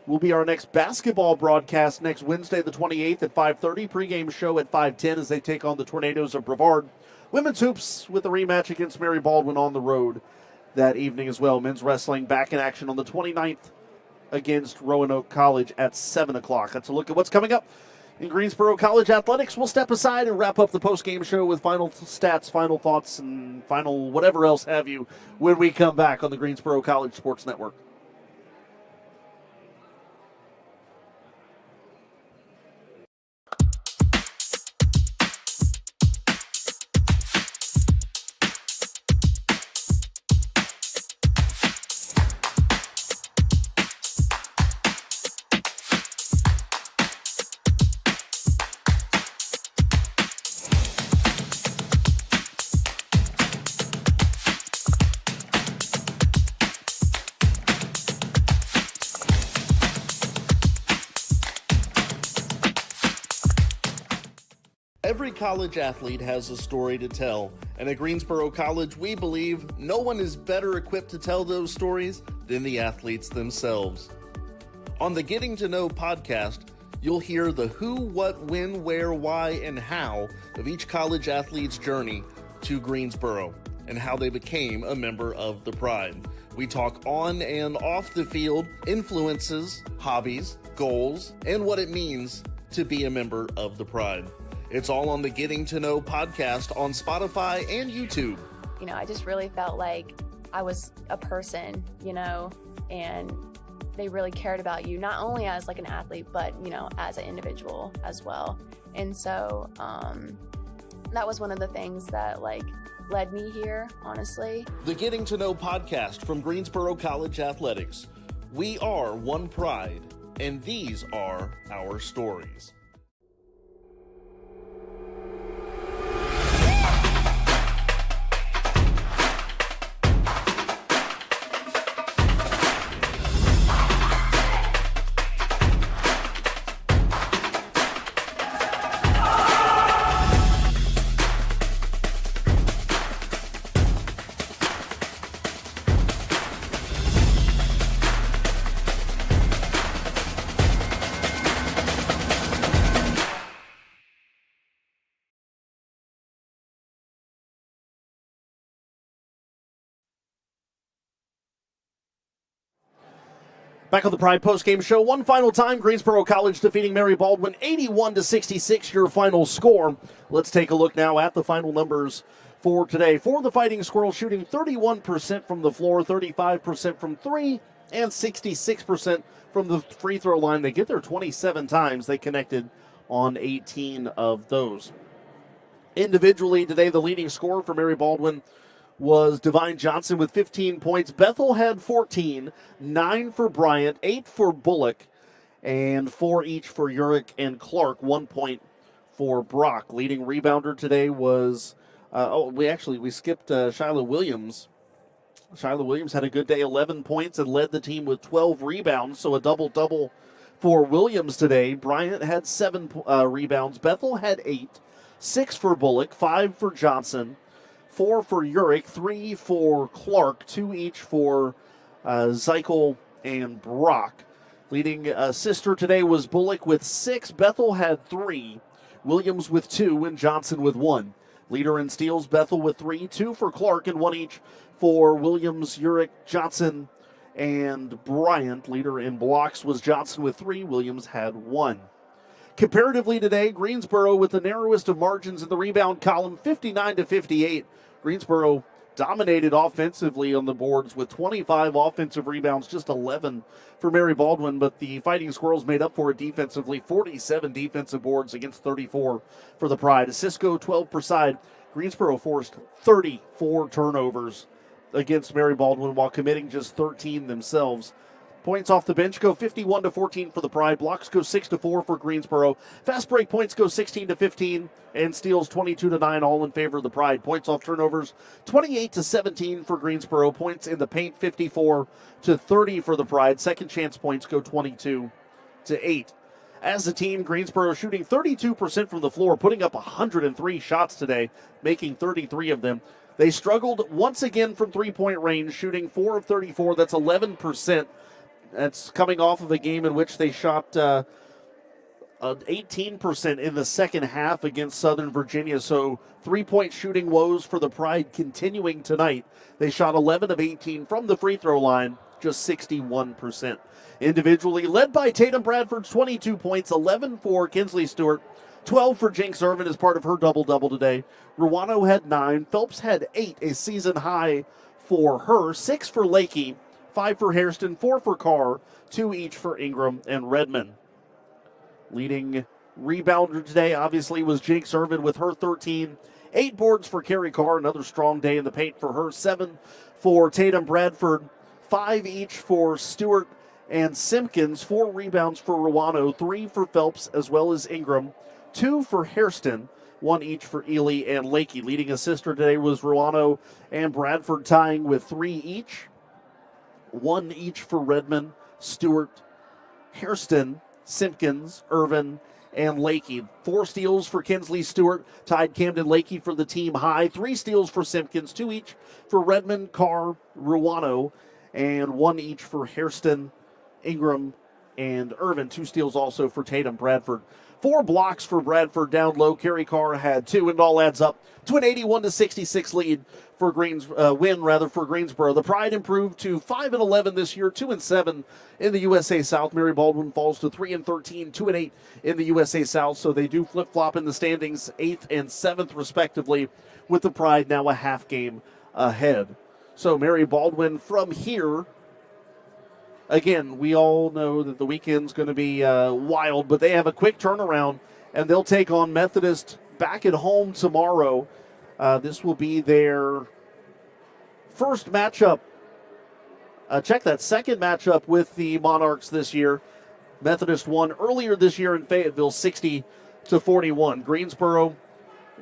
will be our next basketball broadcast next Wednesday the 28th at 5:30. Pregame show at 5:10 as they take on the Tornadoes of Brevard. Women's hoops with a rematch against Mary Baldwin on the road that evening as well. Men's wrestling back in action on the 29th against Roanoke College at 7 o'clock. That's a look at what's coming up in Greensboro College athletics. We'll step aside and wrap up the post-game show with final stats, final thoughts, and final whatever else have you when we come back on the Greensboro College Sports Network. Every college athlete has a story to tell, and at Greensboro College, we believe no one is better equipped to tell those stories than the athletes themselves. On the Getting to Know podcast, you'll hear the who, what, when, where, why, and how of each college athlete's journey to Greensboro and how they became a member of the Pride. We talk on and off the field, influences, hobbies, goals, and what it means to be a member of the Pride. It's all on the Getting to Know podcast on Spotify and YouTube. I just really felt like I was a person, and they really cared about you, not only as like an athlete, but, as an individual as well. And so that was one of the things that led me here, honestly. The Getting to Know podcast from Greensboro College Athletics. We are one Pride, and these are our stories. Back on the Pride postgame show, one final time, Greensboro College defeating Mary Baldwin 81-66, your final score. Let's take a look now at the final numbers for today. For the Fighting Squirrels, shooting 31% from the floor, 35% from three, and 66% from the free throw line. They get there 27 times. They connected on 18 of those. Individually today, the leading scorer for Mary Baldwin was Divine Johnson with 15 points. Bethel had 14, 9 for Bryant, 8 for Bullock, and 4 each for Urick and Clark, 1 point for Brock. Leading rebounder today was, we skipped Shiloh Williams. Shiloh Williams had a good day, 11 points, and led the team with 12 rebounds, so a double-double for Williams today. Bryant had 7 rebounds. Bethel had 8, 6 for Bullock, 5 for Johnson, 4 for Urick, 3 for Clark, 2 each for Zeichel and Brock. Leading sister today was Bullock with 6. Bethel had 3. Williams with 2 and Johnson with 1. Leader in steals, Bethel with 3, 2 for Clark and 1 each for Williams, Urick, Johnson, and Bryant. Leader in blocks was Johnson with 3. Williams had 1. Comparatively today, Greensboro with the narrowest of margins in the rebound column, 59-58. Greensboro dominated offensively on the boards with 25 offensive rebounds, just 11 for Mary Baldwin, but the Fighting Squirrels made up for it defensively, 47 defensive boards against 34 for the Pride. Cisco 12 per side. Greensboro forced 34 turnovers against Mary Baldwin while committing just 13 themselves. Points off the bench go 51-14 for the Pride. Blocks go 6-4 for Greensboro. Fast break points go 16-15, and steals 22-9, all in favor of the Pride. Points off turnovers 28-17 for Greensboro. Points in the paint 54-30 for the Pride. Second chance points go 22-8. As a team, Greensboro shooting 32% from the floor, putting up 103 shots today, making 33 of them. They struggled once again from three-point range, shooting 4 of 34. That's 11%. That's coming off of a game in which they shot 18% in the second half against Southern Virginia. So three-point shooting woes for the Pride continuing tonight. They shot 11 of 18 from the free throw line, just 61%. Individually, led by Tatum Bradford's 22 points, 11 for Kinsley Stewart, 12 for Jinx Irvin as part of her double-double today. Ruano had 9. Phelps had 8, a season high for her. 6 for Lakey, 5 for Hairston, 4 for Carr, 2 each for Ingram and Redmond. Leading rebounder today, obviously, was Jinx Irvin with her 13. 8 boards for Carrie Carr, another strong day in the paint for her. 7 for Tatum Bradford, 5 each for Stewart and Simpkins. 4 rebounds for Ruano, 3 for Phelps as well as Ingram, 2 for Hairston, 1 each for Ely and Lakey. Leading assister today was Ruano and Bradford, tying with 3 each. 1 each for Redmond, Stewart, Hairston, Simpkins, Irvin, and Lakey. 4 steals for Kinsley Stewart, tied Camden Lakey for the team high. 3 steals for Simpkins, 2 each for Redmond, Carr, Ruano, and 1 each for Hairston, Ingram, and Irvin. 2 steals also for Tatum Bradford. 4 blocks for Bradford down low. Kerry Carr had 2, and it all adds up to an 81-66 lead for for Greensboro. The Pride improved to 5-11 this year, 2-7 in the USA South. Mary Baldwin falls to 3-13, 2-8 in the USA South. So they do flip-flop in the standings, 8th and 7th respectively, with the Pride now a half game ahead. So Mary Baldwin from here. Again, we all know that the weekend's going to be wild, but they have a quick turnaround, and they'll take on Methodist back at home tomorrow. This will be their first matchup. Check that, second matchup with the Monarchs this year. Methodist won earlier this year in Fayetteville, 60-41. Greensboro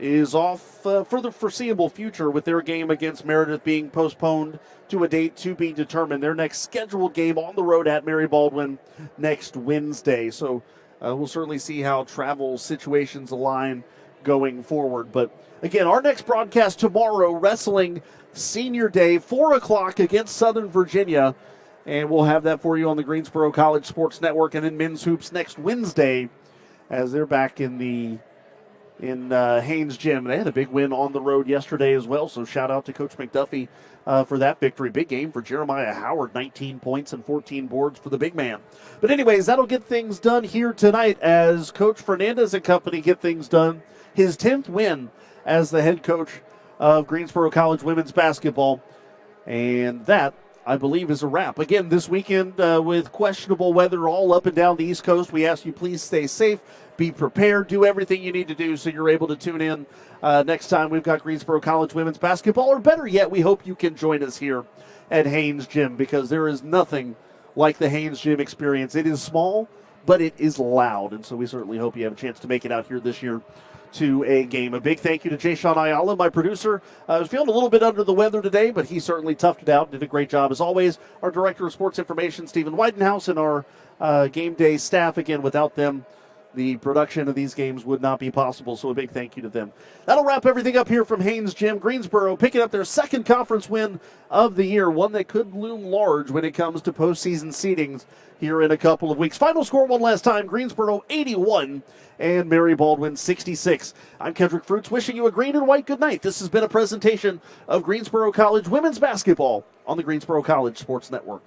is off for the foreseeable future with their game against Meredith being postponed to a date to be determined. Their next scheduled game on the road at Mary Baldwin next Wednesday. So we'll certainly see how travel situations align going forward. But again, our next broadcast tomorrow, wrestling senior day, 4 o'clock against Southern Virginia. And we'll have that for you on the Greensboro College Sports Network, and then men's hoops next Wednesday as they're back in Haynes Gym. They had a big win on the road yesterday as well, so shout out to Coach McDuffie for that victory. Big game for Jeremiah Howard, 19 points and 14 boards for the big man. But anyways, that'll get things done here tonight as Coach Fernandez and company get things done. His 10th win as the head coach of Greensboro College women's basketball. And that, I believe, is a wrap. Again, this weekend with questionable weather all up and down the East Coast, we ask you please stay safe, be prepared, do everything you need to do so you're able to tune in next time we've got Greensboro College women's basketball. Or better yet, we hope you can join us here at Haynes Gym, because there is nothing like the Haynes Gym experience. It is small, but it is loud, and so we certainly hope you have a chance to make it out here this year to a game. A big thank you to Jay Sean Ayala, my producer. I was feeling a little bit under the weather today, but he certainly toughed it out, did a great job. As always, our Director of Sports Information, Stephen Weidenhouse, and our game day staff. Again, without them, the production of these games would not be possible, so a big thank you to them. That'll wrap everything up here from Haynes Gym. Greensboro picking up their second conference win of the year, one that could loom large when it comes to postseason seedings here in a couple of weeks. Final score one last time, Greensboro 81 and Mary Baldwin 66. I'm Kendrick Fruits, wishing you a green and white good night. This has been a presentation of Greensboro College women's basketball on the Greensboro College Sports Network.